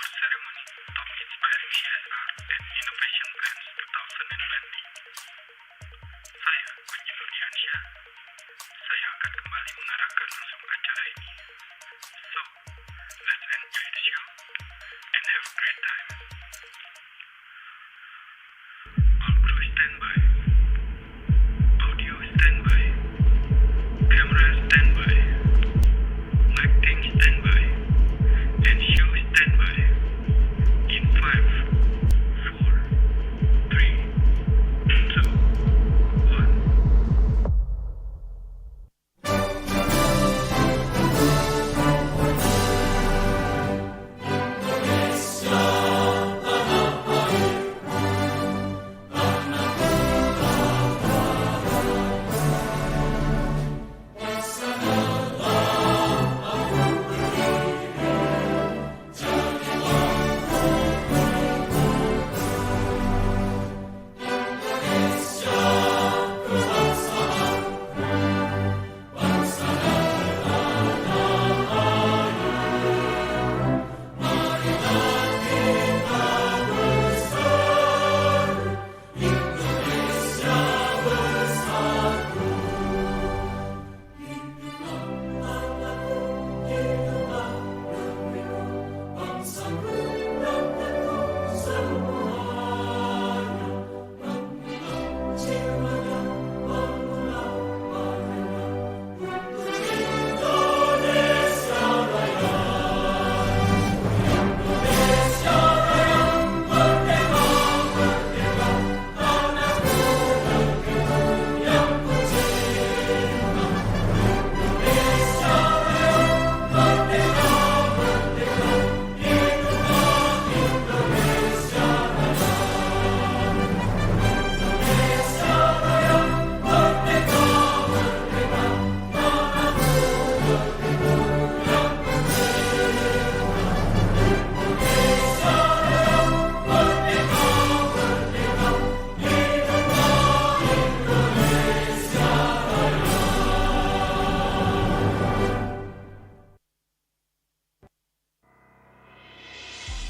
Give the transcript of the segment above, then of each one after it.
Award Ceremony Top Inspiring CSR and Innovation Brands 2020. Saya Panji Nurdiansyah. Saya akan kembali mengarahkan langsung acara ini. So, let's enjoy the show and have a great time. All crew standby. Audio standby. Camera standby. Lighting standby. And show standby. In 5, 4, 3, 2, 1.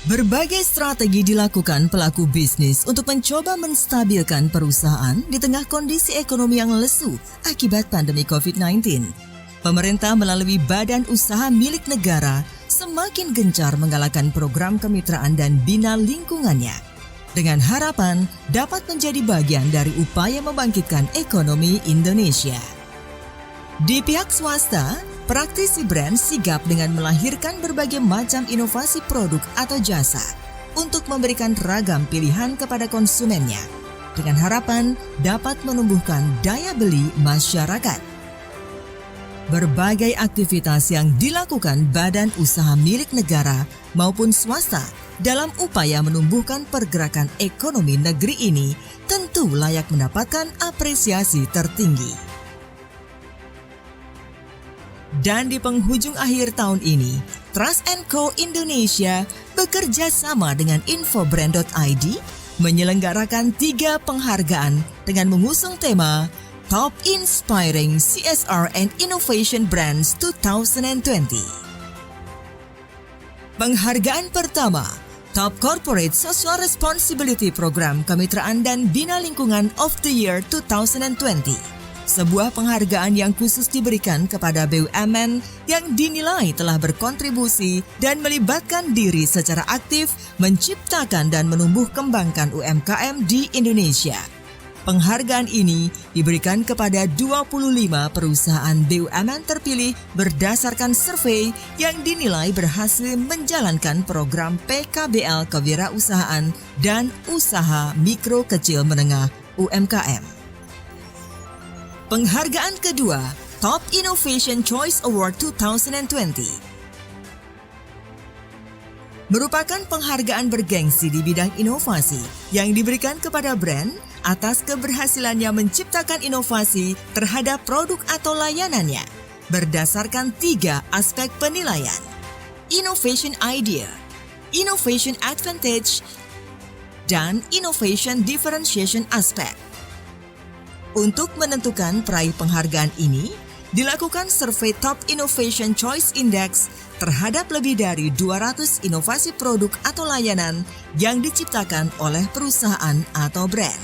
Berbagai strategi dilakukan pelaku bisnis untuk mencoba menstabilkan perusahaan di tengah kondisi ekonomi yang lesu akibat pandemi COVID-19. Pemerintah melalui badan usaha milik negara semakin gencar menggalakkan program kemitraan dan bina lingkungannya, dengan harapan dapat menjadi bagian dari upaya membangkitkan ekonomi Indonesia. Di pihak swasta, praktisi brand sigap dengan melahirkan berbagai macam inovasi produk atau jasa untuk memberikan ragam pilihan kepada konsumennya, dengan harapan dapat menumbuhkan daya beli masyarakat. Berbagai aktivitas yang dilakukan badan usaha milik negara maupun swasta dalam upaya menumbuhkan pergerakan ekonomi negeri ini tentu layak mendapatkan apresiasi tertinggi. Dan di penghujung akhir tahun ini, Trust & Co Indonesia bekerja sama dengan Infobrand.id menyelenggarakan 3 penghargaan dengan mengusung tema Top Inspiring CSR and Innovation Brands 2020. Penghargaan pertama, Top Corporate Social Responsibility Program Kemitraan dan Bina Lingkungan of the Year 2020. Sebuah penghargaan yang khusus diberikan kepada BUMN yang dinilai telah berkontribusi dan melibatkan diri secara aktif menciptakan dan menumbuh kembangkan UMKM di Indonesia. Penghargaan ini diberikan kepada 25 perusahaan BUMN terpilih berdasarkan survei yang dinilai berhasil menjalankan program PKBL Kewirausahaan dan Usaha Mikro Kecil Menengah UMKM. Penghargaan kedua, Top Innovation Choice Award 2020. Merupakan penghargaan bergengsi di bidang inovasi yang diberikan kepada brand atas keberhasilannya menciptakan inovasi terhadap produk atau layanannya berdasarkan 3 aspek penilaian: Innovation Idea, Innovation Advantage, dan Innovation Differentiation Aspect. Untuk menentukan peraih penghargaan ini, dilakukan survei Top Innovation Choice Index terhadap lebih dari 200 inovasi produk atau layanan yang diciptakan oleh perusahaan atau brand.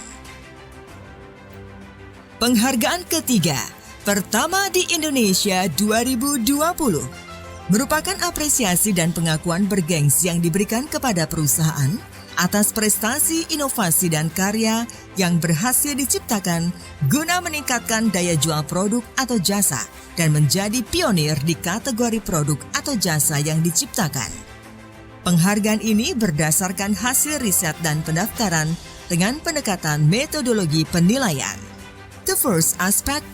Penghargaan ketiga, pertama di Indonesia 2020, merupakan apresiasi dan pengakuan bergengsi yang diberikan kepada perusahaan atas prestasi inovasi dan karya yang berhasil diciptakan guna meningkatkan daya jual produk atau jasa dan menjadi pionir di kategori produk atau jasa yang diciptakan. Penghargaan ini berdasarkan hasil riset dan pendaftaran dengan pendekatan metodologi penilaian. The first aspect,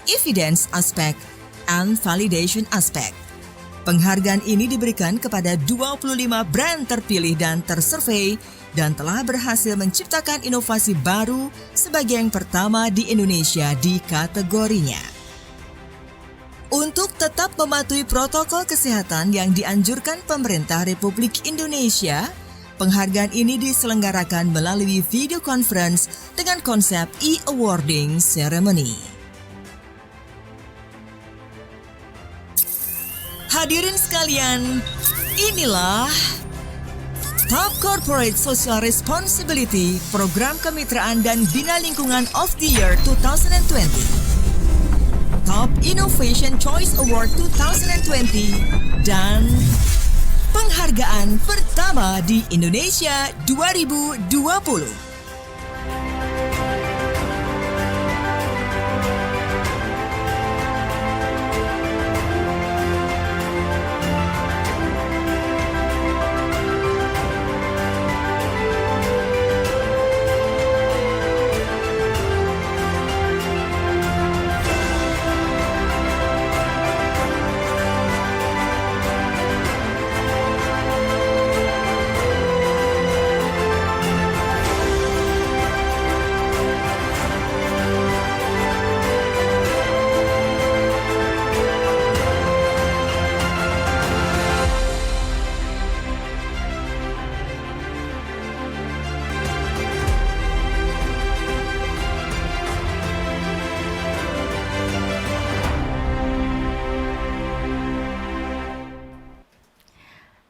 evidence aspect, and validation aspect. Penghargaan ini diberikan kepada 25 brand terpilih dan tersurvei dan telah berhasil menciptakan inovasi baru sebagai yang pertama di Indonesia di kategorinya. Untuk tetap mematuhi protokol kesehatan yang dianjurkan pemerintah Republik Indonesia, penghargaan ini diselenggarakan melalui video conference dengan konsep e-awarding ceremony. Hadirin sekalian, inilah Top Corporate Social Responsibility Program Kemitraan dan Bina Lingkungan of the Year 2020. Top Innovation Choice Award 2020 dan penghargaan pertama di Indonesia 2020.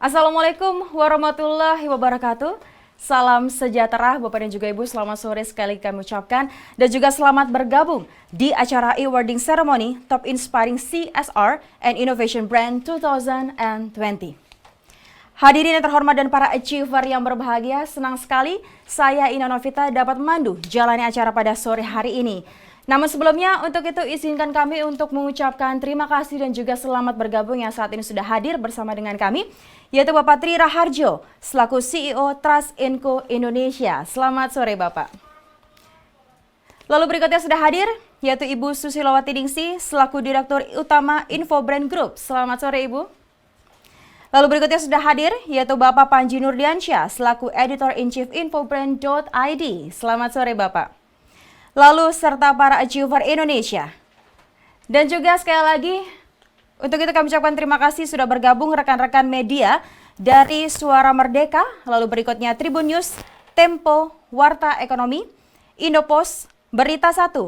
Assalamualaikum warahmatullahi wabarakatuh. Salam sejahtera Bapak dan juga Ibu, selamat sore sekali kami ucapkan. Dan juga selamat bergabung di acara awarding ceremony Top Inspiring CSR and Innovation Brand 2020. Hadirin yang terhormat dan para achiever yang berbahagia, senang sekali saya Ina Novita dapat memandu jalani acara pada sore hari ini. Namun sebelumnya, untuk itu izinkan kami untuk mengucapkan terima kasih dan juga selamat bergabung yang saat ini sudah hadir bersama dengan kami, yaitu Bapak Tri Raharjo, selaku CEO Trust Inco Indonesia. Selamat sore Bapak. Lalu berikutnya sudah hadir, yaitu Ibu Susilowati Ningsih, selaku Direktur Utama Infobrand Group. Selamat sore Ibu. Lalu berikutnya sudah hadir, yaitu Bapak Panji Nurdiansyah, selaku Editor-in-Chief Infobrand.id. Selamat sore Bapak. Lalu serta para achiever Indonesia. Dan juga sekali lagi, untuk itu kami ucapkan terima kasih sudah bergabung rekan-rekan media dari Suara Merdeka, lalu berikutnya Tribun News, Tempo, Warta Ekonomi, Indopos, Berita 1,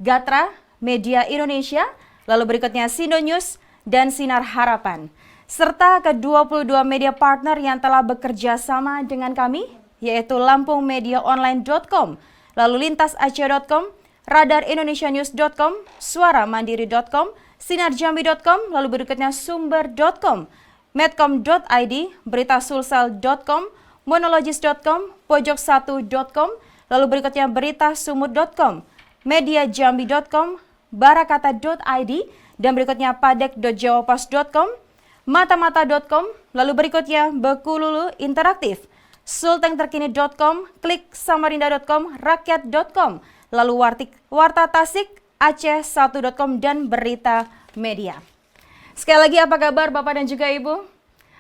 Gatra, Media Indonesia, lalu berikutnya Sindo News, dan Sinar Harapan. Serta ke-22 media partner yang telah bekerja sama dengan kami, yaitu lampungmediaonline.com, lalu lintasaceh.com, radarindonesianews.com, suaramandiri.com, sinarjambi.com, lalu berikutnya sumber.com, medcom.id, beritasulsel.com, monologis.com, pojok1.com, lalu berikutnya beritasumut.com, mediajambi.com, barakata.id, dan berikutnya padek.jawapos.com, matamata.com, lalu berikutnya Bekululu Interaktif, sultengterkini.com, kliksamarinda.com, rakyat.com, lalu Warta Tasik, aceh1.com, dan Berita Media. Sekali lagi apa kabar Bapak dan juga Ibu?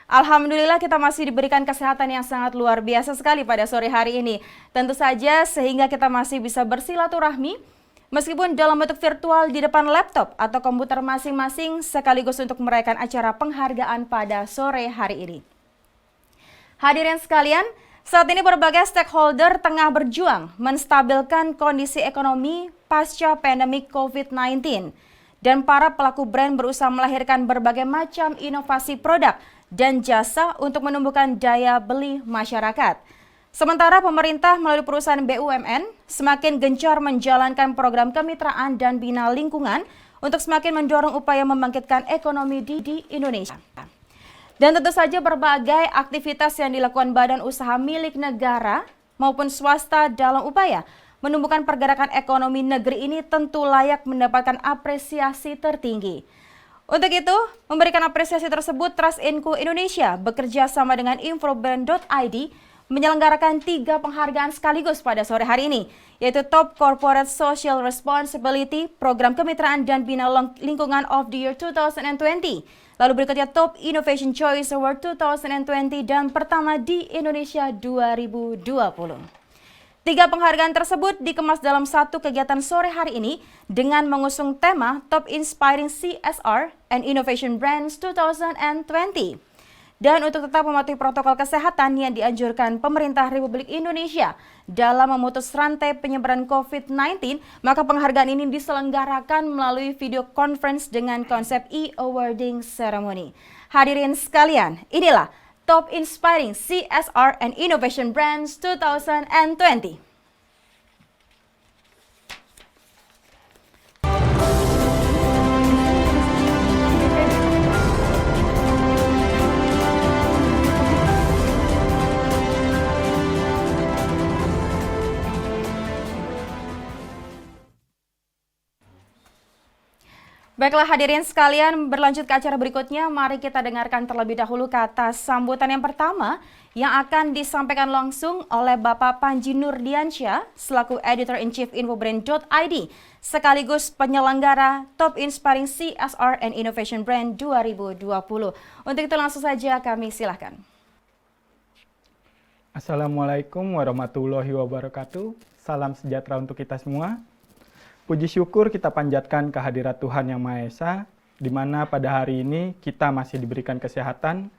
Alhamdulillah kita masih diberikan kesehatan yang sangat luar biasa sekali pada sore hari ini. Tentu saja sehingga kita masih bisa bersilaturahmi meskipun dalam bentuk virtual di depan laptop atau komputer masing-masing sekaligus untuk merayakan acara penghargaan pada sore hari ini. Hadirin sekalian, saat ini berbagai stakeholder tengah berjuang menstabilkan kondisi ekonomi pasca pandemi COVID-19. dan para pelaku brand berusaha melahirkan berbagai macam inovasi produk dan jasa untuk menumbuhkan daya beli masyarakat. Sementara pemerintah melalui perusahaan BUMN semakin gencar menjalankan program kemitraan dan bina lingkungan untuk semakin mendorong upaya membangkitkan ekonomi di Indonesia. Dan tentu saja berbagai aktivitas yang dilakukan badan usaha milik negara maupun swasta dalam upaya menumbuhkan pergerakan ekonomi negeri ini tentu layak mendapatkan apresiasi tertinggi. Untuk itu, memberikan apresiasi tersebut, Trust Inco Indonesia bekerja sama dengan Infobrand.id menyelenggarakan 3 penghargaan sekaligus pada sore hari ini, yaitu Top Corporate Social Responsibility, Program Kemitraan dan Bina Lingkungan of the Year 2020. Lalu berikutnya Top Innovation Choice Award 2020 dan pertama di Indonesia 2020. 3 penghargaan tersebut dikemas dalam satu kegiatan sore hari ini dengan mengusung tema Top Inspiring CSR and Innovation Brands 2020. Dan untuk tetap mematuhi protokol kesehatan yang dianjurkan pemerintah Republik Indonesia dalam memutus rantai penyebaran COVID-19, maka penghargaan ini diselenggarakan melalui video conference dengan konsep e-awarding ceremony. Hadirin sekalian, inilah Top Inspiring CSR and Innovation Brands 2020. Baiklah hadirin sekalian, berlanjut ke acara berikutnya, mari kita dengarkan terlebih dahulu kata sambutan yang pertama yang akan disampaikan langsung oleh Bapak Panji Nurdiansyah selaku Editor-in-Chief Infobrand.id sekaligus penyelenggara Top Inspiring CSR and Innovation Brand 2020. Untuk itu langsung saja kami silahkan. Assalamualaikum warahmatullahi wabarakatuh. Salam sejahtera untuk kita semua. Puji syukur kita panjatkan kehadirat Tuhan Yang Maha Esa, di mana pada hari ini kita masih diberikan kesehatan,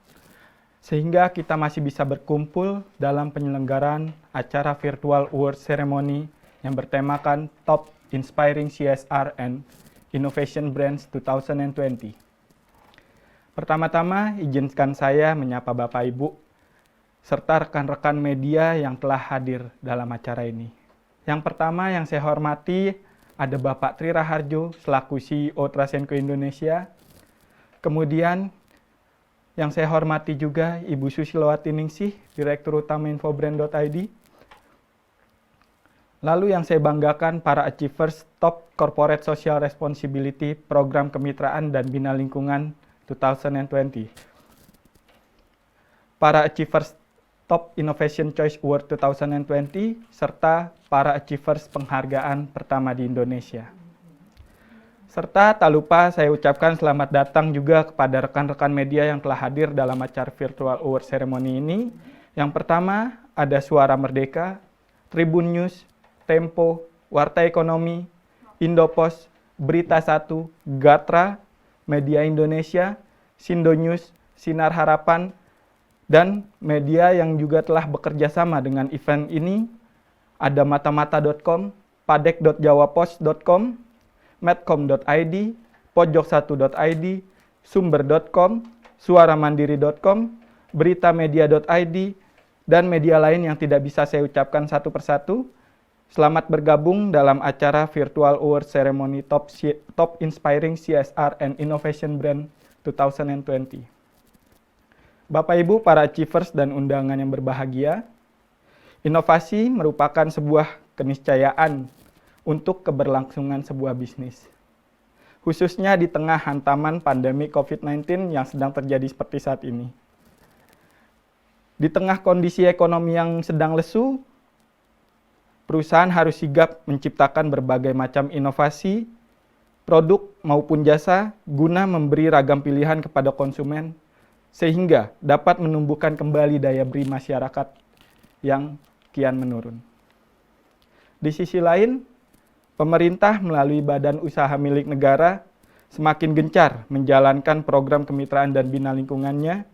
sehingga kita masih bisa berkumpul dalam penyelenggaraan acara virtual award ceremony yang bertemakan Top Inspiring CSR and Innovation Brands 2020. Pertama-tama, izinkan saya menyapa Bapak Ibu, serta rekan-rekan media yang telah hadir dalam acara ini. Yang pertama yang saya hormati, ada Bapak Tri Raharjo selaku CEO Trust Inco Indonesia. Kemudian yang saya hormati juga Ibu Susilowati Ningsih, Direktur Utama Infobrand.id. Lalu yang saya banggakan para achievers Top Corporate Social Responsibility Program Kemitraan dan Bina Lingkungan 2020. Para achievers Top Innovation Choice Award 2020, serta para achievers penghargaan pertama di Indonesia. Serta tak lupa saya ucapkan selamat datang juga kepada rekan-rekan media yang telah hadir dalam acara virtual award ceremony ini. Yang pertama ada Suara Merdeka, Tribun News, Tempo, Warta Ekonomi, Indopos, Berita 1, Gatra, Media Indonesia, Sindo News, Sinar Harapan, dan media yang juga telah bekerja sama dengan event ini ada matamata.com, padek.jawapos.com, medcom.id, pojok1.id, sumber.com, suaramandiri.com, beritamedia.id, dan media lain yang tidak bisa saya ucapkan satu persatu. Selamat bergabung dalam acara Virtual Award Ceremony Top Inspiring CSR and Innovation Brand 2020. Bapak Ibu para achievers dan undangan yang berbahagia, inovasi merupakan sebuah keniscayaan untuk keberlangsungan sebuah bisnis. Khususnya di tengah hantaman pandemi COVID-19 yang sedang terjadi seperti saat ini. Di tengah kondisi ekonomi yang sedang lesu, perusahaan harus sigap menciptakan berbagai macam inovasi, produk maupun jasa guna memberi ragam pilihan kepada konsumen, sehingga dapat menumbuhkan kembali daya beli masyarakat yang kian menurun. Di sisi lain, pemerintah melalui badan usaha milik negara semakin gencar menjalankan program kemitraan dan bina lingkungannya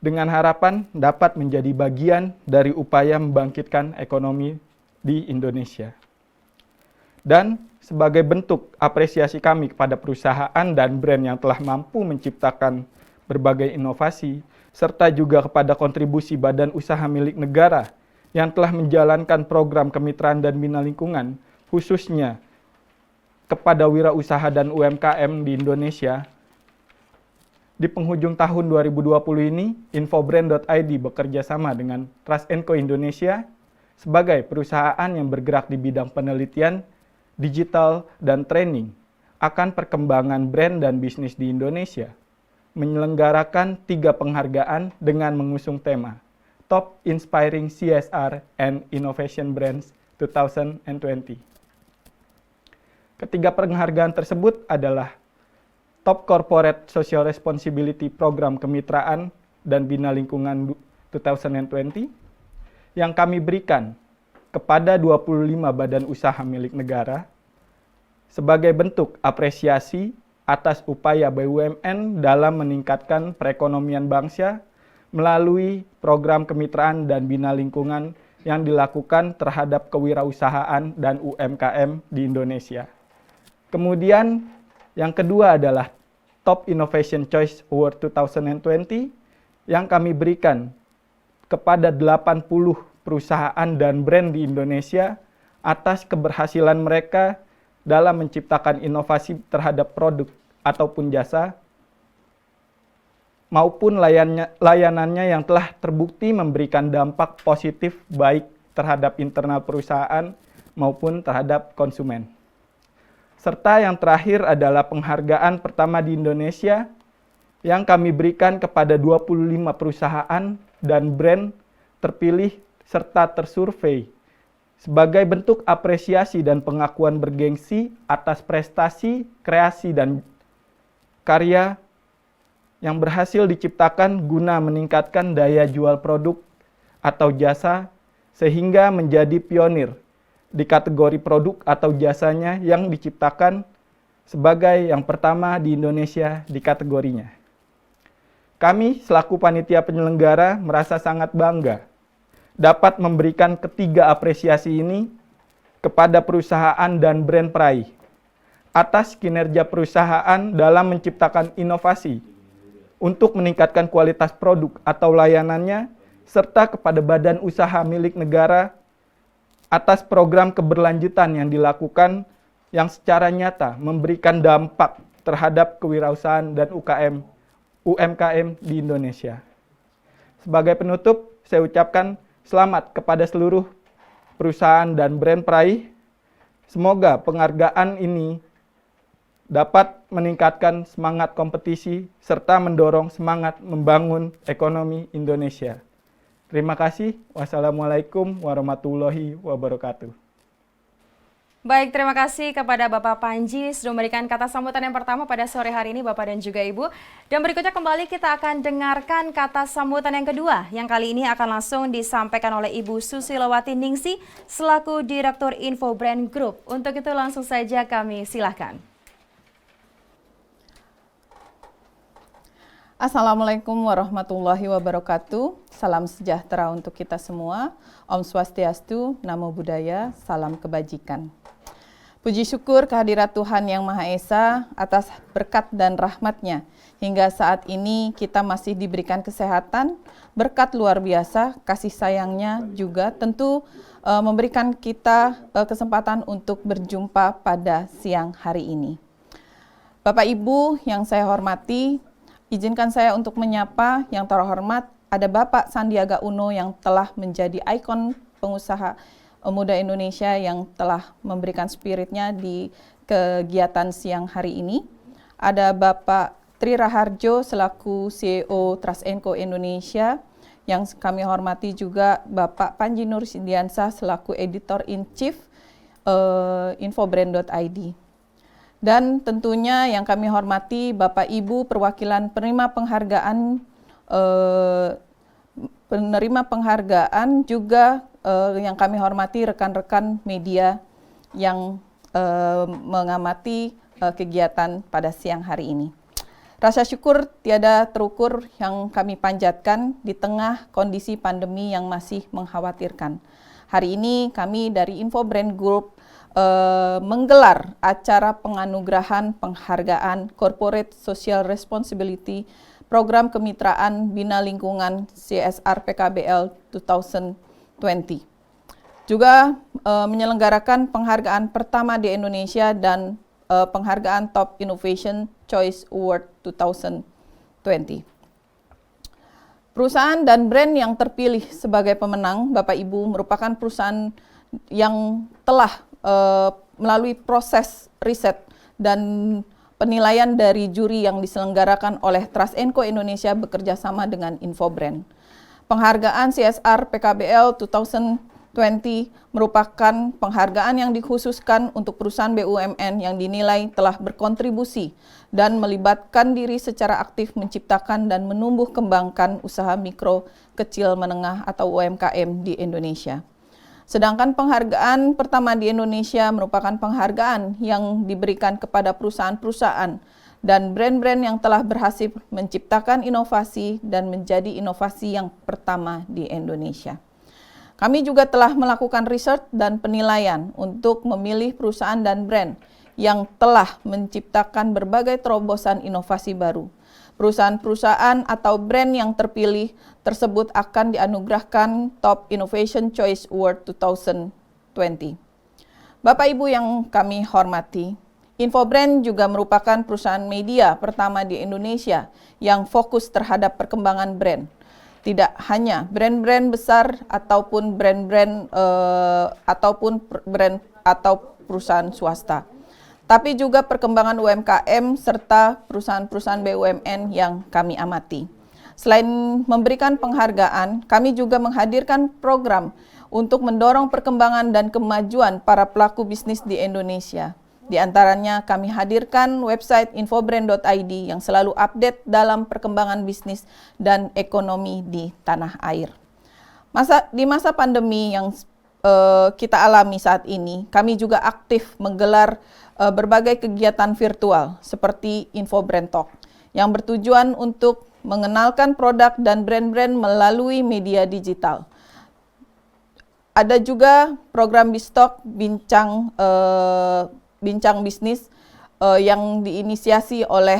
dengan harapan dapat menjadi bagian dari upaya membangkitkan ekonomi di Indonesia. Dan sebagai bentuk apresiasi kami kepada perusahaan dan brand yang telah mampu menciptakan berbagai inovasi, serta juga kepada kontribusi badan usaha milik negara yang telah menjalankan program kemitraan dan bina lingkungan, khususnya kepada wirausaha dan UMKM di Indonesia. Di penghujung tahun 2020 ini, Infobrand.id bekerja sama dengan Trust Co Indonesia sebagai perusahaan yang bergerak di bidang penelitian, digital, dan training akan perkembangan brand dan bisnis di Indonesia, menyelenggarakan 3 penghargaan dengan mengusung tema Top Inspiring CSR and Innovation Brands 2020. Ketiga penghargaan tersebut adalah Top Corporate Social Responsibility Program Kemitraan dan Bina Lingkungan 2020 yang kami berikan kepada 25 badan usaha milik negara sebagai bentuk apresiasi atas upaya BUMN dalam meningkatkan perekonomian bangsa melalui program kemitraan dan bina lingkungan yang dilakukan terhadap kewirausahaan dan UMKM di Indonesia. Kemudian yang kedua adalah Top Innovation Choice Award 2020 yang kami berikan kepada 80 perusahaan dan brand di Indonesia atas keberhasilan mereka dalam menciptakan inovasi terhadap produk ataupun jasa maupun layanannya yang telah terbukti memberikan dampak positif baik terhadap internal perusahaan maupun terhadap konsumen. Serta yang terakhir adalah penghargaan pertama di Indonesia yang kami berikan kepada 25 perusahaan dan brand terpilih serta tersurvei sebagai bentuk apresiasi dan pengakuan bergengsi atas prestasi, kreasi, dan karya yang berhasil diciptakan guna meningkatkan daya jual produk atau jasa sehingga menjadi pionir di kategori produk atau jasanya yang diciptakan sebagai yang pertama di Indonesia di kategorinya. Kami selaku panitia penyelenggara merasa sangat bangga dapat memberikan ketiga apresiasi ini kepada perusahaan dan brand peraih atas kinerja perusahaan dalam menciptakan inovasi untuk meningkatkan kualitas produk atau layanannya, serta kepada badan usaha milik negara atas program keberlanjutan yang dilakukan yang secara nyata memberikan dampak terhadap kewirausahaan dan UMKM di Indonesia. Sebagai penutup, saya ucapkan selamat kepada seluruh perusahaan dan brand peraih. Semoga penghargaan ini dapat meningkatkan semangat kompetisi serta mendorong semangat membangun ekonomi Indonesia. Terima kasih. Wassalamualaikum warahmatullahi wabarakatuh. Baik, terima kasih kepada Bapak Panji sudah memberikan kata sambutan yang pertama pada sore hari ini, Bapak dan juga Ibu. Dan berikutnya kembali kita akan dengarkan kata sambutan yang kedua, yang kali ini akan langsung disampaikan oleh Ibu Susilowati Ningsih selaku Direktur Infobrand Group. Untuk itu langsung saja kami silahkan. Assalamualaikum warahmatullahi wabarakatuh. Salam sejahtera untuk kita semua. Om Swastiastu, Namo Buddhaya, salam kebajikan. Puji syukur kehadirat Tuhan Yang Maha Esa atas berkat dan rahmat-Nya. Hingga saat ini kita masih diberikan kesehatan, berkat luar biasa, kasih sayang-Nya juga tentu memberikan kita kesempatan untuk berjumpa pada siang hari ini. Bapak Ibu yang saya hormati, izinkan saya untuk menyapa yang terhormat ada Bapak Sandiaga Uno yang telah menjadi ikon pengusaha muda Indonesia yang telah memberikan spiritnya di kegiatan siang hari ini. Ada Bapak Tri Raharjo selaku CEO Trust Co Indonesia, yang kami hormati juga Bapak Panji Nursidiansah selaku Editor-in-Chief Infobrand.id. Dan tentunya yang kami hormati Bapak Ibu perwakilan penerima penghargaan juga yang kami hormati rekan-rekan media yang mengamati kegiatan pada siang hari ini. Rasa syukur tiada terukur yang kami panjatkan di tengah kondisi pandemi yang masih mengkhawatirkan. Hari ini kami dari Infobrand Group menggelar acara penganugerahan penghargaan Corporate Social Responsibility Program Kemitraan Bina Lingkungan CSR PKBL 2020. Juga menyelenggarakan penghargaan pertama di Indonesia dan penghargaan Top Innovation Choice Award 2020. Perusahaan dan brand yang terpilih sebagai pemenang, Bapak Ibu, merupakan perusahaan yang telah melalui proses riset dan penilaian dari juri yang diselenggarakan oleh Trust & Co Indonesia bekerja sama dengan Infobrand. Penghargaan CSR PKBL 2020 merupakan penghargaan yang dikhususkan untuk perusahaan BUMN yang dinilai telah berkontribusi dan melibatkan diri secara aktif menciptakan dan menumbuh kembangkan usaha mikro, kecil, menengah atau UMKM di Indonesia. Sedangkan penghargaan pertama di Indonesia merupakan penghargaan yang diberikan kepada perusahaan-perusahaan dan brand-brand yang telah berhasil menciptakan inovasi dan menjadi inovasi yang pertama di Indonesia. Kami juga telah melakukan riset dan penilaian untuk memilih perusahaan dan brand yang telah menciptakan berbagai terobosan inovasi baru. Perusahaan-perusahaan atau brand yang terpilih tersebut akan dianugerahkan Top Innovation Choice Award 2020. Bapak Ibu yang kami hormati, Infobrand juga merupakan perusahaan media pertama di Indonesia yang fokus terhadap perkembangan brand. Tidak hanya brand-brand besar ataupun brand atau perusahaan swasta, tapi juga perkembangan UMKM serta perusahaan-perusahaan BUMN yang kami amati. Selain memberikan penghargaan, kami juga menghadirkan program untuk mendorong perkembangan dan kemajuan para pelaku bisnis di Indonesia. Di antaranya kami hadirkan website infobrand.id yang selalu update dalam perkembangan bisnis dan ekonomi di tanah air. Di masa pandemi yang kita alami saat ini, kami juga aktif menggelar berbagai kegiatan virtual seperti Infobrand Talk yang bertujuan untuk mengenalkan produk dan brand-brand melalui media digital. Ada juga program Bistalk Bincang Bisnis yang diinisiasi oleh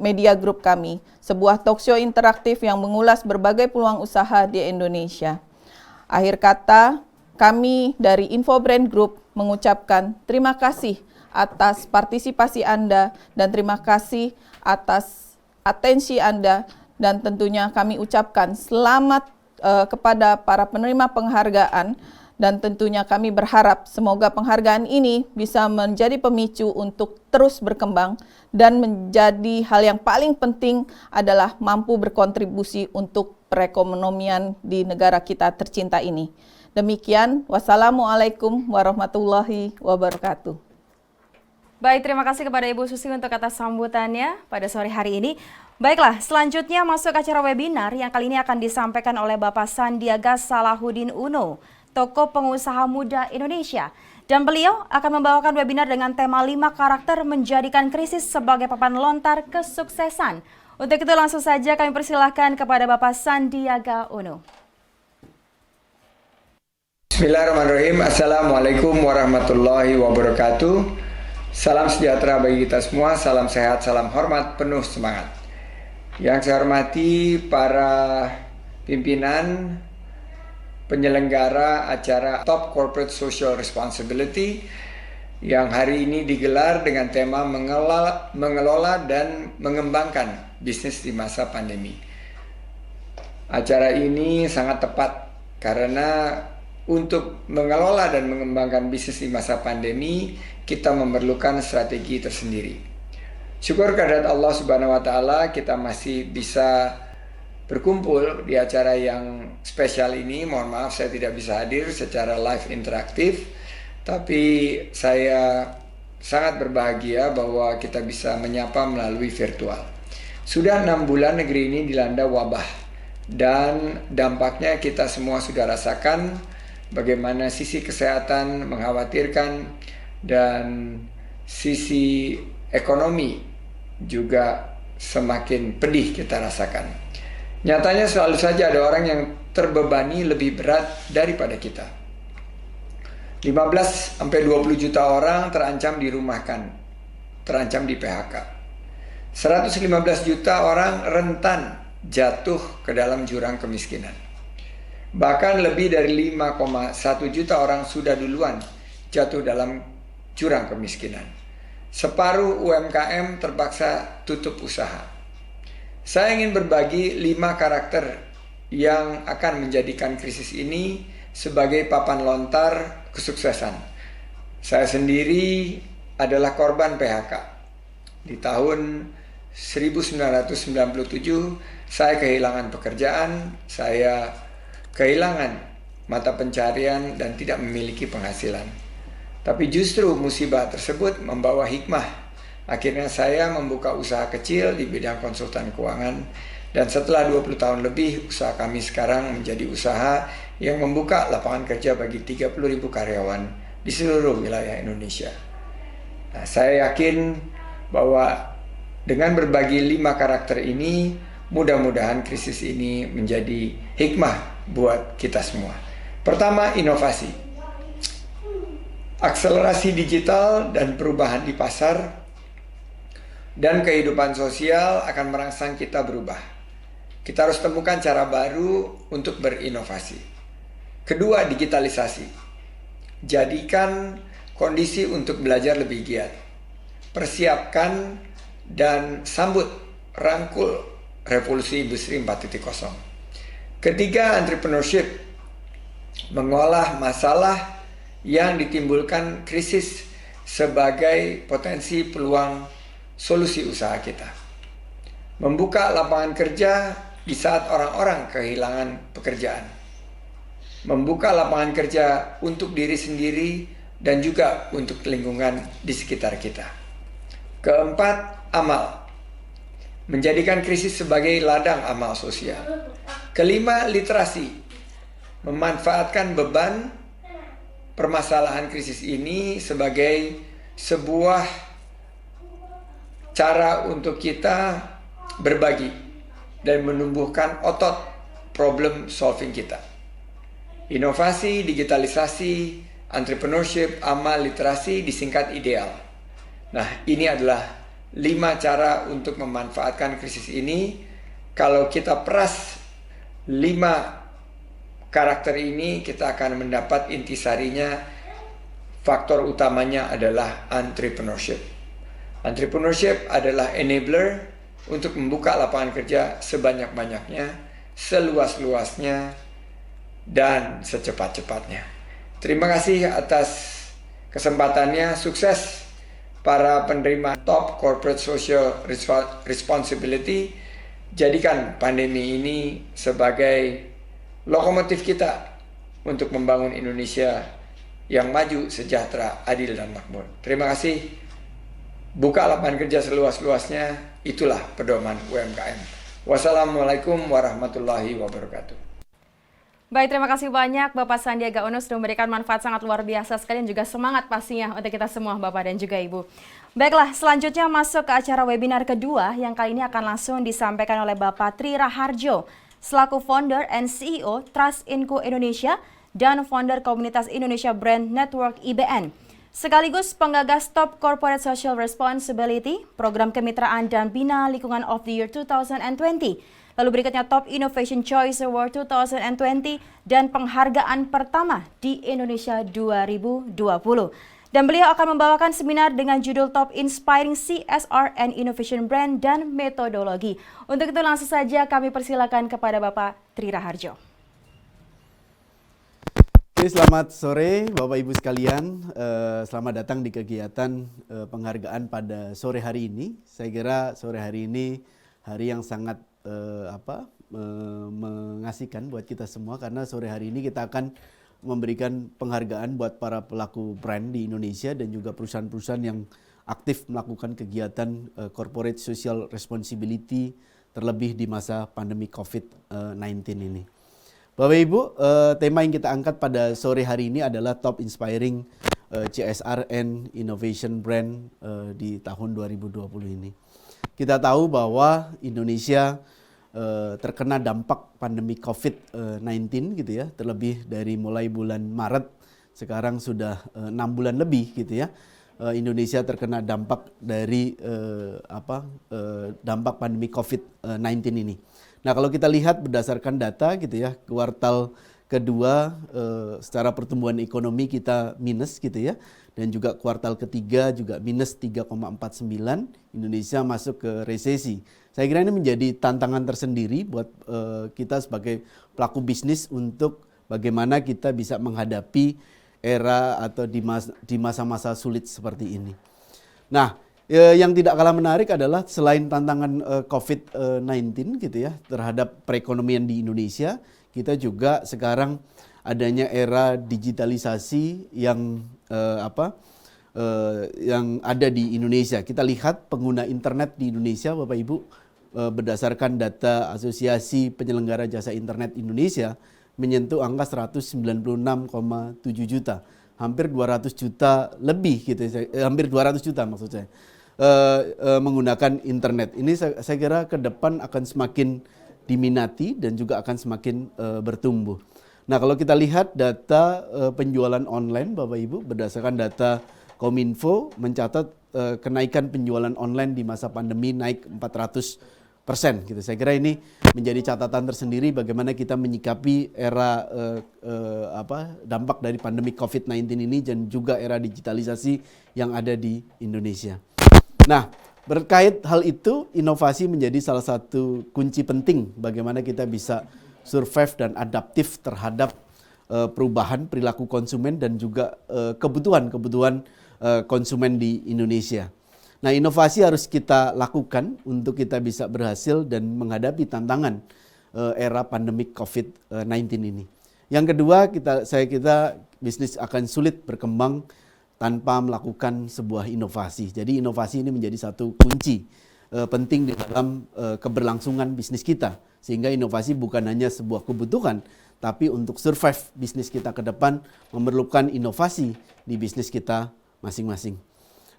media group kami, sebuah talkshow interaktif yang mengulas berbagai peluang usaha di Indonesia. Akhir kata, kami dari Infobrand Group mengucapkan terima kasih atas partisipasi Anda dan terima kasih atas atensi Anda, dan tentunya kami ucapkan selamat kepada para penerima penghargaan, dan tentunya kami berharap semoga penghargaan ini bisa menjadi pemicu untuk terus berkembang dan menjadi hal yang paling penting adalah mampu berkontribusi untuk perekonomian di negara kita tercinta ini. Demikian, wassalamualaikum warahmatullahi wabarakatuh. Baik, terima kasih kepada Ibu Susi untuk atas sambutannya pada sore hari ini. Baiklah, selanjutnya masuk acara webinar yang kali ini akan disampaikan oleh Bapak Sandiaga Salahuddin Uno, tokoh pengusaha muda Indonesia. Dan beliau akan membawakan webinar dengan tema 5 karakter menjadikan krisis sebagai papan lontar kesuksesan. Untuk itu langsung saja kami persilahkan kepada Bapak Sandiaga Uno. Bismillahirrahmanirrahim. Assalamualaikum warahmatullahi wabarakatuh. Salam sejahtera bagi kita semua, salam sehat, salam hormat, penuh semangat. Yang saya hormati para pimpinan penyelenggara acara Top Corporate Social Responsibility yang hari ini digelar dengan tema mengelola dan mengembangkan bisnis di masa pandemi. Acara ini sangat tepat karena untuk mengelola dan mengembangkan bisnis di masa pandemi, kita memerlukan strategi tersendiri. Syukur kehadirat Allah Subhanahu wa taala kita masih bisa berkumpul di acara yang spesial ini. Mohon maaf saya tidak bisa hadir secara live interaktif, tapi saya sangat berbahagia bahwa kita bisa menyapa melalui virtual. Sudah 6 bulan negeri ini dilanda wabah dan dampaknya kita semua sudah rasakan bagaimana sisi kesehatan mengkhawatirkan dan sisi ekonomi juga semakin pedih kita rasakan. Nyatanya selalu saja ada orang yang terbebani lebih berat daripada kita. 15-20 juta orang terancam dirumahkan, terancam di PHK. 115 juta orang rentan jatuh ke dalam jurang kemiskinan. Bahkan lebih dari 5,1 juta orang sudah duluan jatuh dalam jurang kemiskinan. Separuh UMKM terpaksa tutup usaha. Saya ingin berbagi 5 karakter yang akan menjadikan krisis ini sebagai papan lontar kesuksesan. Saya sendiri adalah korban PHK. Di tahun 1997 saya kehilangan pekerjaan, saya kehilangan mata pencarian dan tidak memiliki penghasilan. Tapi justru musibah tersebut membawa hikmah. Akhirnya saya membuka usaha kecil di bidang konsultan keuangan, dan setelah 20 tahun lebih usaha kami sekarang menjadi usaha yang membuka lapangan kerja bagi 30.000 karyawan di seluruh wilayah Indonesia. Nah, saya yakin bahwa dengan berbagi 5 karakter ini, mudah-mudahan krisis ini menjadi hikmah buat kita semua. Pertama, inovasi. Akselerasi digital dan perubahan di pasar dan kehidupan sosial akan merangsang kita berubah. Kita harus temukan cara baru untuk berinovasi. Kedua, digitalisasi. Jadikan kondisi untuk belajar lebih giat. Persiapkan dan sambut rangkul revolusi industri 4.0. Ketiga, entrepreneurship. Mengolah masalah yang ditimbulkan krisis sebagai potensi peluang solusi usaha kita. Membuka lapangan kerja di saat orang-orang kehilangan pekerjaan. Membuka lapangan kerja untuk diri sendiri dan juga untuk lingkungan di sekitar kita. Keempat, amal. Menjadikan krisis sebagai ladang amal sosial. Kelima, literasi. Memanfaatkan beban permasalahan krisis ini sebagai sebuah cara untuk kita berbagi dan menumbuhkan otot problem solving kita. Inovasi, digitalisasi, entrepreneurship, amal, literasi disingkat ideal. Nah, ini adalah 5 cara untuk memanfaatkan krisis ini. Kalau kita peras 5 karakter ini, kita akan mendapat intisarinya. Faktor utamanya adalah entrepreneurship. Entrepreneurship adalah enabler untuk membuka lapangan kerja sebanyak-banyaknya, seluas-luasnya, dan secepat-cepatnya. Terima kasih atas kesempatannya. Sukses para penerima Top Corporate Social Responsibility. Jadikan pandemi ini sebagai lokomotif kita untuk membangun Indonesia yang maju, sejahtera, adil, dan makmur. Terima kasih. Buka lapangan kerja seluas-luasnya, itulah pedoman UMKM. Wassalamualaikum warahmatullahi wabarakatuh. Baik, terima kasih banyak Bapak Sandiaga Uno sudah memberikan manfaat sangat luar biasa sekali dan juga semangat pastinya untuk kita semua Bapak dan juga Ibu. Baiklah, selanjutnya masuk ke acara webinar kedua yang kali ini akan langsung disampaikan oleh Bapak Tri Raharjo selaku founder and CEO Trust Inco Indonesia dan founder Komunitas Indonesia Brand Network IBN. Sekaligus penggagas Top Corporate Social Responsibility, Program Kemitraan dan Bina Lingkungan of the Year 2020. Lalu berikutnya Top Innovation Choice Award 2020 dan penghargaan pertama di Indonesia 2020. Dan beliau akan membawakan seminar dengan judul Top Inspiring CSR and Innovation Brand dan Metodologi. Untuk itu langsung saja kami persilakan kepada Bapak Tri Raharjo. Oke, selamat sore Bapak Ibu sekalian. Selamat datang di kegiatan penghargaan pada sore hari ini. Saya kira sore hari ini hari yang sangat mengasihkan buat kita semua karena sore hari ini kita akan memberikan penghargaan buat para pelaku brand di Indonesia dan juga perusahaan-perusahaan yang aktif melakukan kegiatan corporate social responsibility terlebih di masa pandemi COVID-19 ini. Bapak Ibu, tema yang kita angkat pada sore hari ini adalah Top Inspiring CSR and Innovation Brand di tahun 2020 ini. Kita tahu bahwa Indonesia terkena dampak pandemi COVID-19 gitu ya, terlebih dari mulai bulan Maret sekarang sudah 6 bulan lebih gitu ya. Indonesia terkena dampak dari dampak pandemi COVID-19 ini. Nah, kalau kita lihat berdasarkan data gitu ya, kuartal kedua secara pertumbuhan ekonomi kita minus gitu ya, dan juga kuartal ketiga juga minus 3,49, Indonesia masuk ke resesi. Saya kira ini menjadi tantangan tersendiri buat kita sebagai pelaku bisnis untuk bagaimana kita bisa menghadapi era atau di masa-masa sulit seperti ini. Nah, yang tidak kalah menarik adalah selain tantangan COVID-19 gitu ya terhadap perekonomian di Indonesia, kita juga sekarang adanya era digitalisasi yang yang ada di Indonesia. Kita lihat pengguna internet di Indonesia, Bapak Ibu, berdasarkan data Asosiasi Penyelenggara Jasa Internet Indonesia menyentuh angka 196,7 juta, hampir 200 juta lebih gitu, hampir 200 juta maksud saya, menggunakan internet. Ini saya kira ke depan akan semakin diminati dan juga akan semakin bertumbuh. Nah, kalau kita lihat data penjualan online, Bapak Ibu, berdasarkan data Kominfo mencatat kenaikan penjualan online di masa pandemi naik 400% gitu. Saya kira ini menjadi catatan tersendiri bagaimana kita menyikapi era dampak dari pandemi COVID-19 ini dan juga era digitalisasi yang ada di Indonesia. Nah, berkait hal itu, inovasi menjadi salah satu kunci penting bagaimana kita bisa survive dan adaptif terhadap perubahan perilaku konsumen dan juga kebutuhan konsumen di Indonesia. Nah, inovasi harus kita lakukan untuk kita bisa berhasil dan menghadapi tantangan era pandemik COVID-19 ini. Yang kedua, saya kira bisnis akan sulit berkembang tanpa melakukan sebuah inovasi. Jadi inovasi ini menjadi satu kunci penting di dalam keberlangsungan bisnis kita. Sehingga inovasi bukan hanya sebuah kebutuhan, tapi untuk survive bisnis kita ke depan memerlukan inovasi di bisnis kita masing-masing.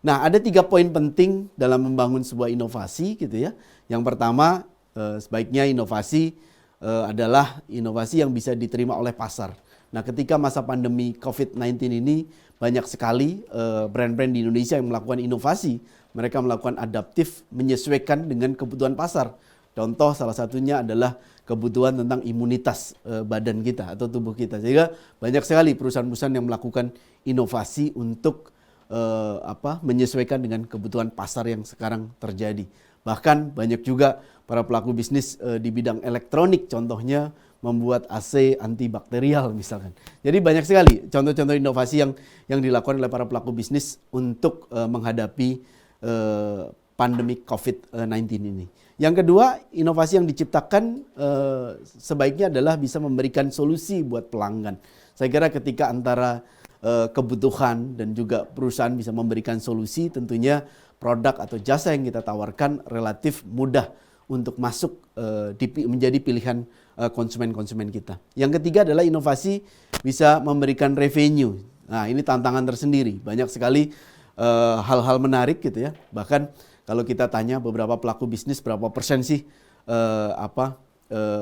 Nah, ada 3 poin penting dalam membangun sebuah inovasi gitu ya. Yang pertama, sebaiknya inovasi adalah inovasi yang bisa diterima oleh pasar. Nah, ketika masa pandemi COVID-19 ini banyak sekali brand-brand di Indonesia yang melakukan inovasi. Mereka melakukan adaptif menyesuaikan dengan kebutuhan pasar. Contoh salah satunya adalah kebutuhan tentang imunitas badan kita atau tubuh kita. Sehingga banyak sekali perusahaan-perusahaan yang melakukan inovasi untuk menyesuaikan dengan kebutuhan pasar yang sekarang terjadi. Bahkan banyak juga para pelaku bisnis di bidang elektronik, contohnya membuat AC antibakterial misalkan. Jadi banyak sekali contoh-contoh inovasi yang dilakukan oleh para pelaku bisnis untuk menghadapi pandemi COVID-19 ini. Yang kedua, inovasi yang diciptakan sebaiknya adalah bisa memberikan solusi buat pelanggan. Saya kira ketika antara kebutuhan dan juga perusahaan bisa memberikan solusi, tentunya produk atau jasa yang kita tawarkan relatif mudah untuk masuk menjadi pilihan konsumen-konsumen kita. Yang ketiga adalah inovasi bisa memberikan revenue. Nah, ini tantangan tersendiri. Banyak sekali hal-hal menarik gitu ya. Bahkan kalau kita tanya beberapa pelaku bisnis berapa persen sih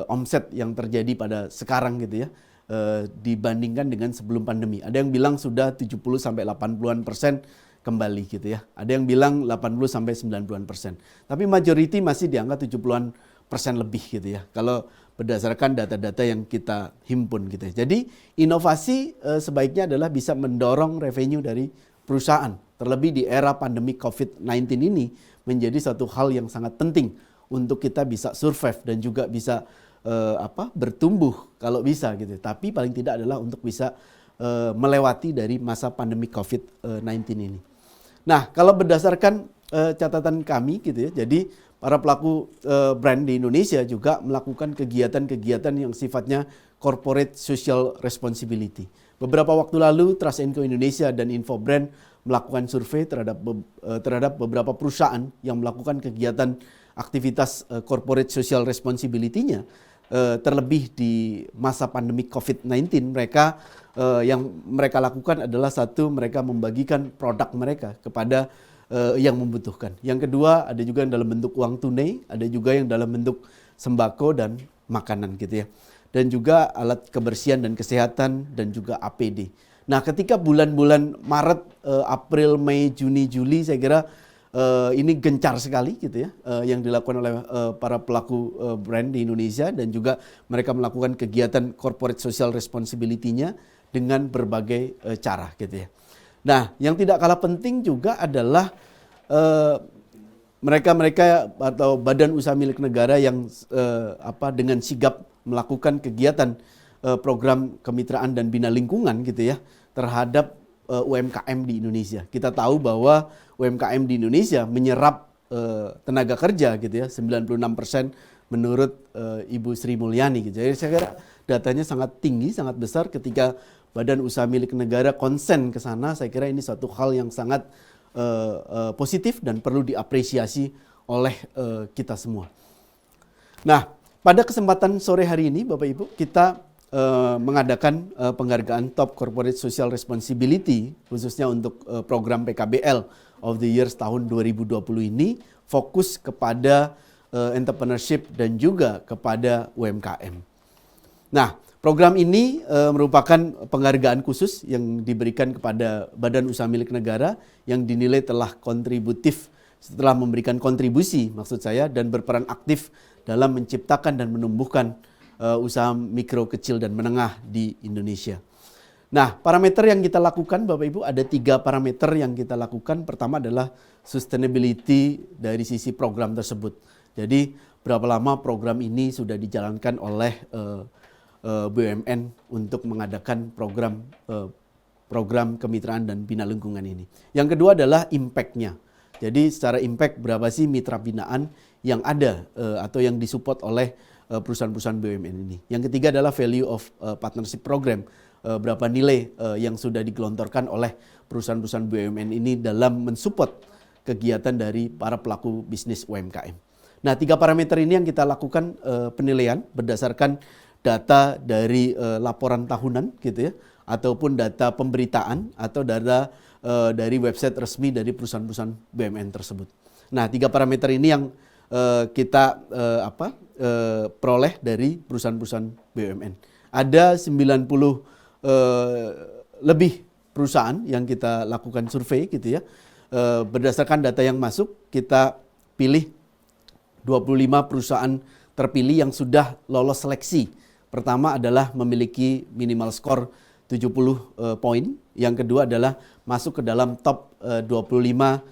omset yang terjadi pada sekarang gitu ya, dibandingkan dengan sebelum pandemi. Ada yang bilang sudah 70-80% kembali gitu ya. Ada yang bilang 80-90%. Tapi majority masih di angka 70% lebih gitu ya. Kalau berdasarkan data-data yang kita himpun gitu ya. Jadi inovasi sebaiknya adalah bisa mendorong revenue dari perusahaan. Terlebih di era pandemi COVID-19 ini menjadi satu hal yang sangat penting untuk kita bisa survive dan juga bisa bertumbuh kalau bisa gitu. Tapi paling tidak adalah untuk bisa melewati dari masa pandemi COVID-19 ini. Nah, kalau berdasarkan catatan kami gitu ya, jadi para pelaku brand di Indonesia juga melakukan kegiatan-kegiatan yang sifatnya corporate social responsibility. Beberapa waktu lalu Trust & Co Indonesia dan Infobrand melakukan survei terhadap beberapa perusahaan yang melakukan kegiatan aktivitas corporate social responsibility-nya. Terlebih di masa pandemi COVID-19, yang mereka lakukan adalah satu, mereka membagikan produk mereka kepada yang membutuhkan. Yang kedua, ada juga yang dalam bentuk uang tunai, ada juga yang dalam bentuk sembako dan makanan gitu ya. Dan juga alat kebersihan dan kesehatan dan juga APD. Nah, ketika bulan-bulan Maret, April, Mei, Juni, Juli, saya kira ini gencar sekali gitu ya, yang dilakukan oleh para pelaku brand di Indonesia, dan juga mereka melakukan kegiatan corporate social responsibility-nya dengan berbagai cara gitu ya. Nah, yang tidak kalah penting juga adalah mereka atau badan usaha milik negara yang dengan sigap melakukan kegiatan program kemitraan dan bina lingkungan gitu ya terhadap UMKM di Indonesia. Kita tahu bahwa UMKM di Indonesia menyerap tenaga kerja gitu ya, 96% menurut Ibu Sri Mulyani gitu. Jadi saya kira datanya sangat tinggi, sangat besar ketika badan usaha milik negara konsen ke sana. Saya kira ini suatu hal yang sangat positif dan perlu diapresiasi oleh kita semua. Nah, pada kesempatan sore hari ini Bapak Ibu, kita mengadakan penghargaan Top Corporate Social Responsibility khususnya untuk program PKBL of the Years tahun 2020 ini fokus kepada entrepreneurship dan juga kepada UMKM. Nah, program ini merupakan penghargaan khusus yang diberikan kepada badan usaha milik negara yang dinilai telah kontributif setelah memberikan kontribusi maksud saya dan berperan aktif dalam menciptakan dan menumbuhkan usaha mikro, kecil, dan menengah di Indonesia. Nah, parameter yang kita lakukan Bapak Ibu, ada 3 parameter yang kita lakukan. Pertama adalah sustainability dari sisi program tersebut. Jadi, berapa lama program ini sudah dijalankan oleh BUMN untuk mengadakan program kemitraan dan bina lingkungan ini. Yang kedua adalah impact-nya. Jadi, secara impact berapa sih mitra binaan yang ada atau yang disupport oleh perusahaan-perusahaan BUMN ini. Yang ketiga adalah value of partnership program. Berapa nilai yang sudah digelontorkan oleh perusahaan-perusahaan BUMN ini dalam mensupport kegiatan dari para pelaku bisnis UMKM. Nah, 3 parameter ini yang kita lakukan penilaian berdasarkan data dari laporan tahunan gitu ya, ataupun data pemberitaan atau data dari website resmi dari perusahaan-perusahaan BUMN tersebut. Nah, 3 parameter ini yang kita peroleh dari perusahaan-perusahaan BUMN. Ada 90 lebih perusahaan yang kita lakukan survei gitu ya. Berdasarkan data yang masuk, kita pilih 25 perusahaan terpilih yang sudah lolos seleksi. Pertama adalah memiliki minimal skor 70 poin. Yang kedua adalah masuk ke dalam top 25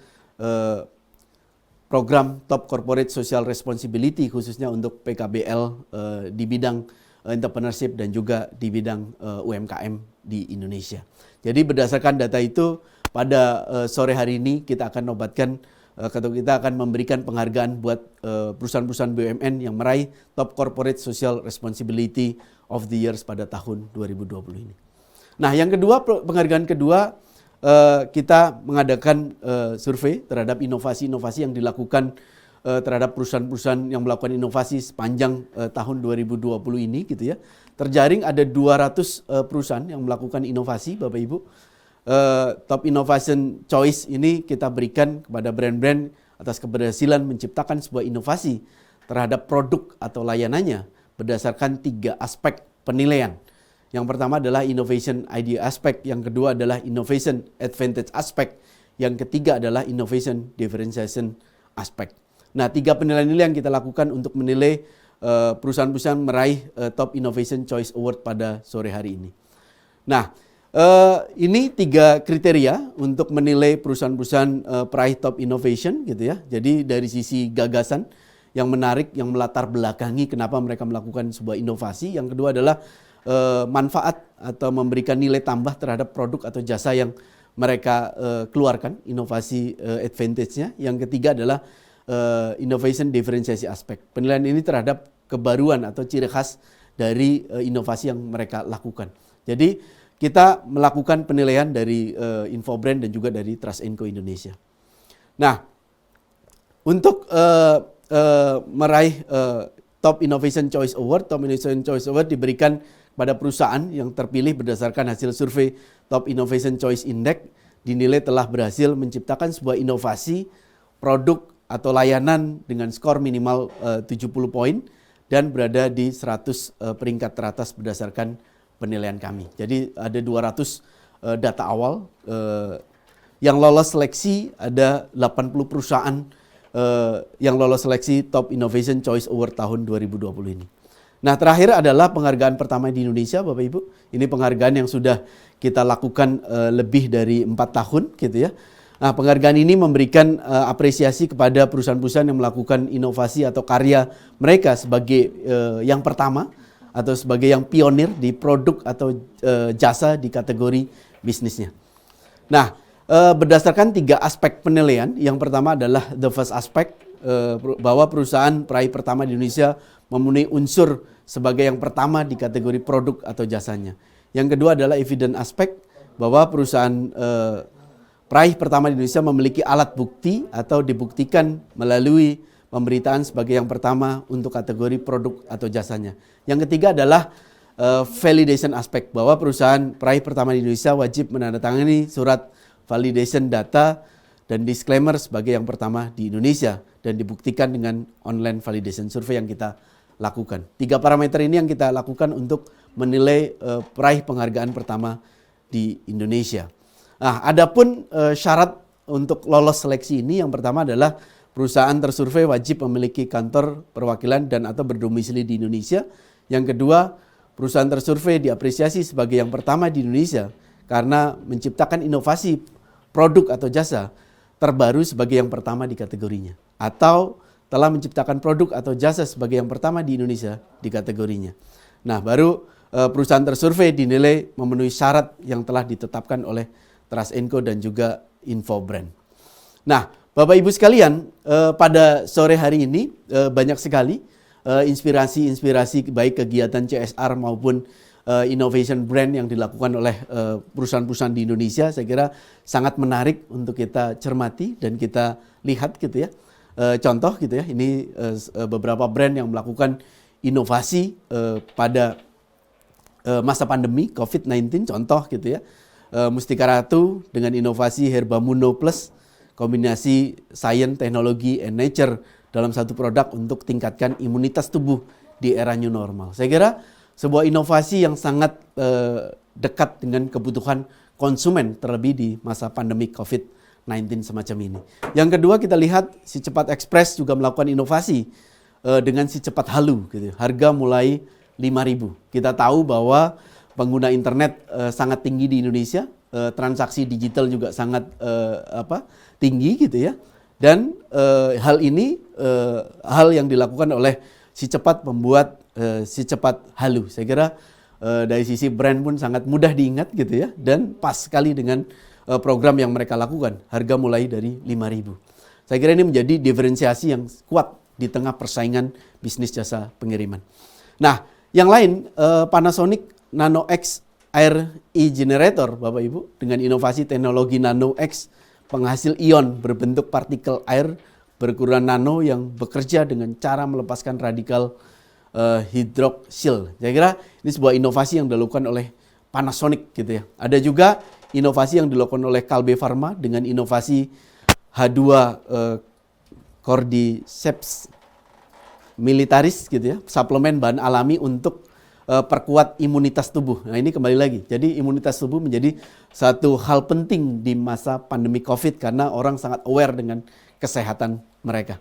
program Top Corporate Social Responsibility khususnya untuk PKBL di bidang entrepreneurship dan juga di bidang UMKM di Indonesia. Jadi berdasarkan data itu pada sore hari ini kita akan nobatkan atau kita akan memberikan penghargaan buat perusahaan-perusahaan BUMN yang meraih Top Corporate Social Responsibility of the Years pada tahun 2020 ini. Nah, yang kedua, penghargaan kedua, kita mengadakan survei terhadap inovasi-inovasi yang dilakukan terhadap perusahaan-perusahaan yang melakukan inovasi sepanjang tahun 2020 ini gitu ya. Terjaring ada 200 perusahaan yang melakukan inovasi Bapak Ibu. Top Innovation Choice ini kita berikan kepada brand-brand atas keberhasilan menciptakan sebuah inovasi terhadap produk atau layanannya berdasarkan 3 aspek penilaian. Yang pertama adalah innovation idea aspect, yang kedua adalah innovation advantage aspect, yang ketiga adalah innovation differentiation aspect. Nah, 3 penilaian ini yang kita lakukan untuk menilai perusahaan-perusahaan meraih Top Innovation Choice Award pada sore hari ini. Nah, ini 3 kriteria untuk menilai perusahaan-perusahaan peraih Top Innovation gitu ya. Jadi dari sisi gagasan yang menarik, yang melatar belakangi kenapa mereka melakukan sebuah inovasi. Yang kedua adalah manfaat atau memberikan nilai tambah terhadap produk atau jasa yang mereka keluarkan, inovasi advantage-nya. Yang ketiga adalah innovation differentiation aspect. Penilaian ini terhadap kebaruan atau ciri khas dari inovasi yang mereka lakukan. Jadi kita melakukan penilaian dari Infobrand dan juga dari Trust & Co Indonesia. Nah, untuk meraih Top Innovation Choice Award, Top Innovation Choice Award diberikan pada perusahaan yang terpilih berdasarkan hasil survei Top Innovation Choice Index, dinilai telah berhasil menciptakan sebuah inovasi, produk atau layanan dengan skor minimal 70 poin dan berada di 100 peringkat teratas berdasarkan penilaian kami. Jadi ada 200 data awal. Yang lolos seleksi ada 80 perusahaan yang lolos seleksi Top Innovation Choice Award tahun 2020 ini. Nah, terakhir adalah penghargaan pertama di Indonesia, Bapak Ibu. Ini penghargaan yang sudah kita lakukan lebih dari 4 tahun gitu ya. Nah, penghargaan ini memberikan apresiasi kepada perusahaan-perusahaan yang melakukan inovasi atau karya mereka sebagai yang pertama atau sebagai yang pionir di produk atau jasa di kategori bisnisnya. Nah, berdasarkan 3 aspek penilaian, yang pertama adalah the first aspect, bahwa perusahaan peraih pertama di Indonesia memenuhi unsur sebagai yang pertama di kategori produk atau jasanya. Yang kedua adalah evidence aspect, bahwa perusahaan peraih pertama di Indonesia memiliki alat bukti atau dibuktikan melalui pemberitaan sebagai yang pertama untuk kategori produk atau jasanya. Yang ketiga adalah validation aspect, bahwa perusahaan peraih pertama di Indonesia wajib menandatangani surat validation data dan disclaimer sebagai yang pertama di Indonesia dan dibuktikan dengan online validation survey yang kita lakukan. 3 parameter ini yang kita lakukan untuk menilai peraih penghargaan pertama di Indonesia. Nah, adapun syarat untuk lolos seleksi ini, yang pertama adalah perusahaan tersurvei wajib memiliki kantor perwakilan dan atau berdomisili di Indonesia. Yang kedua, perusahaan tersurvei diapresiasi sebagai yang pertama di Indonesia karena menciptakan inovasi produk atau jasa terbaru sebagai yang pertama di kategorinya, atau telah menciptakan produk atau jasa sebagai yang pertama di Indonesia di kategorinya. Nah, baru perusahaan tersurvei dinilai memenuhi syarat yang telah ditetapkan oleh Trust & Co dan juga Infobrand. Nah, Bapak Ibu sekalian, pada sore hari ini banyak sekali inspirasi baik kegiatan CSR maupun innovation brand yang dilakukan oleh perusahaan-perusahaan di Indonesia. Saya kira sangat menarik untuk kita cermati dan kita lihat gitu ya. Contoh gitu ya, ini beberapa brand yang melakukan inovasi pada masa pandemi COVID-19, contoh gitu ya. Mustika Ratu dengan inovasi Herbamuno Plus, kombinasi science, teknologi, and nature dalam satu produk untuk tingkatkan imunitas tubuh di era new normal. Saya kira sebuah inovasi yang sangat dekat dengan kebutuhan konsumen, terlebih di masa pandemi COVID-19 semacam ini. Yang kedua, kita lihat Si Cepat Express juga melakukan inovasi dengan Si Cepat Halu, gitu. Harga mulai 5.000. Kita tahu bahwa pengguna internet sangat tinggi di Indonesia, transaksi digital juga sangat tinggi gitu ya. Dan hal ini hal yang dilakukan oleh Si Cepat membuat Si Cepat Halu. Saya kira dari sisi brand pun sangat mudah diingat gitu ya, dan pas sekali dengan program yang mereka lakukan. Harga mulai dari 5.000. Saya kira ini menjadi diferensiasi yang kuat di tengah persaingan bisnis jasa pengiriman. Nah, yang lain Panasonic Nano X Air E-Generator, Bapak Ibu, dengan inovasi teknologi Nano X, penghasil ion berbentuk partikel air berukuran nano yang bekerja dengan cara melepaskan radikal hidroksil. Saya kira ini sebuah inovasi yang dilakukan oleh Panasonic gitu ya. Ada juga inovasi yang dilakukan oleh Kalbe Pharma dengan inovasi H2 Cordyceps militaris gitu ya, suplemen bahan alami untuk perkuat imunitas tubuh. Nah, ini kembali lagi. Jadi imunitas tubuh menjadi satu hal penting di masa pandemi COVID karena orang sangat aware dengan kesehatan mereka.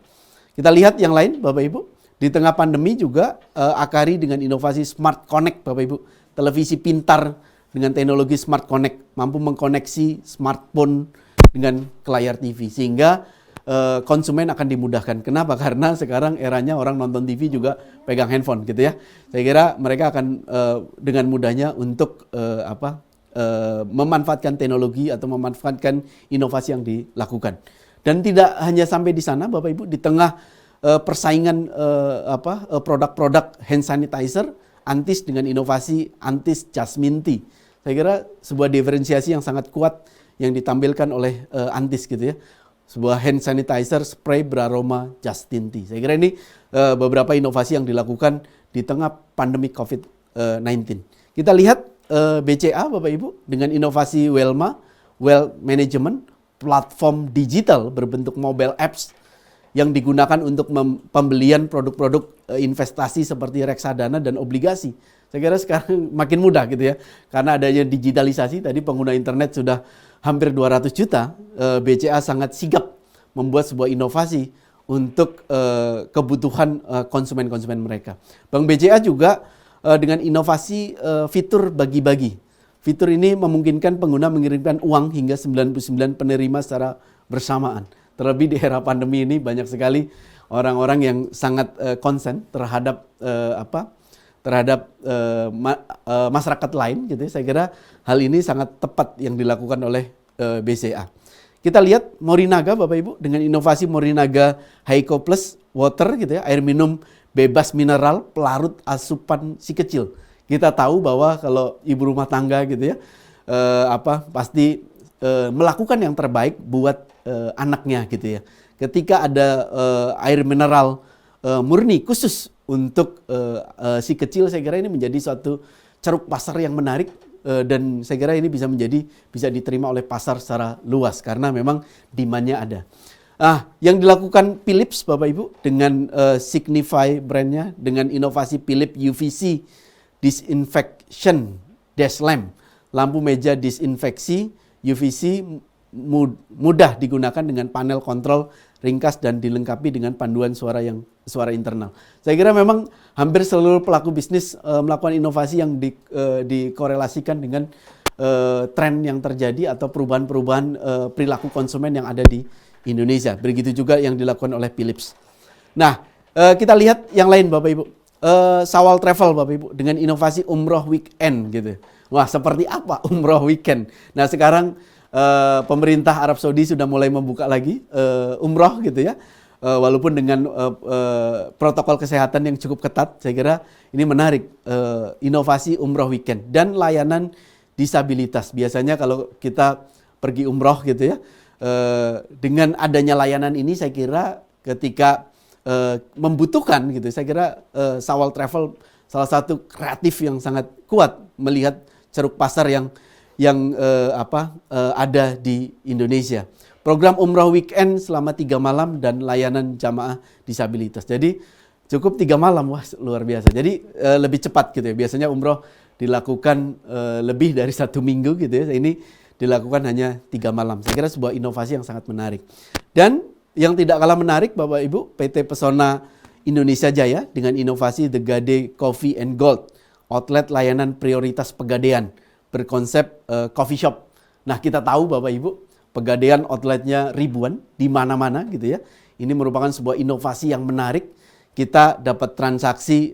Kita lihat yang lain, Bapak Ibu. Di tengah pandemi juga Akari dengan inovasi Smart Connect, Bapak Ibu. Televisi pintar dengan teknologi Smart Connect mampu mengkoneksi smartphone dengan ke layar TV sehingga konsumen akan dimudahkan. Kenapa? Karena sekarang eranya orang nonton TV juga pegang handphone gitu ya. Saya kira mereka akan dengan mudahnya untuk memanfaatkan teknologi atau memanfaatkan inovasi yang dilakukan. Dan tidak hanya sampai di sana, Bapak Ibu, di tengah persaingan produk-produk hand sanitizer, Antis dengan inovasi Antis Jasmine Tea. Saya kira sebuah diferensiasi yang sangat kuat yang ditampilkan oleh Antis gitu ya. Sebuah hand sanitizer spray beraroma Jasmine Tea. Saya kira ini beberapa inovasi yang dilakukan di tengah pandemi COVID-19. Kita lihat BCA, Bapak Ibu, dengan inovasi Welma, Wealth Management, platform digital berbentuk mobile apps yang digunakan untuk pembelian produk-produk investasi seperti reksadana dan obligasi. Saya kira sekarang makin mudah gitu ya. Karena adanya digitalisasi, tadi pengguna internet sudah hampir 200 juta, BCA sangat sigap membuat sebuah inovasi untuk kebutuhan konsumen-konsumen mereka. Bank BCA juga dengan inovasi fitur bagi-bagi. Fitur ini memungkinkan pengguna mengirimkan uang hingga 99 penerima secara bersamaan. Terlebih di era pandemi ini banyak sekali orang-orang yang sangat konsen terhadap masyarakat lain gitu. Saya kira hal ini sangat tepat yang dilakukan oleh BCA. Kita lihat Morinaga Bapak Ibu dengan inovasi Morinaga Heiko Plus Water gitu ya, air minum bebas mineral pelarut asupan si kecil. Kita tahu bahwa kalau ibu rumah tangga gitu ya pasti melakukan yang terbaik buat anaknya gitu ya. Ketika ada air mineral murni khusus untuk si kecil, saya kira ini menjadi suatu ceruk pasar yang menarik dan saya kira ini bisa diterima oleh pasar secara luas karena memang demand-nya ada. Yang dilakukan Philips Bapak Ibu dengan Signify brandnya dengan inovasi Philips UVC Disinfection Dash Lamp, lampu meja disinfeksi UVC mudah digunakan dengan panel kontrol ringkas dan dilengkapi dengan panduan suara internal. Saya kira memang hampir seluruh pelaku bisnis melakukan inovasi yang dikorelasikan dengan tren yang terjadi atau perubahan-perubahan perilaku konsumen yang ada di Indonesia. Begitu juga yang dilakukan oleh Philips. Nah, kita lihat yang lain Bapak Ibu. Sawal Travel Bapak Ibu dengan inovasi umroh weekend gitu. Wah, seperti apa umroh weekend? Nah, sekarang pemerintah Arab Saudi sudah mulai membuka lagi umroh gitu ya. Walaupun dengan protokol kesehatan yang cukup ketat, saya kira ini menarik inovasi umroh weekend dan layanan disabilitas. Biasanya kalau kita pergi umroh gitu ya, dengan adanya layanan ini saya kira ketika membutuhkan gitu, saya kira Sawal Travel salah satu kreatif yang sangat kuat melihat ceruk pasar yang ada di Indonesia. Program umroh weekend selama 3 malam dan layanan jamaah disabilitas. Jadi cukup 3 malam, wah luar biasa. Jadi lebih cepat gitu ya. Biasanya umroh dilakukan lebih dari 1 minggu gitu ya. Ini dilakukan hanya 3 malam. Saya kira sebuah inovasi yang sangat menarik. Dan yang tidak kalah menarik Bapak Ibu, PT Pesona Indonesia Jaya dengan inovasi The Gade Coffee and Gold, outlet layanan prioritas Pegadaian berkonsep coffee shop. Nah, kita tahu Bapak Ibu, Pegadaian outletnya ribuan di mana-mana gitu ya. Ini merupakan sebuah inovasi yang menarik. Kita dapat transaksi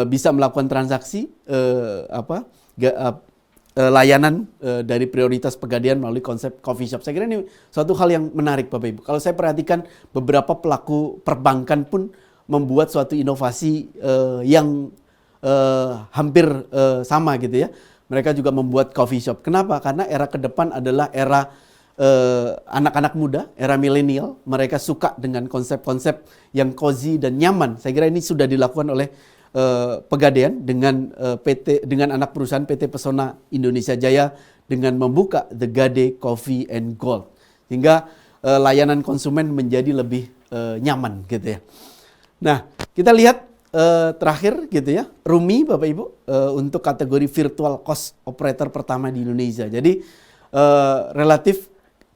bisa melakukan transaksi layanan dari prioritas Pegadaian melalui konsep coffee shop. Saya kira ini suatu hal yang menarik Bapak Ibu. Kalau saya perhatikan beberapa pelaku perbankan pun membuat suatu inovasi yang hampir sama gitu ya. Mereka juga membuat coffee shop. Kenapa? Karena era ke depan adalah era anak-anak muda, era milenial. Mereka suka dengan konsep-konsep yang cozy dan nyaman. Saya kira ini sudah dilakukan oleh Pegadaian dengan dengan anak perusahaan PT Pesona Indonesia Jaya dengan membuka The Gade Coffee and Gold. Sehingga layanan konsumen menjadi lebih nyaman gitu ya. Nah, kita lihat terakhir gitu ya, Rumi Bapak Ibu untuk kategori virtual cost operator pertama di Indonesia. Jadi relatif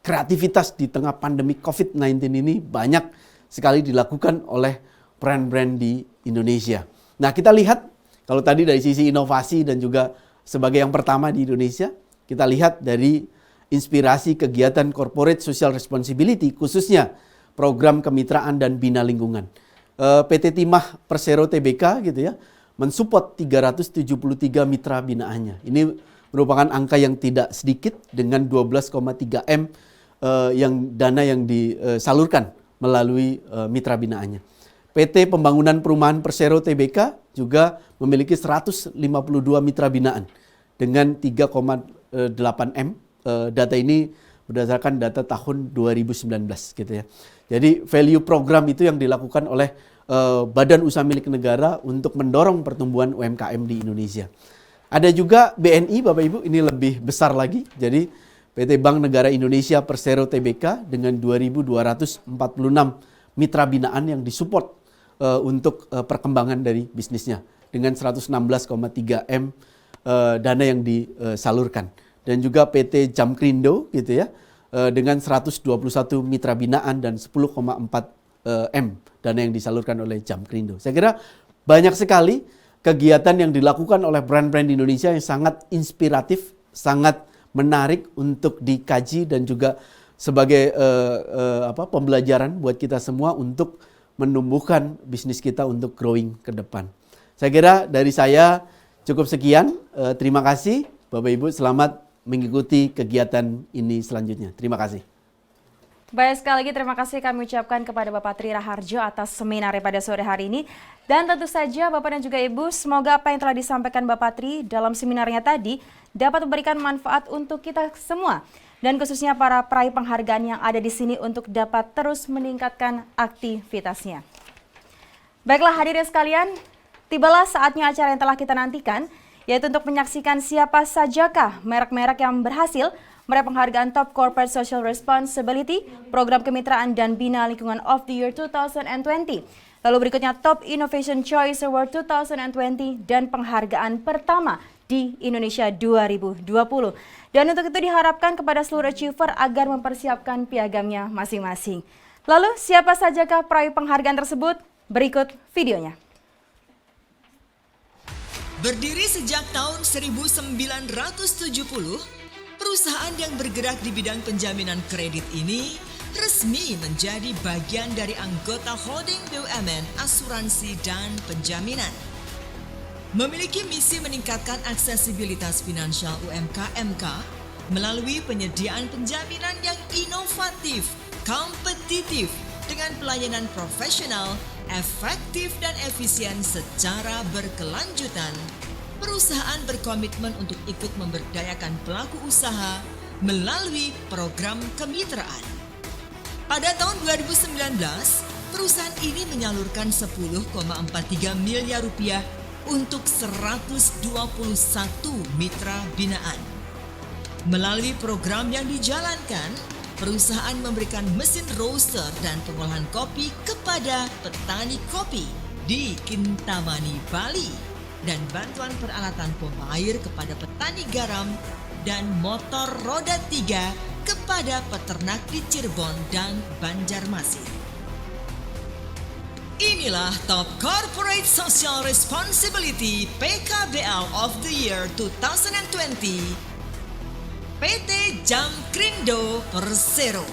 kreativitas di tengah pandemi COVID-19 ini banyak sekali dilakukan oleh brand-brand di Indonesia. Nah, kita lihat kalau tadi dari sisi inovasi dan juga sebagai yang pertama di Indonesia, kita lihat dari inspirasi kegiatan corporate social responsibility khususnya program kemitraan dan bina lingkungan. PT Timah Persero Tbk gitu ya, mensupport 373 mitra binaannya. Ini merupakan angka yang tidak sedikit dengan 12,3 M dana yang disalurkan melalui mitra binaannya. PT Pembangunan Perumahan Persero Tbk juga memiliki 152 mitra binaan dengan 3,8 M. Data ini berdasarkan data tahun 2019 gitu ya. Jadi value program itu yang dilakukan oleh Badan Usaha Milik Negara untuk mendorong pertumbuhan UMKM di Indonesia. Ada juga BNI Bapak Ibu, ini lebih besar lagi. Jadi PT Bank Negara Indonesia Persero Tbk dengan 2.246 mitra binaan yang disupport untuk perkembangan dari bisnisnya. dengan 116,3 M dana yang disalurkan. Dan juga PT Jamkrindo gitu ya, dengan 121 mitra binaan dan 10,4 M dana yang disalurkan oleh Jamkrindo. Saya kira banyak sekali kegiatan yang dilakukan oleh brand-brand di Indonesia yang sangat inspiratif, sangat menarik untuk dikaji dan juga sebagai pembelajaran buat kita semua untuk menumbuhkan bisnis kita untuk growing ke depan. Saya kira dari saya cukup sekian. Terima kasih Bapak Ibu, selamat mengikuti kegiatan ini selanjutnya. Terima kasih. Baik, sekali lagi terima kasih kami ucapkan kepada Bapak Tri Raharjo atas seminar pada sore hari ini. Dan tentu saja Bapak dan juga Ibu, semoga apa yang telah disampaikan Bapak Tri dalam seminarnya tadi dapat memberikan manfaat untuk kita semua. Dan khususnya para peraih penghargaan yang ada di sini untuk dapat terus meningkatkan aktivitasnya. Baiklah hadirin sekalian, tibalah saatnya acara yang telah kita nantikan, yaitu untuk menyaksikan siapa sajakah merek-merek yang berhasil meraih penghargaan Top Corporate Social Responsibility, Program Kemitraan dan Bina Lingkungan of the Year 2020. Lalu berikutnya Top Innovation Choice Award 2020 dan penghargaan pertama di Indonesia 2020. Dan untuk itu diharapkan kepada seluruh achiever agar mempersiapkan piagamnya masing-masing. Lalu siapa sajakah peraih penghargaan tersebut? Berikut videonya. Berdiri sejak tahun 1970, perusahaan yang bergerak di bidang penjaminan kredit ini resmi menjadi bagian dari anggota holding BUMN, asuransi, dan penjaminan. Memiliki misi meningkatkan aksesibilitas finansial UMKM melalui penyediaan penjaminan yang inovatif, kompetitif, dengan pelayanan profesional, efektif dan efisien secara berkelanjutan. Perusahaan berkomitmen untuk ikut memberdayakan pelaku usaha melalui program kemitraan. Pada tahun 2019, perusahaan ini menyalurkan 10,43 miliar rupiah untuk 121 mitra binaan. Melalui program yang dijalankan, perusahaan memberikan mesin roaster dan pengolahan kopi kepada petani kopi di Kintamani, Bali, dan bantuan peralatan pompa air kepada petani garam dan motor roda 3 kepada peternak di Cirebon dan Banjarmasin. Inilah Top Corporate Social Responsibility PKBL of the Year 2020 PT Jamkrindo Persero.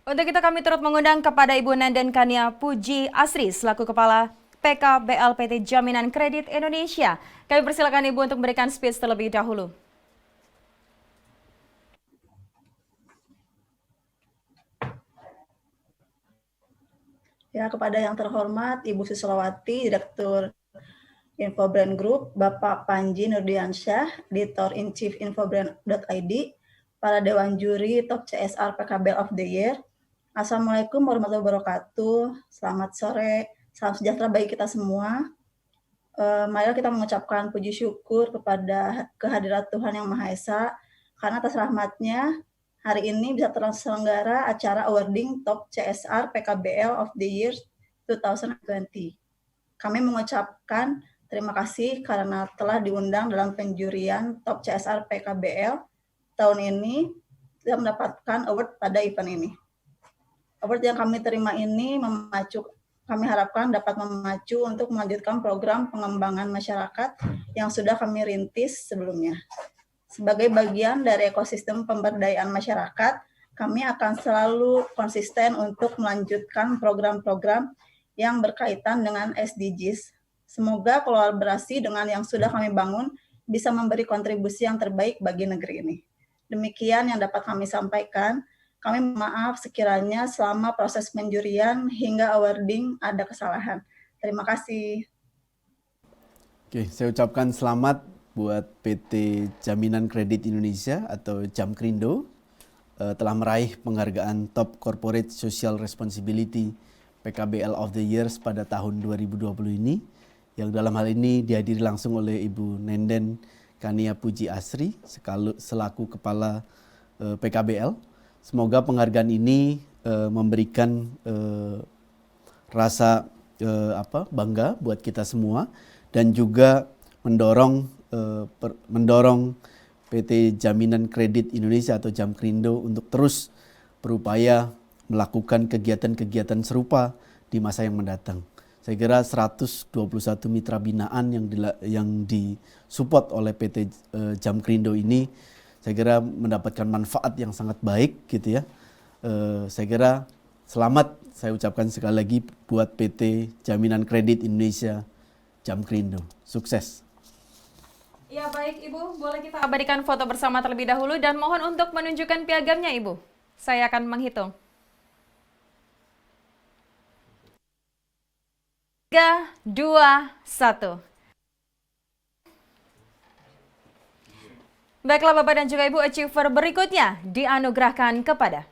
Untuk itu kami turut mengundang kepada Ibu Nenden Kania Puji Asri selaku Kepala PKBL PT Jaminan Kredit Indonesia. Kami persilakan Ibu untuk memberikan speech terlebih dahulu. Ya, kepada yang terhormat Ibu Susilawati, Direktur Infobrand Group, Bapak Panji Nurdiansyah, Editor-in-Chief Infobrand.id, para Dewan Juri Top CSR PKBL of the Year. Assalamualaikum warahmatullahi wabarakatuh. Selamat sore, salam sejahtera bagi kita semua. Mari kita mengucapkan puji syukur kepada kehadirat Tuhan Yang Maha Esa, karena atas rahmatnya hari ini bisa terselenggara acara awarding Top CSR PKBL of the Year 2020. Kami mengucapkan terima kasih karena telah diundang dalam penjurian Top CSR PKBL tahun ini dan mendapatkan award pada event ini. Award yang kami terima ini kami harapkan dapat memacu untuk melanjutkan program pengembangan masyarakat yang sudah kami rintis sebelumnya. Sebagai bagian dari ekosistem pemberdayaan masyarakat, kami akan selalu konsisten untuk melanjutkan program-program yang berkaitan dengan SDGs. Semoga kolaborasi dengan yang sudah kami bangun bisa memberi kontribusi yang terbaik bagi negeri ini. Demikian yang dapat kami sampaikan. Kami maaf sekiranya selama proses penjurian hingga awarding ada kesalahan. Terima kasih. Oke, saya ucapkan selamat buat PT Jaminan Kredit Indonesia atau Jamkrindo telah meraih penghargaan Top Corporate Social Responsibility PKBL of the Years pada tahun 2020 ini, yang dalam hal ini dihadiri langsung oleh Ibu Nenden Kania Puji Asri selaku Kepala PKBL. Semoga penghargaan ini memberikan rasa bangga buat kita semua dan juga mendorong PT Jaminan Kredit Indonesia atau Jamkrindo untuk terus berupaya melakukan kegiatan-kegiatan serupa di masa yang mendatang. Saya kira 121 mitra binaan yang disupport oleh PT Jamkrindo ini saya kira mendapatkan manfaat yang sangat baik gitu ya. Saya kira selamat saya ucapkan sekali lagi buat PT Jaminan Kredit Indonesia Jamkrindo. Sukses. Ya baik Ibu, boleh kita abadikan foto bersama terlebih dahulu dan mohon untuk menunjukkan piagamnya Ibu. Saya akan menghitung. 3, 2, 1. Baiklah Bapak dan juga Ibu, achiever berikutnya dianugerahkan kepada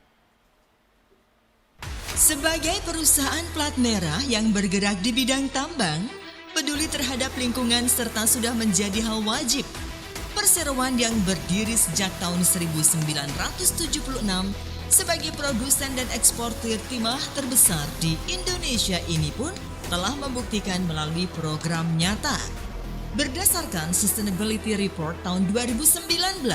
Sebagai perusahaan plat merah yang bergerak di bidang tambang, peduli terhadap lingkungan serta sudah menjadi hal wajib. Perseroan yang berdiri sejak tahun 1976 sebagai produsen dan eksportir timah terbesar di Indonesia ini pun telah membuktikan melalui program nyata. Berdasarkan Sustainability Report tahun 2019,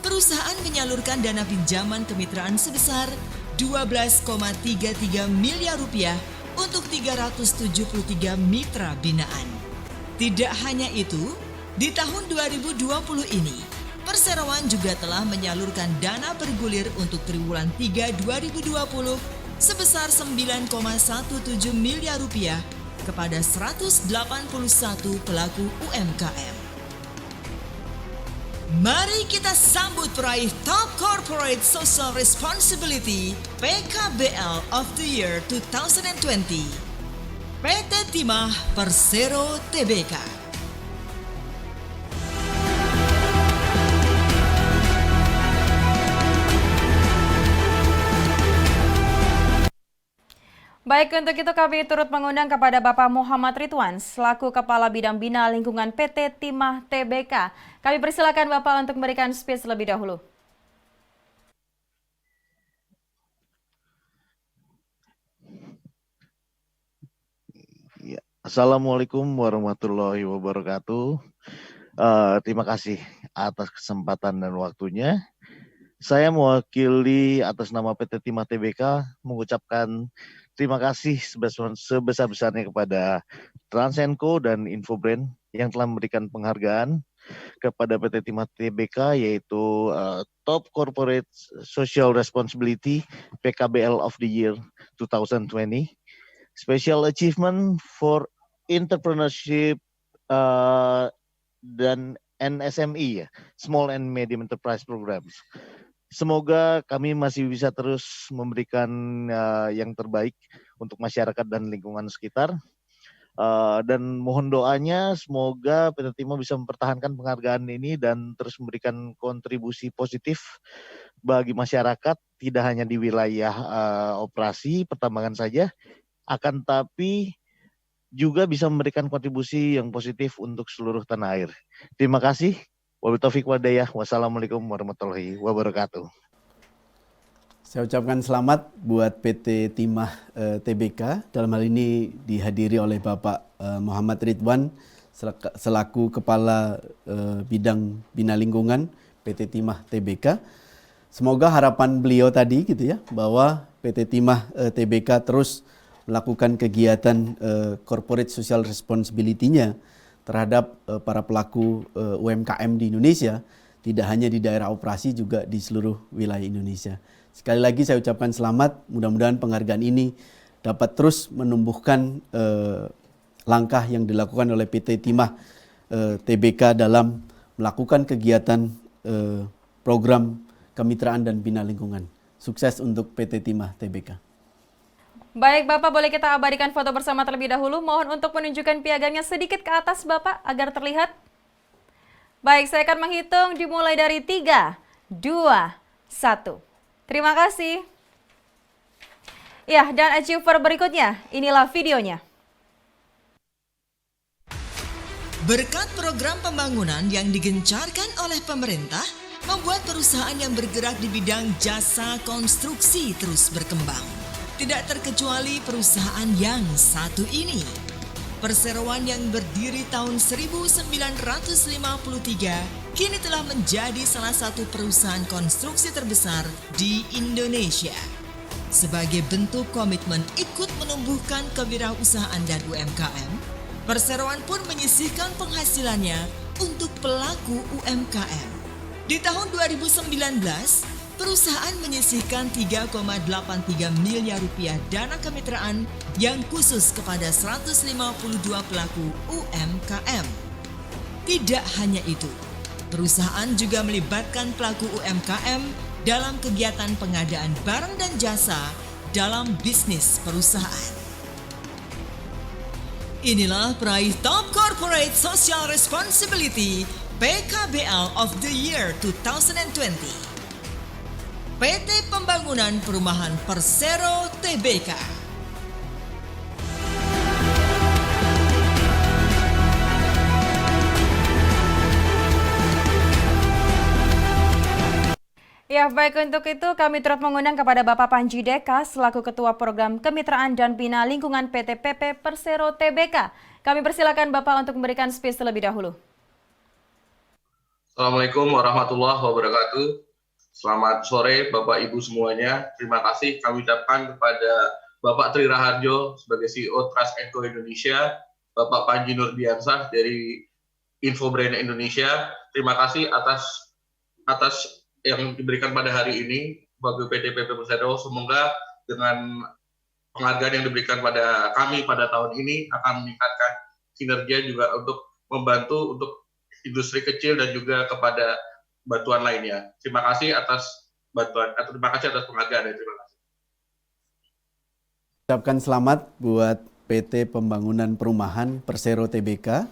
perusahaan menyalurkan dana pinjaman kemitraan sebesar 12,33 miliar rupiah untuk 373 mitra binaan. Tidak hanya itu, di tahun 2020 ini, perseroan juga telah menyalurkan dana bergulir untuk triwulan 3 2020 sebesar 9,17 miliar rupiah kepada 181 pelaku UMKM. Mari kita sambut peraih Top Corporate Social Responsibility PKBL of the Year 2020, PT Timah Persero Tbk. Baik, untuk itu kami turut mengundang kepada Bapak Muhammad Ridwan selaku Kepala Bidang Bina Lingkungan PT Timah Tbk. Kami persilakan Bapak untuk memberikan speech lebih dahulu. Ya, Assalamualaikum warahmatullahi wabarakatuh. Terima kasih atas kesempatan dan waktunya. Saya mewakili atas nama PT Timah Tbk mengucapkan terima kasih sebesar-besarnya kepada Transenko dan Infobrand yang telah memberikan penghargaan kepada PT Timah Tbk yaitu Top Corporate Social Responsibility PKBL of the Year 2020, Special Achievement for Entrepreneurship dan SME, Small and Medium Enterprise Programs. Semoga kami masih bisa terus memberikan yang terbaik untuk masyarakat dan lingkungan sekitar. Dan mohon doanya semoga PT Timah bisa mempertahankan penghargaan ini dan terus memberikan kontribusi positif bagi masyarakat, tidak hanya di wilayah operasi pertambangan saja, akan tapi juga bisa memberikan kontribusi yang positif untuk seluruh tanah air. Terima kasih. Wabillahi taufiq walhidayah. Wassalamualaikum warahmatullahi wabarakatuh. Saya ucapkan selamat buat PT Timah Tbk. Dalam hal ini dihadiri oleh Bapak Muhammad Ridwan selaku Kepala Bidang Bina Lingkungan PT Timah Tbk. Semoga harapan beliau tadi gitu ya, bahwa PT Timah Tbk terus melakukan kegiatan corporate social responsibility-nya terhadap para pelaku UMKM di Indonesia, tidak hanya di daerah operasi, juga di seluruh wilayah Indonesia. Sekali lagi saya ucapkan selamat, mudah-mudahan penghargaan ini dapat terus menumbuhkan langkah yang dilakukan oleh PT Timah Tbk dalam melakukan kegiatan program kemitraan dan bina lingkungan. Sukses untuk PT Timah Tbk. Baik Bapak, boleh kita abadikan foto bersama terlebih dahulu. Mohon untuk menunjukkan piagamnya sedikit ke atas Bapak agar terlihat. Baik, saya akan menghitung dimulai dari 3, 2, 1. Terima kasih. Ya, dan achiever berikutnya, inilah videonya. Berkat program pembangunan yang digencarkan oleh pemerintah, membuat perusahaan yang bergerak di bidang jasa konstruksi terus berkembang. Tidak terkecuali perusahaan yang satu ini. Perseroan yang berdiri tahun 1953 kini telah menjadi salah satu perusahaan konstruksi terbesar di Indonesia. Sebagai bentuk komitmen ikut menumbuhkan kewirausahaan dan UMKM, Perseroan pun menyisihkan penghasilannya untuk pelaku UMKM. Di tahun 2019, perusahaan menyisihkan 3,83 miliar rupiah dana kemitraan yang khusus kepada 152 pelaku UMKM. Tidak hanya itu, perusahaan juga melibatkan pelaku UMKM dalam kegiatan pengadaan barang dan jasa dalam bisnis perusahaan. Inilah peraih Top Corporate Social Responsibility PKBL of the Year 2020. PT Pembangunan Perumahan Persero Tbk. Ya, baik, untuk itu kami turut mengundang kepada Bapak Panji Deka selaku Ketua Program Kemitraan dan Bina Lingkungan PT PP Persero Tbk. Kami persilakan Bapak untuk memberikan speech terlebih dahulu. Assalamualaikum warahmatullahi wabarakatuh. Selamat sore Bapak Ibu semuanya. Terima kasih kami ucapkan kepada Bapak Tri Raharjo sebagai CEO Trust & Co Indonesia, Bapak Panji Nurdiansah dari Infobrand Indonesia. Terima kasih atas yang diberikan pada hari ini bagi PT PP Persero. Semoga dengan penghargaan yang diberikan pada kami pada tahun ini akan meningkatkan kinerja juga untuk membantu untuk industri kecil dan juga kepada bantuan lainnya. Terima kasih atas bantuan, atau terima kasih atas penghargaan. Terima kasih. Ucapkan selamat buat PT Pembangunan Perumahan Persero Tbk.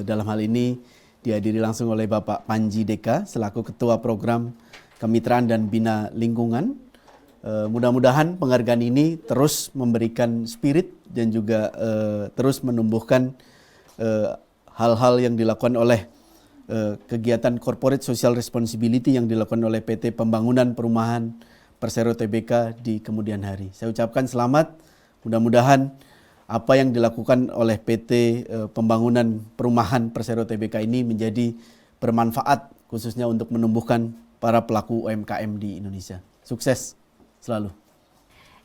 Dalam hal ini dihadiri langsung oleh Bapak Panji Deka selaku Ketua Program Kemitraan dan Bina Lingkungan. Mudah-mudahan penghargaan ini terus memberikan spirit dan juga terus menumbuhkan hal-hal yang dilakukan oleh kegiatan corporate social responsibility yang dilakukan oleh PT Pembangunan Perumahan Persero Tbk di kemudian hari. Saya ucapkan selamat, mudah-mudahan apa yang dilakukan oleh PT Pembangunan Perumahan Persero Tbk ini menjadi bermanfaat khususnya untuk menumbuhkan para pelaku UMKM di Indonesia. Sukses selalu.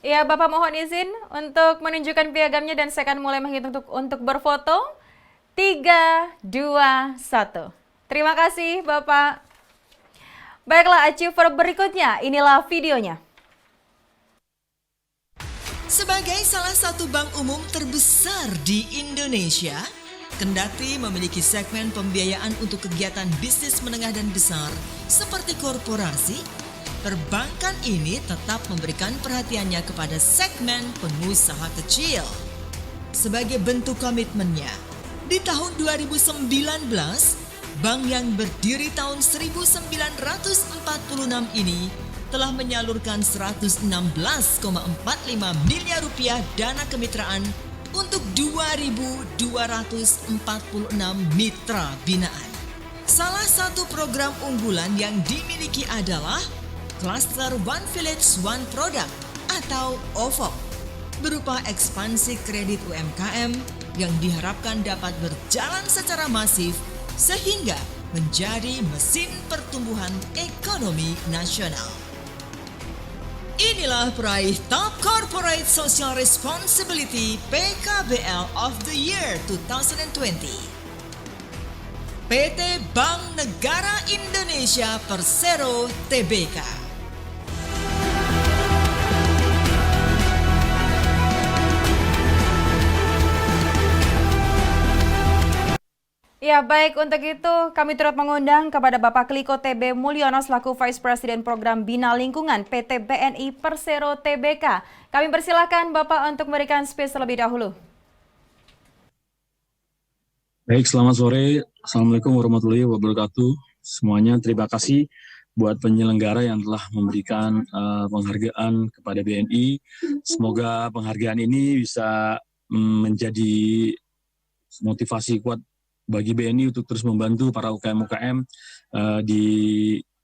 Ya, Bapak mohon izin untuk menunjukkan piagamnya dan saya akan mulai menghitung untuk berfoto. 3, 2, 1. Terima kasih Bapak. Baiklah, achiever berikutnya, inilah videonya. Sebagai salah satu bank umum terbesar di Indonesia, kendati memiliki segmen pembiayaan untuk kegiatan bisnis menengah dan besar seperti korporasi, perbankan ini tetap memberikan perhatiannya kepada segmen pengusaha kecil. Sebagai bentuk komitmennya, di tahun 2019, bank yang berdiri tahun 1946 ini telah menyalurkan 116,45 miliar rupiah dana kemitraan untuk 2.246 mitra binaan. Salah satu program unggulan yang dimiliki adalah Cluster One Village One Product atau OVOP, berupa ekspansi kredit UMKM yang diharapkan dapat berjalan secara masif sehingga menjadi mesin pertumbuhan ekonomi nasional. Inilah peraih Top Corporate Social Responsibility PKBL of the Year 2020. PT Bank Negara Indonesia Persero Tbk. Ya, baik, untuk itu kami turut mengundang kepada Bapak Kliko TB Mulyono selaku Vice President Program Bina Lingkungan PT BNI Persero Tbk. Kami persilakan Bapak untuk memberikan speech terlebih dahulu. Baik, selamat sore. Assalamualaikum warahmatullahi wabarakatuh. Semuanya terima kasih buat penyelenggara yang telah memberikan penghargaan kepada BNI. Semoga penghargaan ini bisa menjadi motivasi kuat bagi BNI untuk terus membantu para UKM-UKM di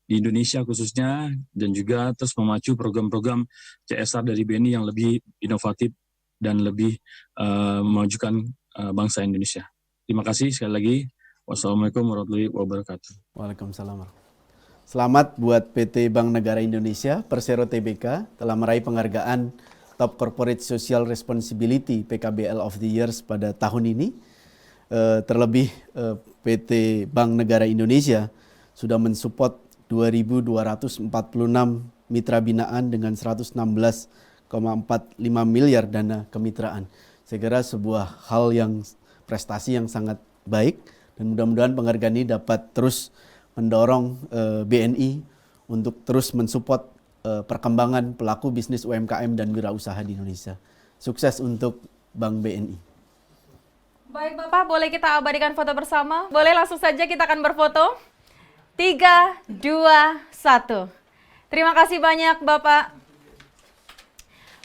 Indonesia khususnya, dan juga terus memacu program-program CSR dari BNI yang lebih inovatif dan lebih memajukan bangsa Indonesia. Terima kasih sekali lagi. Wassalamualaikum warahmatullahi wabarakatuh. Waalaikumsalam. Selamat buat PT Bank Negara Indonesia, Persero Tbk telah meraih penghargaan Top Corporate Social Responsibility PKBL of the Years pada tahun ini. Terlebih PT Bank Negara Indonesia sudah mensupport 2.246 mitra binaan dengan 116,45 miliar dana kemitraan. Saya kira sebuah hal yang prestasi yang sangat baik, dan mudah-mudahan penghargaan ini dapat terus mendorong BNI untuk terus mensupport perkembangan pelaku bisnis UMKM dan wirausaha di Indonesia. Sukses untuk Bank BNI. Baik Bapak, boleh kita abadikan foto bersama? Boleh, langsung saja kita akan berfoto. 3, 2, 1. Terima kasih banyak Bapak.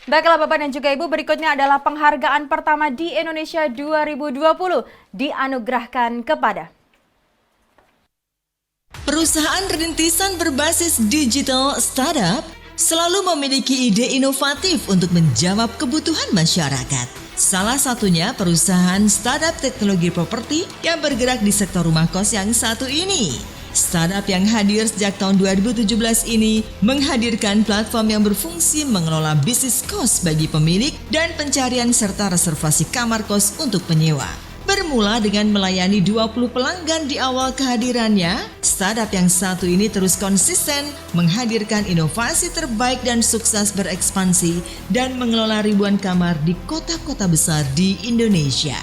Baiklah Bapak dan juga Ibu, berikutnya adalah penghargaan pertama di Indonesia 2020 dianugerahkan kepada Perusahaan rintisan berbasis digital startup selalu memiliki ide inovatif untuk menjawab kebutuhan masyarakat. Salah satunya perusahaan startup teknologi properti yang bergerak di sektor rumah kos yang satu ini. Startup yang hadir sejak tahun 2017 ini menghadirkan platform yang berfungsi mengelola bisnis kos bagi pemilik dan pencarian serta reservasi kamar kos untuk penyewa. Bermula dengan melayani 20 pelanggan di awal kehadirannya, startup yang satu ini terus konsisten menghadirkan inovasi terbaik dan sukses berekspansi dan mengelola ribuan kamar di kota-kota besar di Indonesia.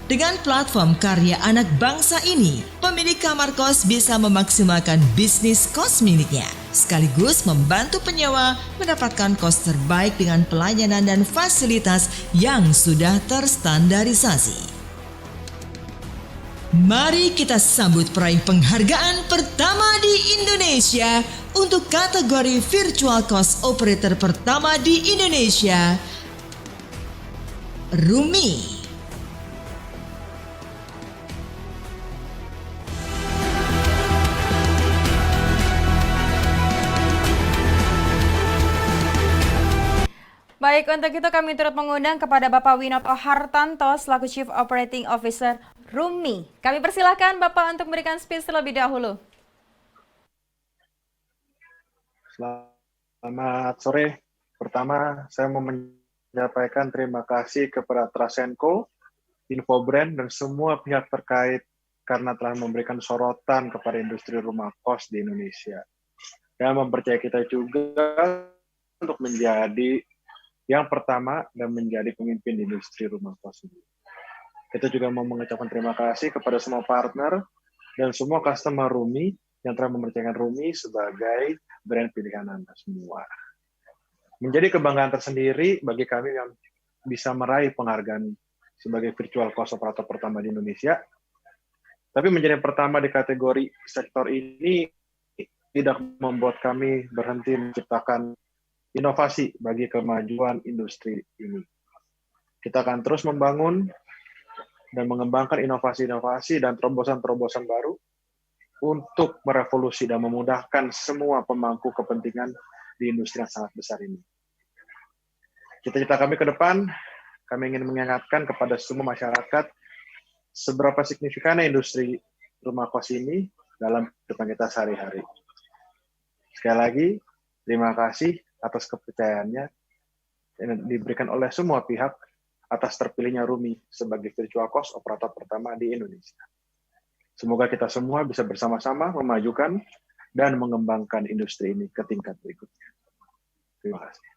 Dengan platform karya anak bangsa ini, pemilik kamar kos bisa memaksimalkan bisnis kos miliknya, sekaligus membantu penyewa mendapatkan kos terbaik dengan pelayanan dan fasilitas yang sudah terstandarisasi. Mari kita sambut peraih penghargaan pertama di Indonesia untuk kategori Virtual Cost Operator pertama di Indonesia, Rumi. Baik, untuk itu kami turut mengundang kepada Bapak Winoto Hartanto selaku Chief Operating Officer Rumi. Kami persilahkan Bapak untuk memberikan speech terlebih dahulu. Selamat sore. Pertama, saya mau menyampaikan terima kasih kepada Trasenko, Infobrand, dan semua pihak terkait karena telah memberikan sorotan kepada industri rumah kos di Indonesia. Dan mempercayai kita juga untuk menjadi yang pertama dan menjadi pemimpin di industri rumah kos ini. Kita juga mau mengucapkan terima kasih kepada semua partner dan semua customer Rumi yang telah mempercayakan Rumi sebagai brand pilihan Anda semua. Menjadi kebanggaan tersendiri bagi kami yang bisa meraih penghargaan sebagai virtual cost operator pertama di Indonesia. Tapi menjadi yang pertama di kategori sektor ini tidak membuat kami berhenti menciptakan inovasi bagi kemajuan industri ini. Kita akan terus membangun dan mengembangkan inovasi-inovasi dan terobosan-terobosan baru untuk merevolusi dan memudahkan semua pemangku kepentingan di industri yang sangat besar ini. Cita-cita kami ke depan, kami ingin mengingatkan kepada semua masyarakat seberapa signifikannya industri rumah kos ini dalam kehidupan kita sehari-hari. Sekali lagi, terima kasih atas kepercayaannya yang diberikan oleh semua pihak atas terpilihnya Rumi sebagai virtual cost operator pertama di Indonesia. Semoga kita semua bisa bersama-sama memajukan dan mengembangkan industri ini ke tingkat berikutnya. Terima kasih.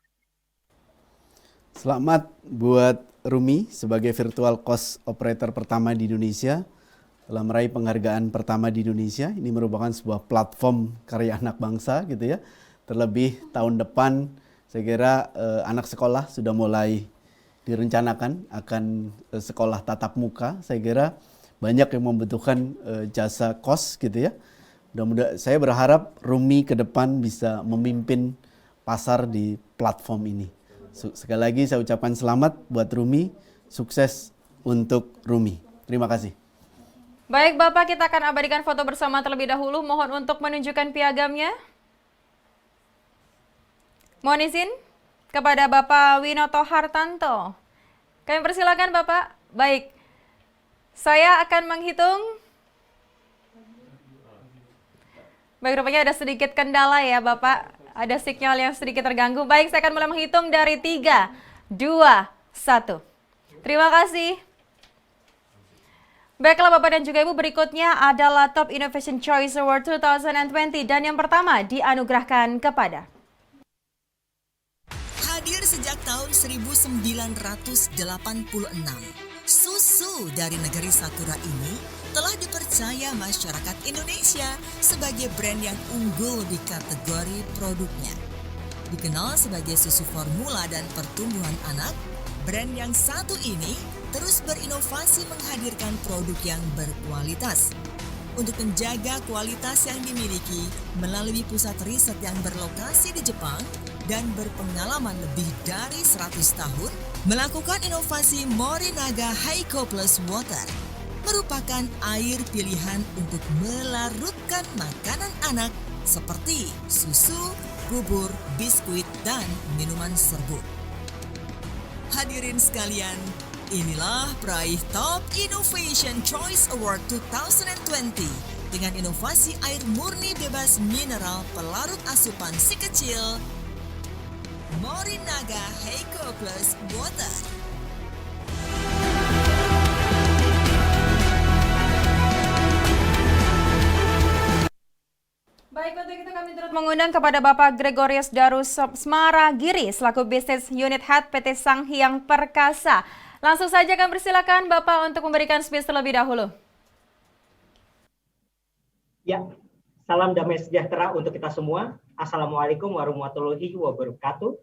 Selamat buat Rumi sebagai virtual cost operator pertama di Indonesia. Telah meraih penghargaan pertama di Indonesia. Ini merupakan sebuah platform karya anak bangsa gitu ya. Terlebih tahun depan saya kira anak sekolah sudah mulai direncanakan akan sekolah tatap muka. Saya kira banyak yang membutuhkan jasa kos gitu ya. Mudah-mudahan saya berharap Rumi ke depan bisa memimpin pasar di platform ini. Sekali lagi saya ucapkan selamat buat Rumi, sukses untuk Rumi. Terima kasih. Baik Bapak, kita akan abadikan foto bersama terlebih dahulu. Mohon untuk menunjukkan piagamnya. Mohon izin kepada Bapak Winoto Hartanto. Kami persilakan Bapak. Baik, saya akan menghitung. Baik, rupanya ada sedikit kendala ya Bapak. Ada sinyal yang sedikit terganggu. Baik, saya akan mulai menghitung dari 3, 2, 1. Terima kasih. Baiklah Bapak dan juga Ibu, berikutnya adalah Top Innovation Choice Award 2020. Dan yang pertama dianugerahkan kepada hadir sejak tahun 1986. Susu dari negeri Sakura ini telah dipercaya masyarakat Indonesia sebagai brand yang unggul di kategori produknya. Dikenal sebagai susu formula dan pertumbuhan anak, brand yang satu ini terus berinovasi menghadirkan produk yang berkualitas. Untuk menjaga kualitas yang dimiliki melalui pusat riset yang berlokasi di Jepang dan berpengalaman lebih dari 100 tahun, melakukan inovasi Morinaga Heiko Plus Water, merupakan air pilihan untuk melarutkan makanan anak seperti susu, bubur, biskuit, dan minuman serbuk. Hadirin sekalian, inilah peraih Top Innovation Choice Award 2020 dengan inovasi air murni bebas mineral pelarut asupan si kecil, Morinaga Heiko Plus Water. Baik, untuk itu kami turut mengundang kepada Bapak Gregorius Darus Smaragiri selaku Business Unit Head PT Sanghyang Perkasa. Langsung saja kami persilakan Bapak untuk memberikan speech terlebih dahulu. Ya, salam damai sejahtera untuk kita semua. Assalamualaikum warahmatullahi wabarakatuh.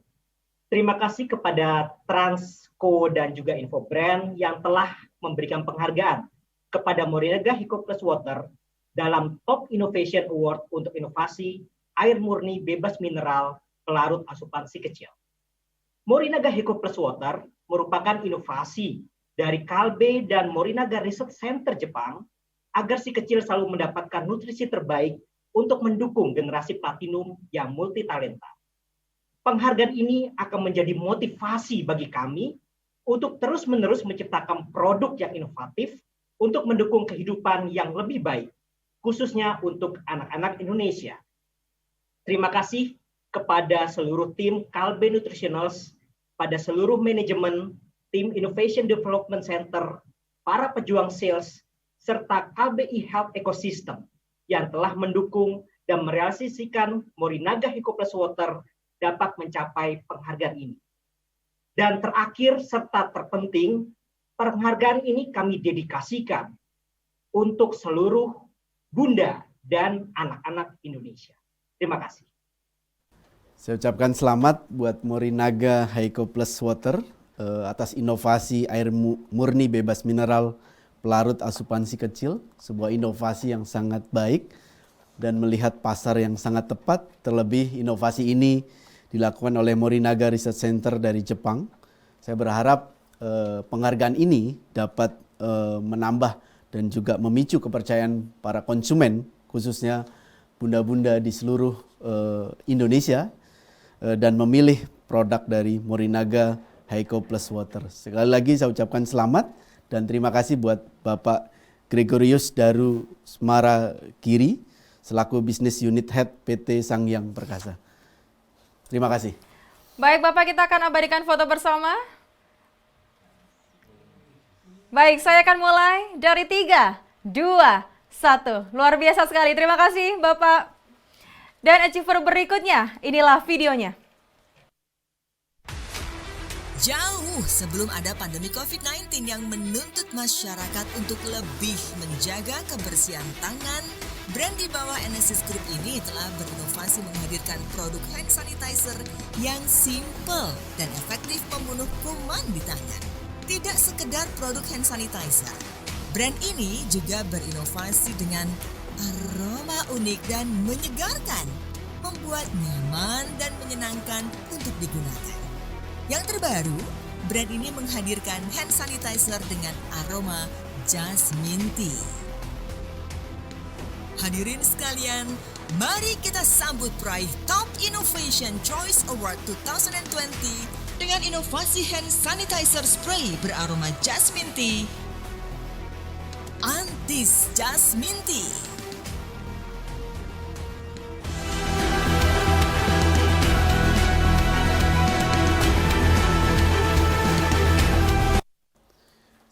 Terima kasih kepada Transco dan juga Infobrand yang telah memberikan penghargaan kepada Morinaga Heiko Plus Water dalam Top Innovation Award untuk inovasi air murni bebas mineral pelarut asupan si kecil. Morinaga Heiko Plus Water merupakan inovasi dari Kalbe dan Morinaga Research Center Jepang agar si kecil selalu mendapatkan nutrisi terbaik untuk mendukung generasi platinum yang multitalenta. Penghargaan ini akan menjadi motivasi bagi kami untuk terus-menerus menciptakan produk yang inovatif untuk mendukung kehidupan yang lebih baik, khususnya untuk anak-anak Indonesia. Terima kasih kepada seluruh tim Kalbe Nutritionals, pada seluruh manajemen, tim Innovation Development Center, para pejuang sales, serta KBI Health Ecosystem yang telah mendukung dan merealisasikan Morinaga Heiko Plus Water dapat mencapai penghargaan ini. Dan terakhir serta terpenting, penghargaan ini kami dedikasikan untuk seluruh bunda dan anak-anak Indonesia. Terima kasih. Saya ucapkan selamat buat Morinaga Heiko Plus Water atas inovasi air murni bebas mineral pelarut asupan si kecil, sebuah inovasi yang sangat baik dan melihat pasar yang sangat tepat. Terlebih inovasi ini dilakukan oleh Morinaga Research Center dari Jepang. Saya berharap penghargaan ini dapat menambah dan juga memicu kepercayaan para konsumen, khususnya bunda-bunda di seluruh Indonesia, dan memilih produk dari Morinaga Heiko Plus Water. Sekali lagi saya ucapkan selamat dan terima kasih buat Bapak Gregorius Daru Smaragiri selaku Business Unit Head PT Sanghyang Perkasa. Terima kasih. Baik Bapak, kita akan abadikan foto bersama. Baik, saya akan mulai dari 3, 2, 1. Luar biasa sekali. Terima kasih Bapak. Dan achiever berikutnya, inilah videonya. Jauh sebelum ada pandemi COVID-19 yang menuntut masyarakat untuk lebih menjaga kebersihan tangan, brand di bawah Enesis Group ini telah berinovasi menghadirkan produk hand sanitizer yang simple dan efektif membunuh kuman di tangan. Tidak sekedar produk hand sanitizer, brand ini juga berinovasi dengan aroma unik dan menyegarkan, membuat nyaman dan menyenangkan untuk digunakan. Yang terbaru, brand ini menghadirkan hand sanitizer dengan aroma jasmine tea. Hadirin sekalian, mari kita sambut peraih Top Innovation Choice Award 2020 dengan inovasi hand sanitizer spray beraroma jasmine tea, Antis Jasmine Tea.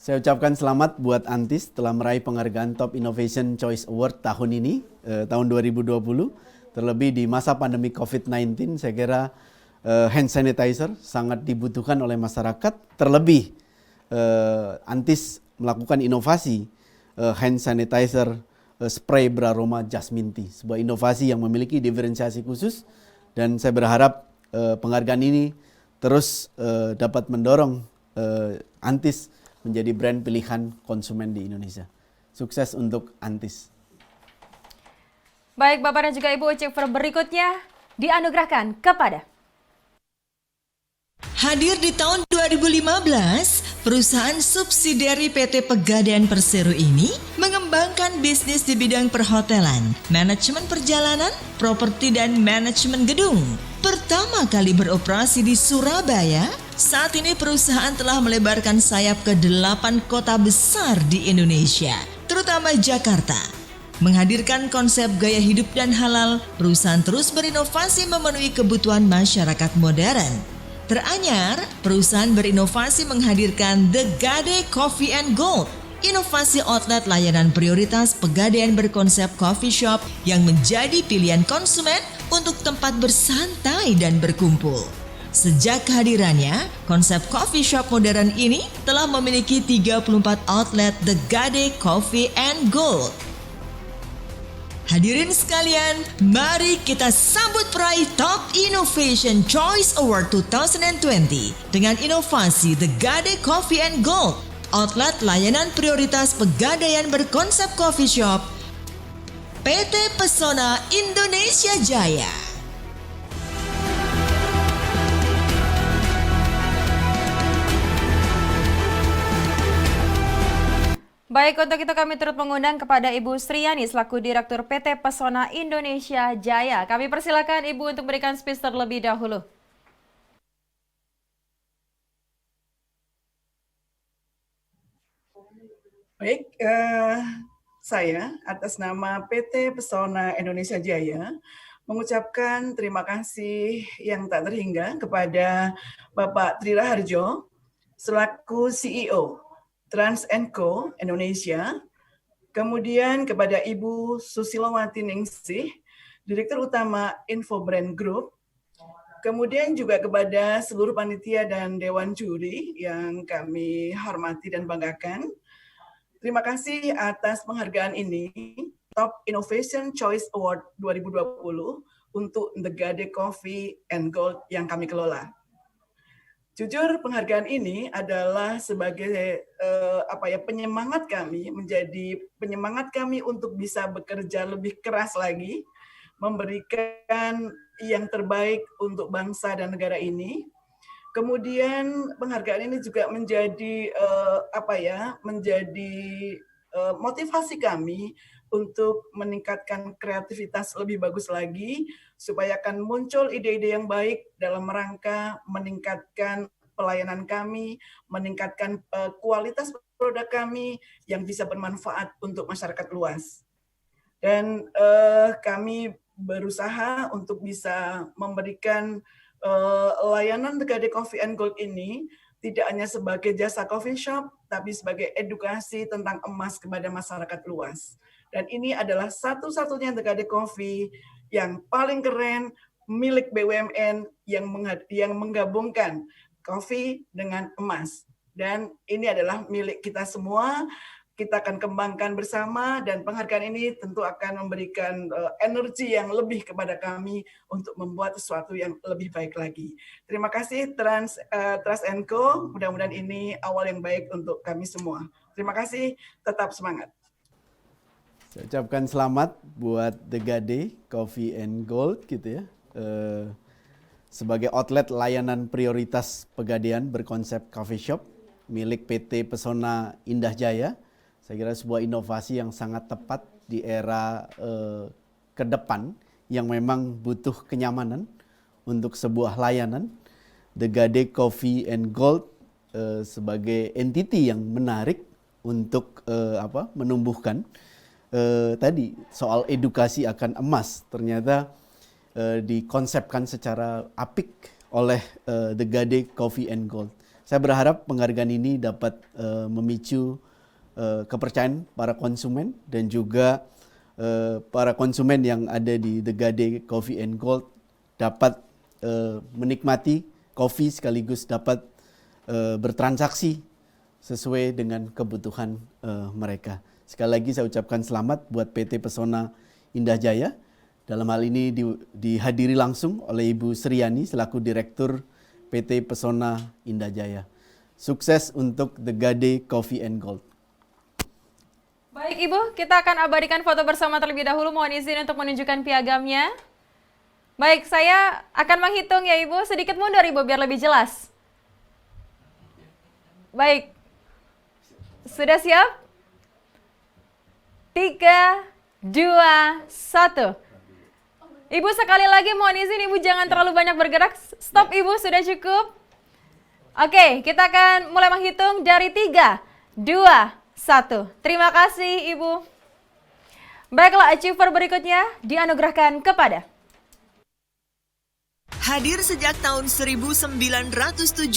Saya ucapkan selamat buat Antis telah meraih penghargaan Top Innovation Choice Award tahun ini, tahun 2020. Terlebih di masa pandemi COVID-19, saya kira hand sanitizer sangat dibutuhkan oleh masyarakat. Terlebih Antis melakukan inovasi hand sanitizer spray beraroma jasmine tea. Sebuah inovasi yang memiliki diferensiasi khusus dan saya berharap penghargaan ini terus dapat mendorong Antis menjadi brand pilihan konsumen di Indonesia. Sukses untuk Antis. Baik Bapak dan juga Ibu, achiever berikutnya dianugerahkan kepada Hadir di tahun 2015, perusahaan subsidiari PT Pegadaian Persero ini mengembangkan bisnis di bidang perhotelan, manajemen perjalanan, properti dan manajemen gedung. Pertama kali beroperasi di Surabaya, saat ini perusahaan telah melebarkan sayap ke 8 kota besar di Indonesia, terutama Jakarta. Menghadirkan konsep gaya hidup dan halal, perusahaan terus berinovasi memenuhi kebutuhan masyarakat modern. Teranyar, perusahaan berinovasi menghadirkan The Gade Coffee and Gold, inovasi outlet layanan prioritas Pegadaian berkonsep coffee shop yang menjadi pilihan konsumen untuk tempat bersantai dan berkumpul. Sejak kehadirannya, konsep coffee shop modern ini telah memiliki 34 outlet The Gade Coffee and Gold. Hadirin sekalian, mari kita sambut peraih Top Innovation Choice Award 2020 dengan inovasi The Gade Coffee and Gold, outlet layanan prioritas Pegadaian berkonsep coffee shop, PT Pesona Indonesia Jaya. Baik, untuk itu kami turut mengundang kepada Ibu Sriani selaku Direktur PT Pesona Indonesia Jaya. Kami persilakan Ibu untuk berikan speech terlebih dahulu. Baik, saya atas nama PT Pesona Indonesia Jaya mengucapkan terima kasih yang tak terhingga kepada Bapak Tri Raharjo selaku CEO Trans & Co Indonesia, kemudian kepada Ibu Susilowati Ningsih, Direktur Utama Infobrand Group, kemudian juga kepada seluruh panitia dan dewan juri yang kami hormati dan banggakan. Terima kasih atas penghargaan ini, Top Innovation Choice Award 2020 untuk The Gade Coffee and Gold yang kami kelola. Jujur, penghargaan ini adalah sebagai penyemangat kami, menjadi penyemangat kami untuk bisa bekerja lebih keras lagi, memberikan yang terbaik untuk bangsa dan negara ini. Kemudian penghargaan ini juga menjadi motivasi kami untuk meningkatkan kreativitas lebih bagus lagi, supaya akan muncul ide-ide yang baik dalam rangka meningkatkan pelayanan kami, meningkatkan kualitas produk kami yang bisa bermanfaat untuk masyarakat luas. Dan kami berusaha untuk bisa memberikan layanan The Gade Coffee and Gold ini tidak hanya sebagai jasa coffee shop, tapi sebagai edukasi tentang emas kepada masyarakat luas. Dan ini adalah satu-satunya The Gade Coffee yang paling keren, milik BUMN yang menggabungkan kopi dengan emas. Dan ini adalah milik kita semua. Kita akan kembangkan bersama dan penghargaan ini tentu akan memberikan energi yang lebih kepada kami untuk membuat sesuatu yang lebih baik lagi. Terima kasih Trans & Co. Mudah-mudahan ini awal yang baik untuk kami semua. Terima kasih, tetap semangat. Saya ucapkan selamat buat The Gade Coffee and Gold gitu ya. Sebagai outlet layanan prioritas Pegadaian berkonsep coffee shop milik PT Pesona Indah Jaya. Saya kira sebuah inovasi yang sangat tepat di era ke depan yang memang butuh kenyamanan untuk sebuah layanan. The Gade Coffee and Gold sebagai entity yang menarik untuk menumbuhkan tadi soal edukasi akan emas. Ternyata dikonsepkan secara apik oleh The Gade Coffee and Gold. Saya berharap penghargaan ini dapat memicu kepercayaan para konsumen dan juga para konsumen yang ada di The Gade Coffee and Gold dapat menikmati kopi sekaligus dapat bertransaksi sesuai dengan kebutuhan mereka. Sekali lagi saya ucapkan selamat buat PT Pesona Indah Jaya. Dalam hal ini dihadiri langsung oleh Ibu Sriani selaku Direktur PT Pesona Indah Jaya. Sukses untuk The Gade Coffee and Gold. Baik Ibu, kita akan abadikan foto bersama terlebih dahulu. Mohon izin untuk menunjukkan piagamnya. Baik, saya akan menghitung ya Ibu. Sedikit mundur Ibu biar lebih jelas. Baik, sudah siap? 3, 2, 1. Ibu sekali lagi mohon izin Ibu jangan terlalu banyak bergerak. Stop Ibu, sudah cukup. Oke, kita akan mulai menghitung dari 3, 2, 1. Terima kasih Ibu. Baiklah, achiever berikutnya dianugerahkan kepada hadir sejak tahun 1975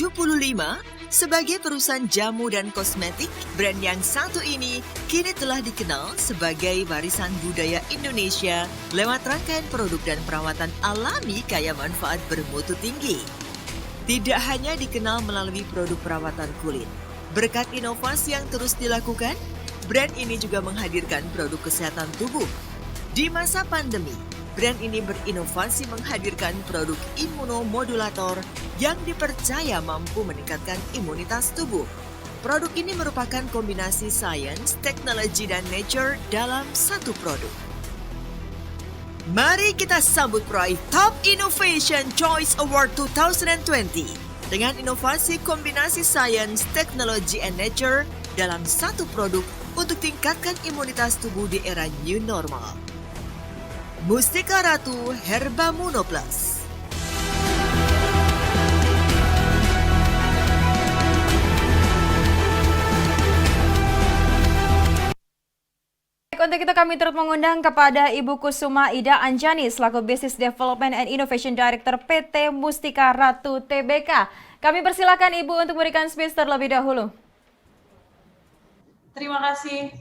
sebagai perusahaan jamu dan kosmetik, brand yang satu ini kini telah dikenal sebagai warisan budaya Indonesia lewat rangkaian produk dan perawatan alami kaya manfaat bermutu tinggi. Tidak hanya dikenal melalui produk perawatan kulit, berkat inovasi yang terus dilakukan, brand ini juga menghadirkan produk kesehatan tubuh. Di masa pandemi, brand ini berinovasi menghadirkan produk imunomodulator yang dipercaya mampu meningkatkan imunitas tubuh. Produk ini merupakan kombinasi sains, teknologi, dan nature dalam satu produk. Mari kita sambut peraih Top Innovation Choice Award 2020 dengan inovasi kombinasi sains, teknologi, and nature dalam satu produk untuk tingkatkan imunitas tubuh di era new normal. Mustika Ratu Herba Muno Plus. Untuk itu kami turut mengundang kepada Ibu Kusuma Ida Anjani selaku Business Development and Innovation Director PT Mustika Ratu Tbk. Kami persilakan Ibu untuk memberikan speech terlebih dahulu. Terima kasih.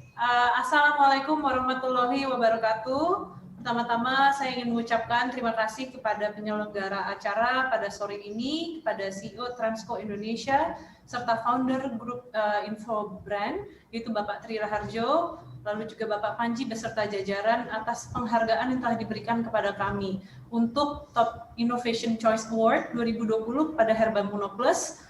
Assalamualaikum warahmatullahi wabarakatuh. Pertama-tama saya ingin mengucapkan terima kasih kepada penyelenggara acara pada sore ini, kepada CEO Transco Indonesia, serta founder grup Info Brand, yaitu Bapak Tri Raharjo, lalu juga Bapak Panji beserta jajaran atas penghargaan yang telah diberikan kepada kami untuk Top Innovation Choice Award 2020 pada Herba Muno Plus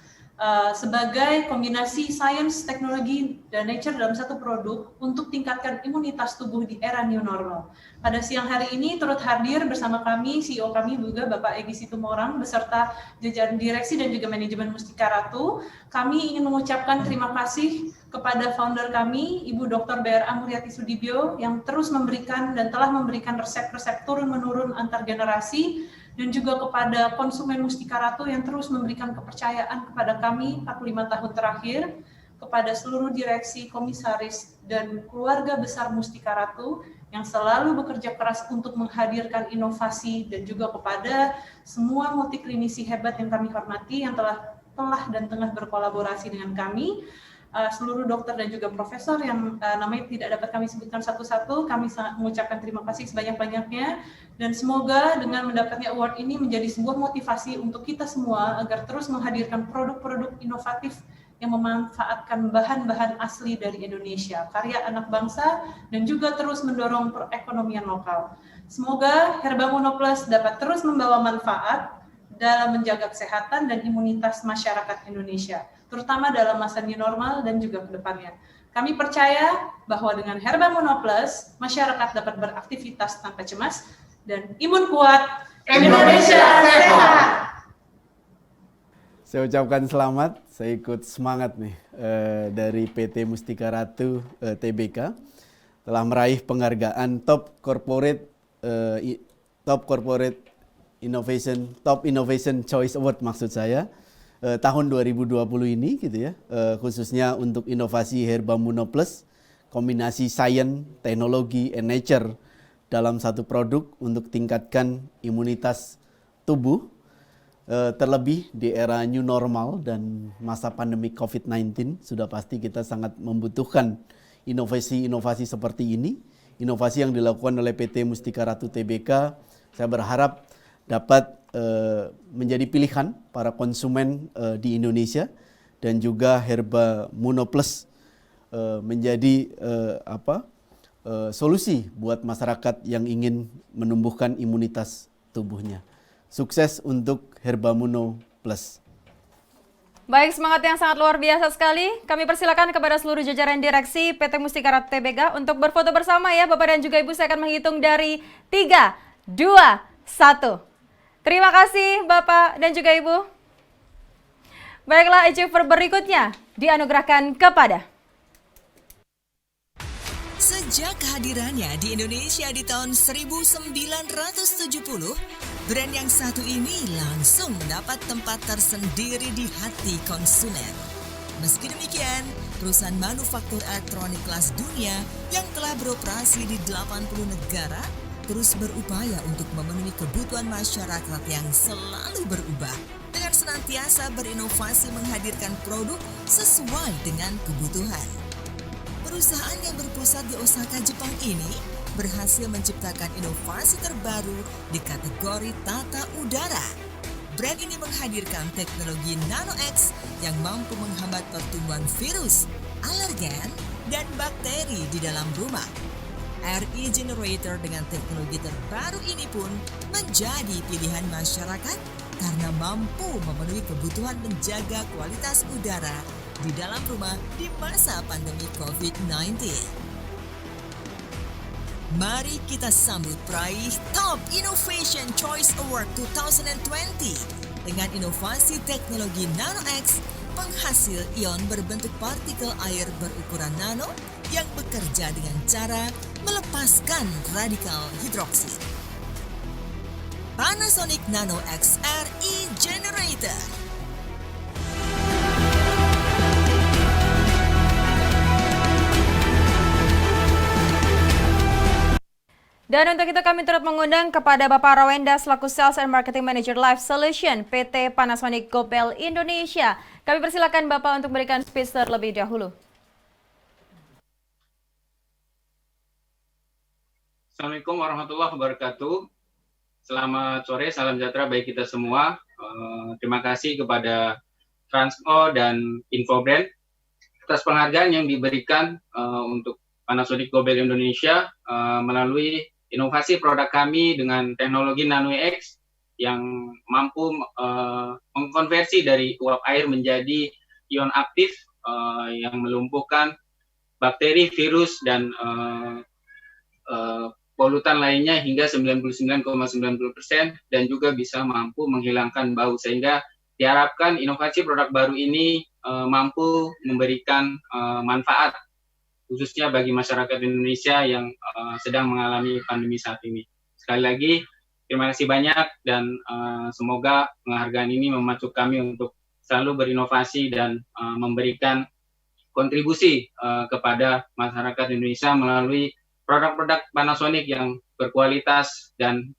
sebagai kombinasi sains, teknologi, dan nature dalam satu produk untuk tingkatkan imunitas tubuh di era new normal. Pada siang hari ini turut hadir bersama kami, CEO kami juga Bapak Egy Situmorang beserta jajaran direksi dan juga manajemen Mustika Ratu. Kami ingin mengucapkan terima kasih kepada founder kami, Ibu Dr. BRA Muryati Sudibyo, yang terus memberikan dan telah memberikan resep-resep turun-menurun antar generasi, dan juga kepada konsumen Mustika Ratu yang terus memberikan kepercayaan kepada kami 45 tahun terakhir, kepada seluruh direksi, komisaris, dan keluarga besar Mustika Ratu yang selalu bekerja keras untuk menghadirkan inovasi, dan juga kepada semua multiklinisi hebat yang kami hormati yang telah dan tengah berkolaborasi dengan kami, seluruh dokter dan juga profesor yang namanya tidak dapat kami sebutkan satu-satu. Kami sangat mengucapkan terima kasih sebanyak-banyaknya, dan semoga dengan mendapatnya award ini menjadi sebuah motivasi untuk kita semua agar terus menghadirkan produk-produk inovatif yang memanfaatkan bahan-bahan asli dari Indonesia, karya anak bangsa, dan juga terus mendorong perekonomian lokal. Semoga Herba Muno Plus dapat terus membawa manfaat dalam menjaga kesehatan dan imunitas masyarakat Indonesia, terutama dalam masa new normal dan juga ke depannya. Kami percaya bahwa dengan Herba Muno Plus, masyarakat dapat beraktivitas tanpa cemas dan imun kuat, Indonesia sehat. Saya ucapkan selamat, saya ikut semangat nih dari PT Mustika Ratu Tbk telah meraih penghargaan Top Corporate Innovation Choice Award maksud saya tahun 2020 ini gitu ya, khususnya untuk inovasi Herbamuno Plus, kombinasi sains, teknologi, and nature dalam satu produk untuk tingkatkan imunitas tubuh. Terlebih di era new normal dan masa pandemi COVID-19 sudah pasti kita sangat membutuhkan inovasi-inovasi seperti ini. Inovasi yang dilakukan oleh PT Mustika Ratu Tbk, saya berharap dapat menjadi pilihan para konsumen di Indonesia dan juga Herbamuno Plus menjadi solusi buat masyarakat yang ingin menumbuhkan imunitas tubuhnya. Sukses untuk Herbamuno Plus. Baik, semangat yang sangat luar biasa sekali. Kami persilakan kepada seluruh jajaran direksi PT Mustika Ratu Tbk untuk berfoto bersama ya Bapak dan juga Ibu. Saya akan menghitung dari 3, 2, 1. Terima kasih Bapak dan juga Ibu. Baiklah, achiever berikutnya dianugerahkan kepada Sejak kehadirannya di Indonesia di tahun 1970, brand yang satu ini langsung mendapat tempat tersendiri di hati konsumen. Meski demikian, perusahaan manufaktur elektronik kelas dunia yang telah beroperasi di 80 negara terus berupaya untuk memenuhi kebutuhan masyarakat yang selalu berubah dengan senantiasa berinovasi menghadirkan produk sesuai dengan kebutuhan. Perusahaan yang berpusat di Osaka, Jepang ini berhasil menciptakan inovasi terbaru di kategori tata udara. Brand ini menghadirkan teknologi NanoX yang mampu menghambat pertumbuhan virus, alergen, dan bakteri di dalam rumah. RE Generator dengan teknologi terbaru ini pun menjadi pilihan masyarakat karena mampu memenuhi kebutuhan menjaga kualitas udara di dalam rumah di masa pandemi COVID-19. Mari kita sambut peraih Top Innovation Choice Award 2020 dengan inovasi teknologi NanoX, penghasil ion berbentuk partikel air berukuran nano yang bekerja dengan cara melepaskan radikal hidroksi. Panasonic NanoX RE Generator. Dan untuk itu kami turut mengundang kepada Bapak Rawenda selaku Sales and Marketing Manager Life Solution PT Panasonic Gobel Indonesia. Kami persilakan Bapak untuk memberikan speech terlebih dahulu. Assalamualaikum warahmatullahi wabarakatuh. Selamat sore, salam sejahtera bagi kita semua. Terima kasih kepada Transco dan Infobrand atas penghargaan yang diberikan untuk Panasonic Gobel Indonesia melalui inovasi produk kami dengan teknologi NanoX yang mampu mengkonversi dari uap air menjadi ion aktif yang melumpuhkan bakteri, virus, dan polutan lainnya hingga 99,90% dan juga bisa mampu menghilangkan bau, sehingga diharapkan inovasi produk baru ini mampu memberikan manfaat khususnya bagi masyarakat Indonesia yang sedang mengalami pandemi saat ini. Sekali lagi, terima kasih banyak dan semoga penghargaan ini memacu kami untuk selalu berinovasi dan memberikan kontribusi kepada masyarakat Indonesia melalui produk-produk Panasonic yang berkualitas dan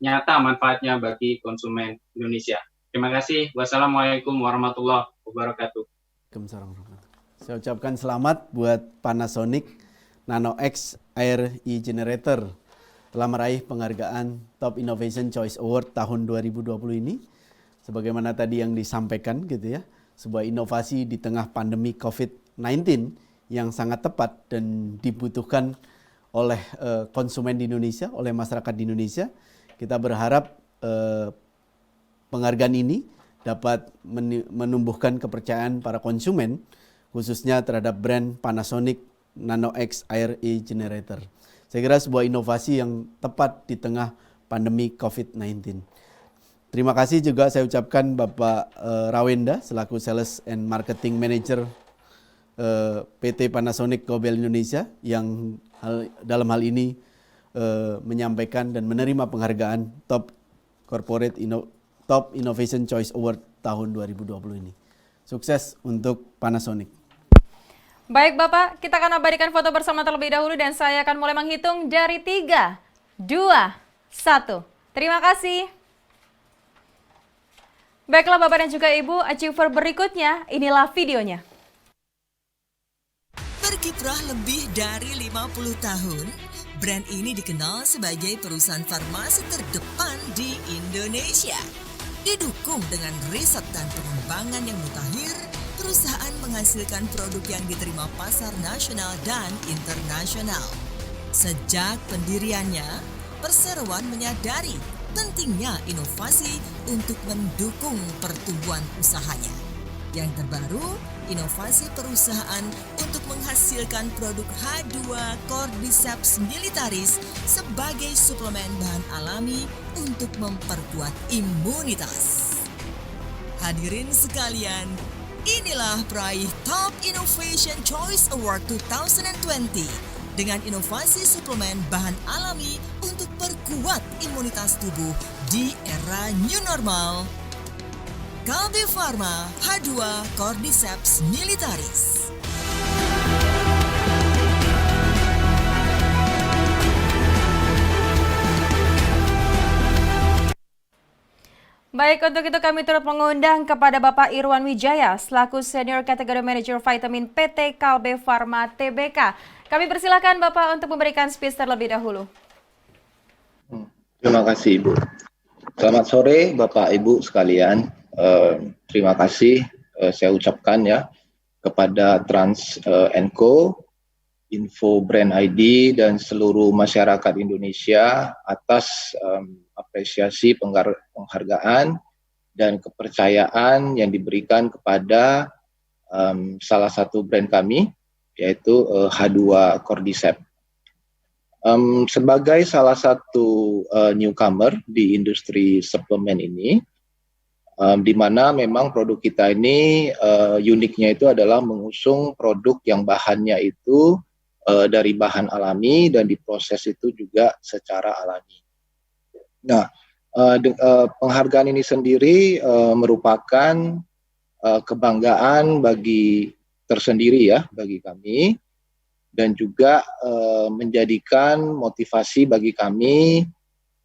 nyata manfaatnya bagi konsumen Indonesia. Terima kasih. Wassalamualaikum warahmatullahi wabarakatuh. Saya ucapkan selamat buat Panasonic NanoX RE Generator telah meraih penghargaan Top Innovation Choice Award tahun 2020 ini. Sebagaimana tadi yang disampaikan gitu ya, sebuah inovasi di tengah pandemi COVID-19 yang sangat tepat dan dibutuhkan oleh konsumen di Indonesia, oleh masyarakat di Indonesia. Kita berharap penghargaan ini dapat menumbuhkan kepercayaan para konsumen khususnya terhadap brand Panasonic NanoX RE Generator. Saya kira sebuah inovasi yang tepat di tengah pandemi COVID-19. Terima kasih juga saya ucapkan Bapak Rawenda selaku Sales and Marketing Manager PT Panasonic Global Indonesia yang dalam hal ini menyampaikan dan menerima penghargaan Top Innovation Choice Award tahun 2020 ini. Sukses untuk Panasonic. Baik Bapak, kita akan abadikan foto bersama terlebih dahulu dan saya akan mulai menghitung dari 3, 2, 1. Terima kasih. Baiklah Bapak dan juga Ibu, achiever berikutnya, inilah videonya. Berkiprah lebih dari 50 tahun, brand ini dikenal sebagai perusahaan farmasi terdepan di Indonesia. Didukung dengan riset dan pengembangan yang mutakhir, perusahaan menghasilkan produk yang diterima pasar nasional dan internasional. Sejak pendiriannya, perseroan menyadari pentingnya inovasi untuk mendukung pertumbuhan usahanya. Yang terbaru, inovasi perusahaan untuk menghasilkan produk H2 Cordyceps militaris sebagai suplemen bahan alami untuk memperkuat imunitas. Hadirin sekalian, inilah peraih Top Innovation Choice Award 2020 dengan inovasi suplemen bahan alami untuk perkuat imunitas tubuh di era new normal. Kalbe Pharma H2 Cordyceps militaris. Baik, untuk itu kami turut mengundang kepada Bapak Irwan Wijaya selaku Senior Category Manager Vitamin PT Kalbe Pharma Tbk. Kami persilakan Bapak untuk memberikan speech terlebih dahulu. Terima kasih Ibu. Selamat sore Bapak Ibu sekalian. Terima kasih saya ucapkan ya kepada Trans & Info Brand ID dan seluruh masyarakat Indonesia atas apresiasi penghargaan dan kepercayaan yang diberikan kepada salah satu brand kami, yaitu H2 Cordyceps. Sebagai salah satu newcomer di industri suplemen ini, di mana memang produk kita ini uniknya itu adalah mengusung produk yang bahannya itu dari bahan alami dan diproses itu juga secara alami. Nah, penghargaan ini sendiri merupakan kebanggaan tersendiri ya bagi kami, dan juga menjadikan motivasi bagi kami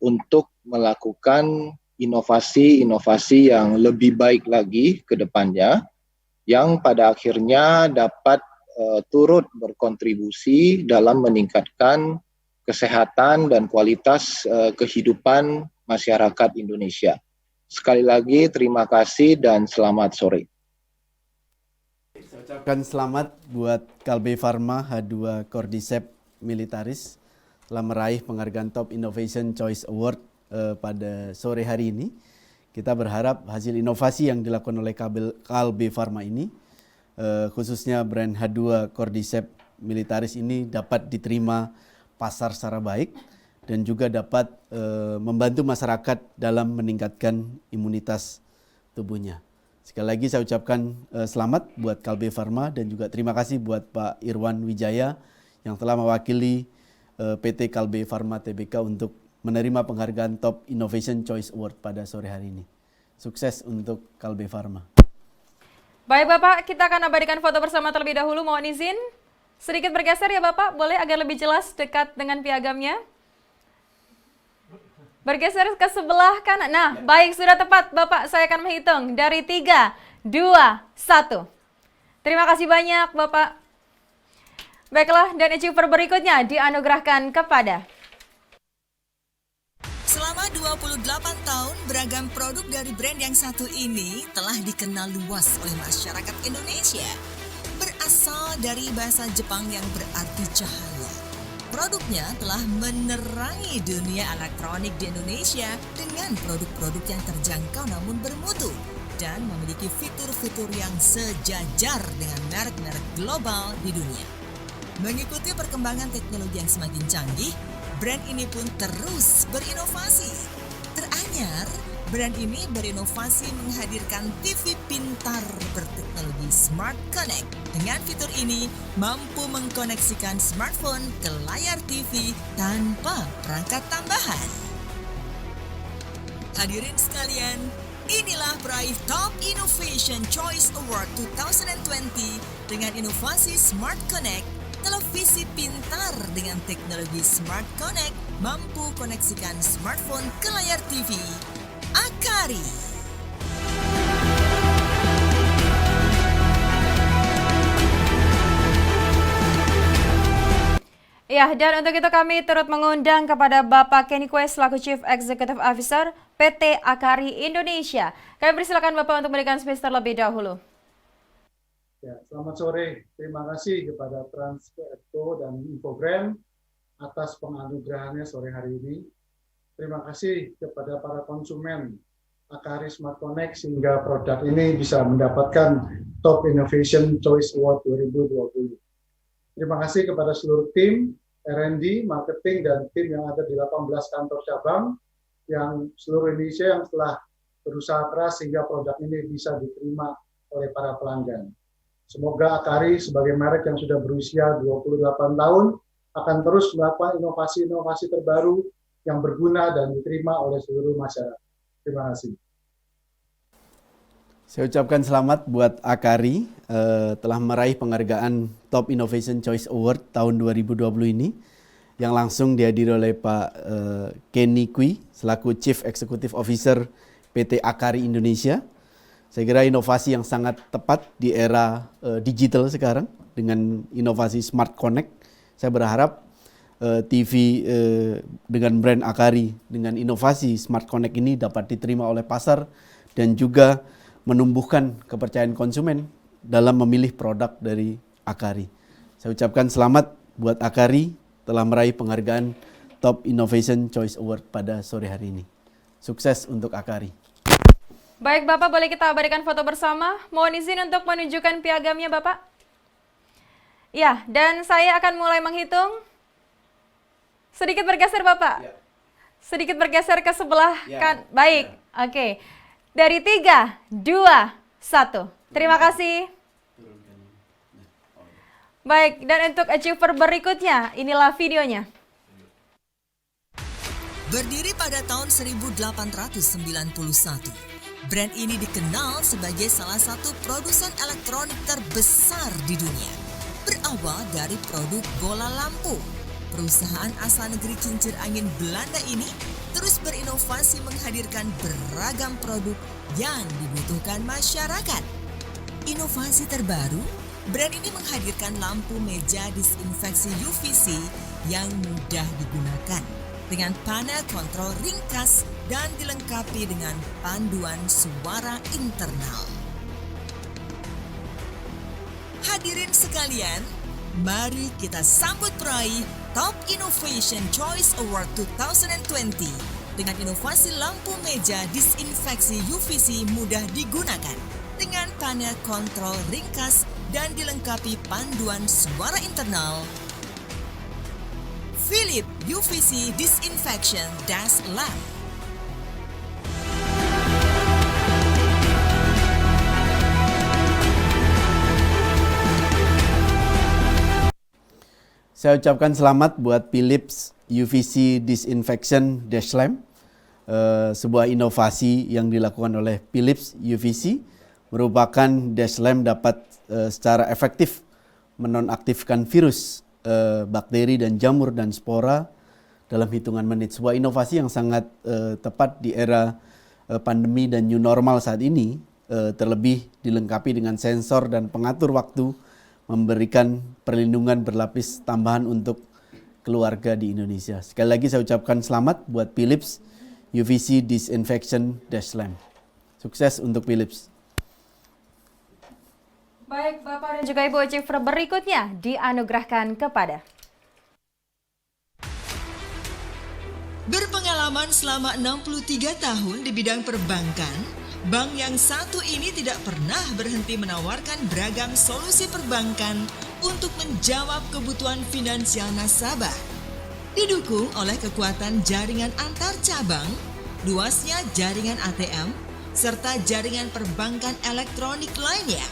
untuk melakukan inovasi-inovasi yang lebih baik lagi ke depannya, yang pada akhirnya dapat turut berkontribusi dalam meningkatkan kesehatan dan kualitas kehidupan masyarakat Indonesia. Sekali lagi terima kasih dan selamat sore. Saya ucapkan selamat buat Kalbe Pharma H2 Cordyceps militaris telah meraih penghargaan Top Innovation Choice Award pada sore hari ini. Kita berharap hasil inovasi yang dilakukan oleh Kalbe Pharma ini, khususnya brand H2 Cordyceps militaris ini dapat diterima pasar secara baik dan juga dapat membantu masyarakat dalam meningkatkan imunitas tubuhnya. Sekali lagi saya ucapkan selamat buat Kalbe Pharma dan juga terima kasih buat Pak Irwan Wijaya yang telah mewakili PT Kalbe Pharma Tbk untuk menerima penghargaan Top Innovation Choice Award pada sore hari ini. Sukses untuk Kalbe Pharma. Baik Bapak, kita akan abadikan foto bersama terlebih dahulu. Mohon izin sedikit bergeser ya Bapak, boleh agar lebih jelas dekat dengan piagamnya. Bergeser ke sebelah kanan. Nah, baik, sudah tepat Bapak, saya akan menghitung dari 3, 2, 1. Terima kasih banyak Bapak. Baiklah, dan achiever berikutnya dianugerahkan kepada... Selama 28 tahun, beragam produk dari brand yang satu ini telah dikenal luas oleh masyarakat Indonesia. Berasal dari bahasa Jepang yang berarti cahaya. Produknya telah menerangi dunia elektronik di Indonesia dengan produk-produk yang terjangkau namun bermutu dan memiliki fitur-fitur yang sejajar dengan merek-merek global di dunia. Mengikuti perkembangan teknologi yang semakin canggih, brand ini pun terus berinovasi. Teranyar, Brand ini berinovasi menghadirkan TV pintar berteknologi Smart Connect. Dengan fitur ini, mampu mengkoneksikan smartphone ke layar TV tanpa perangkat tambahan. Hadirin sekalian, inilah peraih Top Innovation Choice Award 2020 dengan inovasi Smart Connect. Televisi pintar dengan teknologi Smart Connect mampu koneksikan smartphone ke layar TV. Akari. Ya, dan untuk itu kami turut mengundang kepada Bapak Kenny Kue selaku Chief Executive Officer PT Akari Indonesia. Kami persilakan Bapak untuk memberikan speech terlebih dahulu. Ya, selamat sore. Terima kasih kepada Transco dan Infobrand atas penganugerahannya sore hari ini. Terima kasih kepada para konsumen Akari Smart Connect sehingga produk ini bisa mendapatkan Top Innovation Choice Award 2020. Terima kasih kepada seluruh tim R&D, marketing, dan tim yang ada di 18 kantor cabang yang seluruh Indonesia yang telah berusaha keras sehingga produk ini bisa diterima oleh para pelanggan. Semoga Akari sebagai merek yang sudah berusia 28 tahun akan terus melakukan inovasi-inovasi terbaru yang berguna dan diterima oleh seluruh masyarakat. Terima kasih. Saya ucapkan selamat buat Akari telah meraih penghargaan Top Innovation Choice Award tahun 2020 ini yang langsung dihadiri oleh Pak Kenny Kue selaku Chief Executive Officer PT Akari Indonesia. Saya kira inovasi yang sangat tepat di era digital sekarang dengan inovasi Smart Connect. Saya berharap TV dengan brand Akari dengan inovasi Smart Connect ini dapat diterima oleh pasar dan juga menumbuhkan kepercayaan konsumen dalam memilih produk dari Akari. Saya ucapkan selamat buat Akari telah meraih penghargaan Top Innovation Choice Award pada sore hari ini. Sukses untuk Akari. Baik Bapak, boleh kita abadikan foto bersama. Mohon izin untuk menunjukkan piagamnya Bapak. Ya, dan saya akan mulai menghitung. Sedikit bergeser Bapak. Ya. Sedikit bergeser ke sebelah kan. Baik. Ya. Oke. Dari 3, 2, 1. Terima kasih. Baik, dan untuk achiever berikutnya, inilah videonya. Berdiri pada tahun 1891, brand ini dikenal sebagai salah satu produsen elektronik terbesar di dunia. Berawal dari produk bola lampu, perusahaan asal negeri kincir angin Belanda ini terus berinovasi menghadirkan beragam produk yang dibutuhkan masyarakat. Inovasi terbaru, brand ini menghadirkan lampu meja disinfeksi UVC yang mudah digunakan dengan panel kontrol ringkas dan dilengkapi dengan panduan suara internal. Hadirin sekalian, mari kita sambut peraih Top Innovation Choice Award 2020 dengan inovasi lampu meja disinfeksi UVC mudah digunakan dengan panel kontrol ringkas dan dilengkapi panduan suara internal. Philips UVC Disinfection Desk Lamp. Saya ucapkan selamat buat Philips UVC Disinfection Dash Lamp, sebuah inovasi yang dilakukan oleh Philips UVC, merupakan dash lamp dapat secara efektif menonaktifkan virus, bakteri dan jamur dan spora dalam hitungan menit. Sebuah inovasi yang sangat tepat di era pandemi dan new normal saat ini, terlebih dilengkapi dengan sensor dan pengatur waktu, memberikan perlindungan berlapis tambahan untuk keluarga di Indonesia. Sekali lagi saya ucapkan selamat buat Philips UVC Disinfection Dash Lamp. Sukses untuk Philips. Baik, Bapak dan juga Ibu achiever berikutnya dianugerahkan kepada berpengalaman selama 63 tahun di bidang perbankan, bank yang satu ini tidak pernah berhenti menawarkan beragam solusi perbankan untuk menjawab kebutuhan finansial nasabah. Didukung oleh kekuatan jaringan antar cabang, luasnya jaringan ATM, serta jaringan perbankan elektronik lainnya.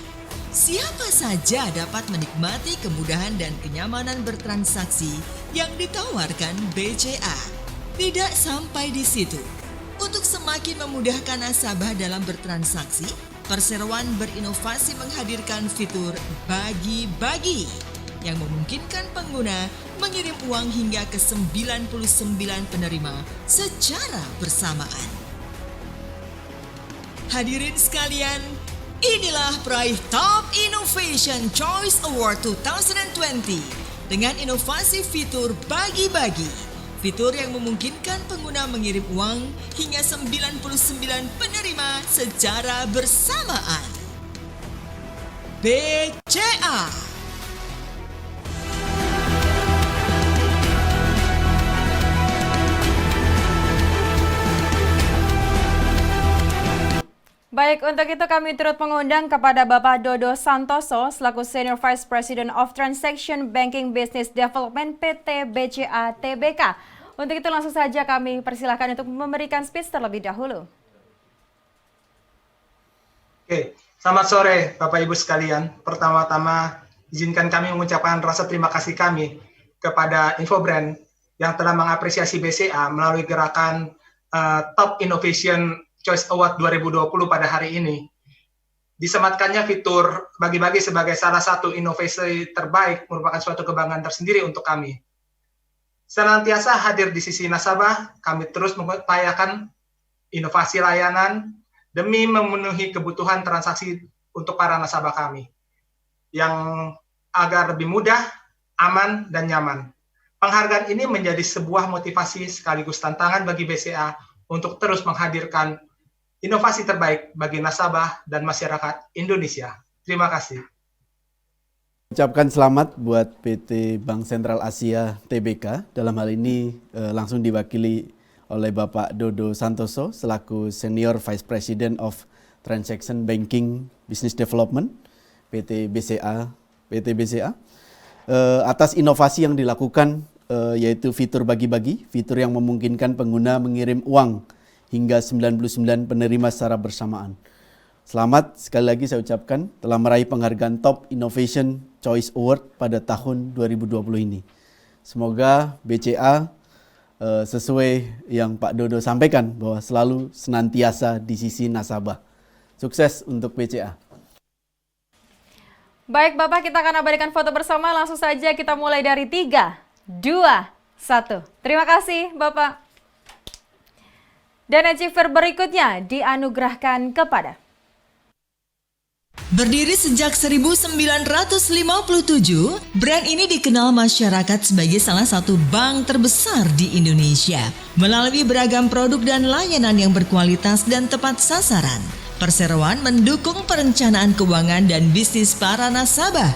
Siapa saja dapat menikmati kemudahan dan kenyamanan bertransaksi yang ditawarkan BCA. Tidak sampai di situ. Untuk semakin memudahkan nasabah dalam bertransaksi, Perseroan berinovasi menghadirkan fitur bagi-bagi yang memungkinkan pengguna mengirim uang hingga ke 99 penerima secara bersamaan. Hadirin sekalian, inilah peraih Top Innovation Choice Award 2020 dengan inovasi fitur bagi-bagi. Fitur yang memungkinkan pengguna mengirim uang hingga 99 penerima secara bersamaan. BCA. Baik, untuk itu kami turut mengundang kepada Bapak Dodo Santoso selaku Senior Vice President of Transaction Banking Business Development PT BCA Tbk. Untuk itu langsung saja kami persilahkan untuk memberikan speech terlebih dahulu. Oke, selamat sore Bapak Ibu sekalian. Pertama-tama izinkan kami mengucapkan rasa terima kasih kami kepada Infobrand yang telah mengapresiasi BCA melalui gerakan Top Innovation Choice Award 2020 pada hari ini. Disematkannya fitur bagi-bagi sebagai salah satu inovasi terbaik merupakan suatu kebanggaan tersendiri untuk kami. Senantiasa hadir di sisi nasabah, kami terus mengupayakan inovasi layanan demi memenuhi kebutuhan transaksi untuk para nasabah kami, yang agar lebih mudah, aman, dan nyaman. Penghargaan ini menjadi sebuah motivasi sekaligus tantangan bagi BCA untuk terus menghadirkan inovasi terbaik bagi nasabah dan masyarakat Indonesia. Terima kasih. Ucapkan selamat buat PT Bank Sentral Asia Tbk. Dalam hal ini langsung diwakili oleh Bapak Dodo Santoso selaku Senior Vice President of Transaction Banking Business Development PT BCA. Atas inovasi yang dilakukan yaitu fitur bagi-bagi, fitur yang memungkinkan pengguna mengirim uang hingga 99 penerima secara bersamaan. Selamat sekali lagi saya ucapkan telah meraih penghargaan Top Innovation Choice Award pada tahun 2020 ini. Semoga BCA sesuai yang Pak Dodo sampaikan bahwa selalu senantiasa di sisi nasabah. Sukses untuk BCA. Baik Bapak, kita akan abadikan foto bersama. Langsung saja kita mulai dari 3, 2, 1. Terima kasih Bapak. Dan achiever berikutnya dianugerahkan kepada Berdiri sejak 1957, brand ini dikenal masyarakat sebagai salah satu bank terbesar di Indonesia. Melalui beragam produk dan layanan yang berkualitas dan tepat sasaran, Perseroan mendukung perencanaan keuangan dan bisnis para nasabah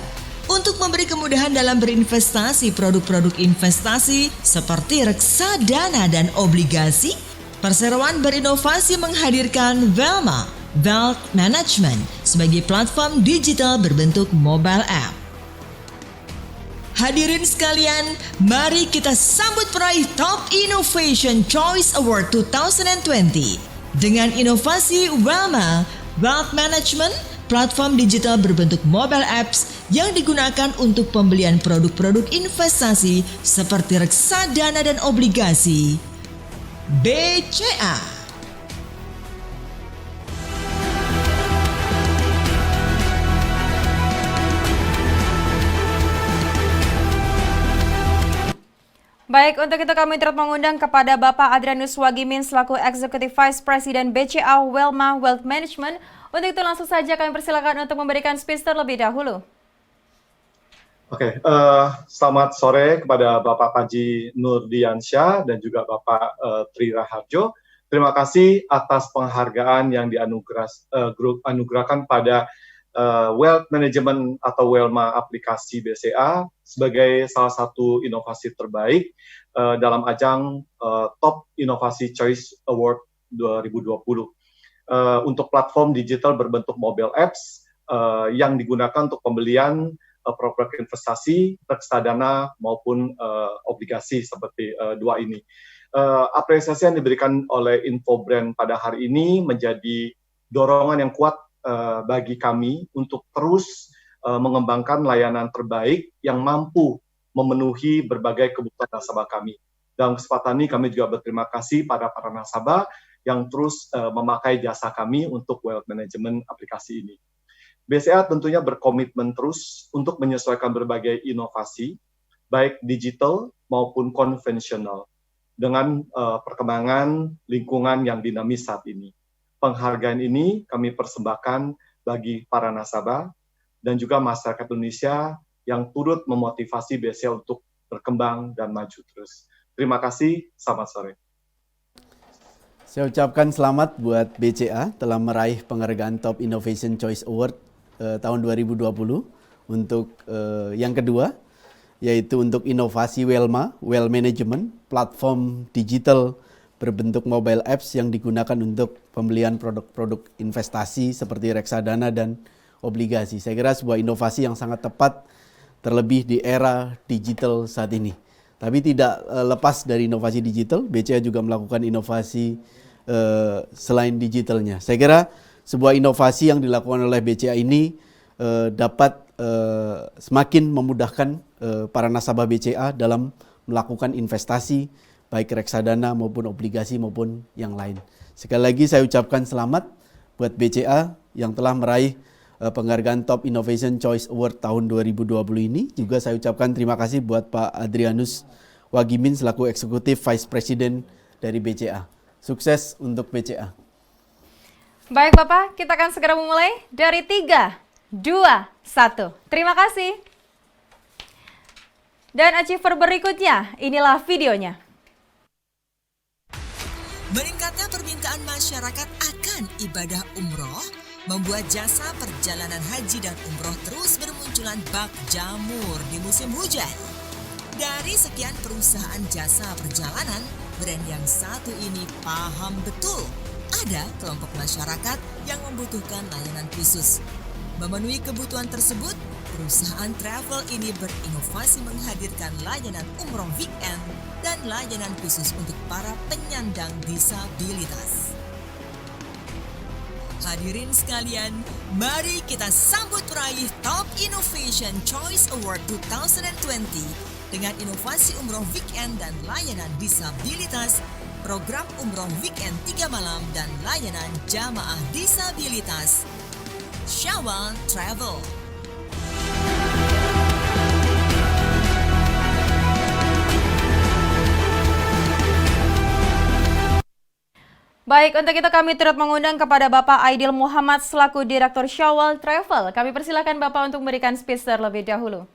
untuk memberi kemudahan dalam berinvestasi produk-produk investasi seperti reksadana dan obligasi. Perseroan berinovasi menghadirkan Velma Wealth Management sebagai platform digital berbentuk mobile app. Hadirin sekalian, mari kita sambut peraih Top Innovation Choice Award 2020 dengan inovasi Velma Wealth Management, platform digital berbentuk mobile apps yang digunakan untuk pembelian produk-produk investasi seperti reksadana dan obligasi. BCA. Baik, untuk itu kami turut mengundang kepada Bapak Adrianus Wagimin selaku Executive Vice President BCA Velma Wealth Management. Untuk itu langsung saja kami persilakan untuk memberikan speech terlebih dahulu. Oke, selamat sore kepada Bapak Panji Nurdiansyah dan juga Bapak Tri Raharjo. Terima kasih atas penghargaan yang dianugerahkan pada Wealth Management atau Welma aplikasi BCA sebagai salah satu inovasi terbaik dalam ajang Top Innovasi Choice Award 2020 untuk platform digital berbentuk mobile apps yang digunakan untuk pembelian produk investasi, reksadana maupun obligasi seperti dua ini. apresiasi yang diberikan oleh Infobrand pada hari ini menjadi dorongan yang kuat bagi kami untuk terus mengembangkan layanan terbaik yang mampu memenuhi berbagai kebutuhan nasabah kami. Dalam kesempatan ini kami juga berterima kasih pada para nasabah yang terus memakai jasa kami untuk wealth management aplikasi ini. BCA tentunya berkomitmen terus untuk menyesuaikan berbagai inovasi, baik digital maupun konvensional, dengan perkembangan lingkungan yang dinamis saat ini. Penghargaan ini kami persembahkan bagi para nasabah dan juga masyarakat Indonesia yang turut memotivasi BCA untuk berkembang dan maju terus. Terima kasih, selamat sore. Saya ucapkan selamat buat BCA telah meraih penghargaan Top Innovation Choice Award tahun 2020 untuk yang kedua, yaitu untuk inovasi Welma, Well Management, platform digital berbentuk mobile apps yang digunakan untuk pembelian produk-produk investasi seperti reksadana dan obligasi. Saya kira sebuah inovasi yang sangat tepat terlebih di era digital saat ini. Tapi tidak lepas dari inovasi digital, BCA juga melakukan inovasi selain digitalnya. Saya kira sebuah inovasi yang dilakukan oleh BCA ini dapat semakin memudahkan para nasabah BCA dalam melakukan investasi, baik reksadana maupun obligasi maupun yang lain. Sekali lagi saya ucapkan selamat buat BCA yang telah meraih penghargaan Top Innovation Choice Award tahun 2020 ini. Juga saya ucapkan terima kasih buat Pak Adrianus Wagimin selaku Eksekutif Vice President dari BCA. Sukses untuk BCA. Baik Bapak, kita akan segera memulai dari 3, 2, 1. Terima kasih. Dan achiever berikutnya, inilah videonya. Meningkatnya permintaan masyarakat akan ibadah umroh membuat jasa perjalanan haji dan umroh terus bermunculan bak jamur di musim hujan. Dari sekian perusahaan jasa perjalanan, brand yang satu ini paham betul ada kelompok masyarakat yang membutuhkan layanan khusus. Memenuhi kebutuhan tersebut, perusahaan travel ini berinovasi menghadirkan layanan umroh weekend dan layanan khusus untuk para penyandang disabilitas. Hadirin sekalian, mari kita sambut peraih Top Innovation Choice Award 2020 dengan inovasi umroh weekend dan layanan disabilitas, program umroh weekend 3 malam dan layanan jamaah disabilitas. Syawal Travel. Baik, untuk itu kami turut mengundang kepada Bapak Aidil Muhammad selaku Direktur Syawal Travel. Kami persilakan Bapak untuk memberikan speech terlebih dahulu.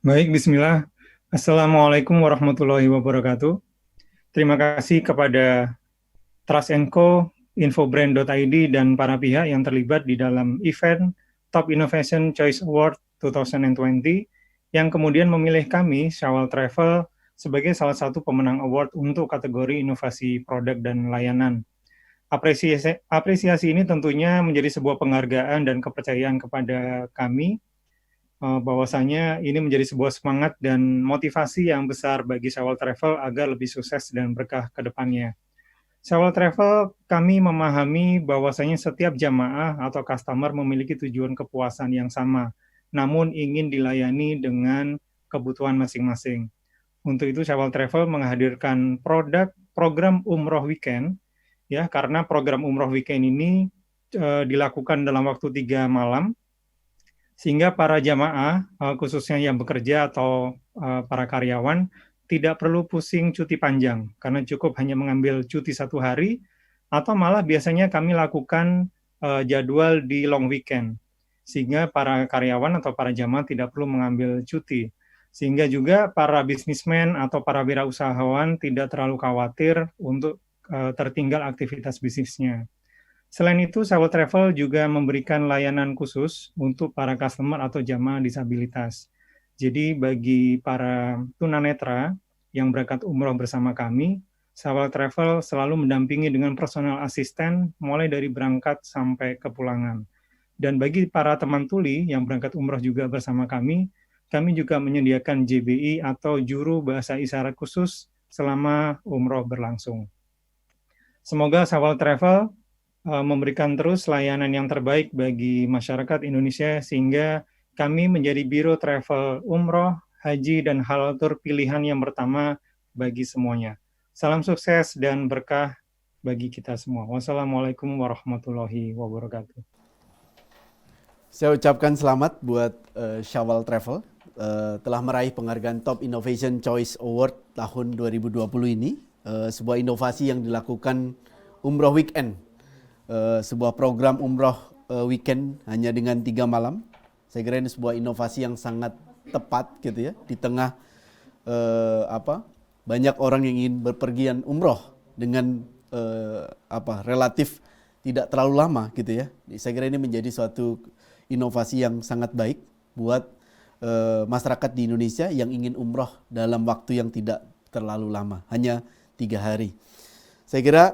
Baik, bismillah. Assalamualaikum warahmatullahi wabarakatuh. Terima kasih kepada Trust & Co, Infobrand.id, dan para pihak yang terlibat di dalam event Top Innovation Choice Award 2020 yang kemudian memilih kami, Syawal Travel, sebagai salah satu pemenang award untuk kategori inovasi produk dan layanan. Apresiasi ini tentunya menjadi sebuah penghargaan dan kepercayaan kepada kami, bahwasanya ini menjadi sebuah semangat dan motivasi yang besar bagi Syawal Travel agar lebih sukses dan berkah ke depannya. Syawal Travel, kami memahami bahwasanya setiap jamaah atau customer memiliki tujuan kepuasan yang sama, namun ingin dilayani dengan kebutuhan masing-masing. Untuk itu Syawal Travel menghadirkan program umroh weekend, ya, karena program umroh weekend ini dilakukan dalam waktu 3 malam, sehingga para jamaah, khususnya yang bekerja atau para karyawan, tidak perlu pusing cuti panjang, karena cukup hanya mengambil cuti 1 hari, atau malah biasanya kami lakukan jadwal di long weekend, sehingga para karyawan atau para jamaah tidak perlu mengambil cuti. Sehingga juga para bisnismen atau para wirausahawan tidak terlalu khawatir untuk tertinggal aktivitas bisnisnya. Selain itu, Syawal Travel juga memberikan layanan khusus untuk para customer atau jamaah disabilitas. Jadi bagi para tunanetra yang berangkat umroh bersama kami, Syawal Travel selalu mendampingi dengan personal asisten mulai dari berangkat sampai kepulangan. Dan bagi para teman tuli yang berangkat umroh juga bersama kami, kami juga menyediakan JBI atau Juru Bahasa Isyarat Khusus selama umroh berlangsung. Semoga Sawal Travel memberikan terus layanan yang terbaik bagi masyarakat Indonesia sehingga kami menjadi biro travel umroh, haji, dan halal tour pilihan yang pertama bagi semuanya. Salam sukses dan berkah bagi kita semua. Wassalamualaikum warahmatullahi wabarakatuh. Saya ucapkan selamat buat Shawal Travel telah meraih penghargaan Top Innovation Choice Award tahun 2020 ini. Sebuah inovasi yang dilakukan Umroh Weekend. Sebuah program umroh weekend hanya dengan 3 malam. Saya kira ini sebuah inovasi yang sangat tepat gitu ya, di tengah banyak orang yang ingin berpergian umroh dengan relatif tidak terlalu lama gitu ya. Saya kira ini menjadi suatu inovasi yang sangat baik buat masyarakat di Indonesia yang ingin umroh dalam waktu yang tidak terlalu lama, hanya 3 hari. Saya kira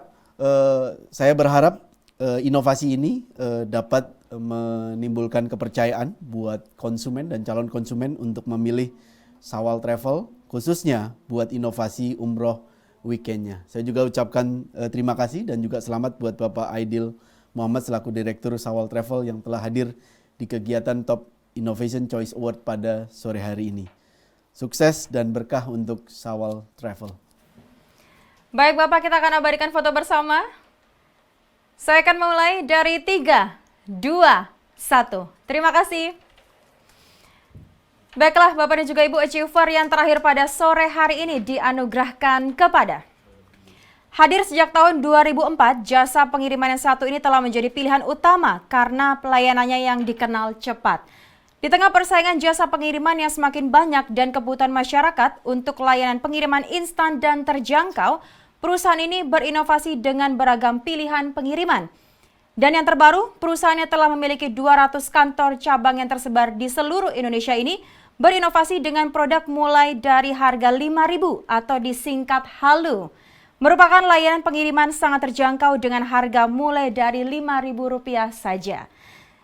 saya berharap inovasi ini dapat menimbulkan kepercayaan buat konsumen dan calon konsumen untuk memilih Shawal Travel, khususnya buat inovasi umroh weekendnya. Saya juga ucapkan terima kasih dan juga selamat buat Bapak Aidil Muhammad selaku Direktur Shawal Travel yang telah hadir di kegiatan Top Innovation Choice Award pada sore hari ini. Sukses dan berkah untuk Shawal Travel. Baik Bapak, kita akan abadikan foto bersama. Saya akan mulai dari 3, 2, 1. Terima kasih. Baiklah Bapak dan juga Ibu, achiever yang terakhir pada sore hari ini dianugerahkan kepada hadir sejak tahun 2004, jasa pengiriman yang satu ini telah menjadi pilihan utama karena pelayanannya yang dikenal cepat. Di tengah persaingan jasa pengiriman yang semakin banyak dan kebutuhan masyarakat untuk layanan pengiriman instan dan terjangkau, perusahaan ini berinovasi dengan beragam pilihan pengiriman. Dan yang terbaru, perusahaannya telah memiliki 200 kantor cabang yang tersebar di seluruh Indonesia ini, berinovasi dengan produk mulai dari harga Rp5.000 atau disingkat Halu. Merupakan layanan pengiriman sangat terjangkau dengan harga mulai dari Rp5.000 saja.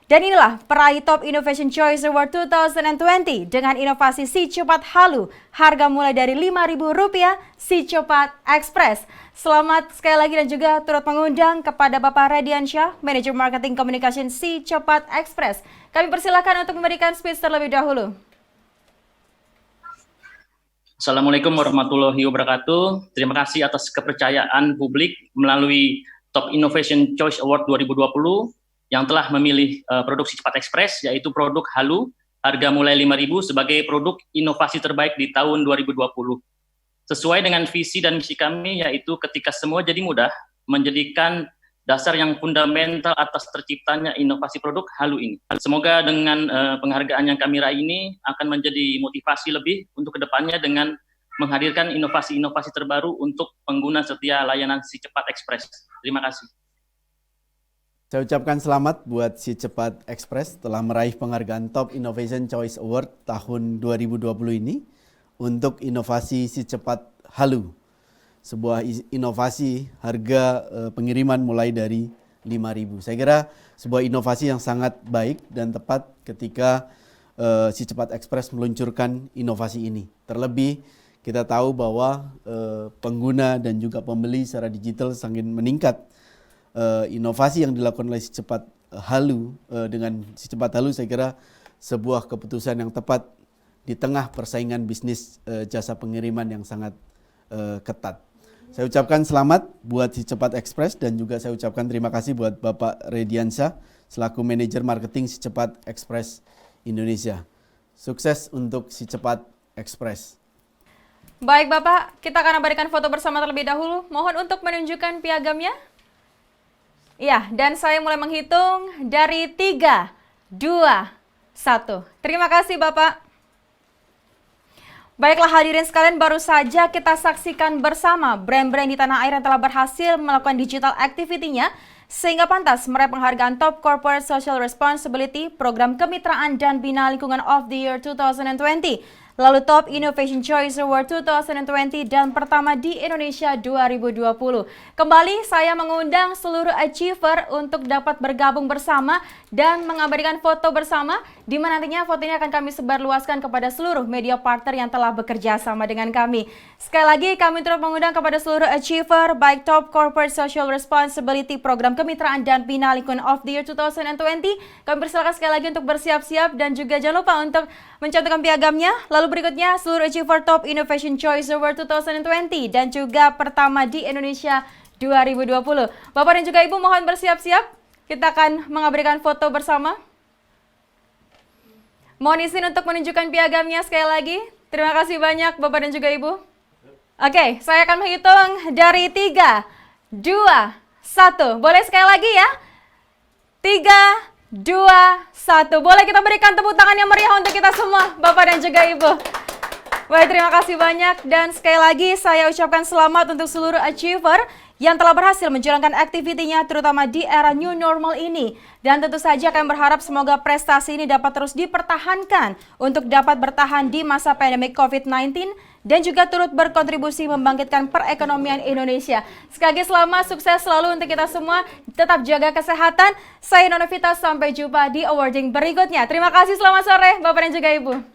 Dan inilah peraih Top Innovation Choice Award 2020 dengan inovasi Si Cepat Halu, harga mulai dari Rp5.000 Si Cepat Express. Selamat sekali lagi dan juga turut mengundang kepada Bapak Radiansyah, Manager Marketing Communication Si Cepat Express. Kami persilakan untuk memberikan speech terlebih dahulu. Assalamualaikum warahmatullahi wabarakatuh. Terima kasih atas kepercayaan publik melalui Top Innovation Choice Award 2020 yang telah memilih produk Si Cepat Express, yaitu produk Halu, harga mulai Rp5.000 sebagai produk inovasi terbaik di tahun 2020. Sesuai dengan visi dan misi kami, yaitu ketika semua jadi mudah, menjadikan dasar yang fundamental atas terciptanya inovasi produk Halu ini. Semoga dengan penghargaan yang kami raih ini akan menjadi motivasi lebih untuk kedepannya dengan menghadirkan inovasi-inovasi terbaru untuk pengguna setia layanan Si Cepat Express. Terima kasih. Saya ucapkan selamat buat Si Cepat Express telah meraih penghargaan Top Innovation Choice Award tahun 2020 ini untuk inovasi Si Cepat Halu. Sebuah inovasi harga pengiriman mulai dari Rp5.000. Saya kira sebuah inovasi yang sangat baik dan tepat ketika Si Cepat Express meluncurkan inovasi ini. Terlebih kita tahu bahwa pengguna dan juga pembeli secara digital semakin meningkat. Inovasi yang dilakukan oleh Si Cepat Halu dengan Si Cepat Halu saya kira sebuah keputusan yang tepat di tengah persaingan bisnis jasa pengiriman yang sangat ketat. Saya ucapkan selamat buat Si Cepat Express dan juga saya ucapkan terima kasih buat Bapak Rediansyah selaku Manajer Marketing Si Cepat Express Indonesia. Sukses untuk Si Cepat Express. Baik Bapak, kita akan abadikan foto bersama terlebih dahulu. Mohon untuk menunjukkan piagamnya. Ya, dan saya mulai menghitung dari 3, 2, 1. Terima kasih Bapak. Baiklah hadirin sekalian, baru saja kita saksikan bersama brand-brand di tanah air yang telah berhasil melakukan digital activity-nya sehingga pantas meraih penghargaan Top Corporate Social Responsibility Program Kemitraan dan Bina Lingkungan of the Year 2020. lalu Top Innovation Choice Award 2020 dan pertama di Indonesia 2020. Kembali saya mengundang seluruh achiever untuk dapat bergabung bersama dan mengabadikan foto bersama, di mana nantinya foto ini akan kami sebarluaskan kepada seluruh media partner yang telah bekerja sama dengan kami. Sekali lagi kami terus mengundang kepada seluruh achiever baik Top Corporate Social Responsibility Program Kemitraan dan Bina Lingkungan of the Year 2020. Kami persilakan sekali lagi untuk bersiap-siap dan juga jangan lupa untuk mencantumkan piagamnya. Lalu berikutnya seluruh achiever Top Innovation Choice Award 2020 dan juga pertama di Indonesia 2020. Bapak dan juga Ibu mohon bersiap-siap. Kita akan mengabadikan foto bersama. Mohon izin untuk menunjukkan piagamnya sekali lagi. Terima kasih banyak Bapak dan juga Ibu. Oke, saya akan menghitung dari 3, 2, 1. Boleh sekali lagi ya? 3, 2, 1. Boleh kita berikan tepuk tangan yang meriah untuk kita semua, Bapak dan juga Ibu. Baik, terima kasih banyak. Dan sekali lagi saya ucapkan selamat untuk seluruh achiever yang telah berhasil menjalankan aktivitinya terutama di era new normal ini. Dan tentu saja kami berharap semoga prestasi ini dapat terus dipertahankan untuk dapat bertahan di masa pandemi COVID-19 dan juga turut berkontribusi membangkitkan perekonomian Indonesia. Sekali lagi selamat, sukses selalu untuk kita semua. Tetap jaga kesehatan. Saya Nona Vita, sampai jumpa di awarding berikutnya. Terima kasih, selamat sore Bapak dan juga Ibu.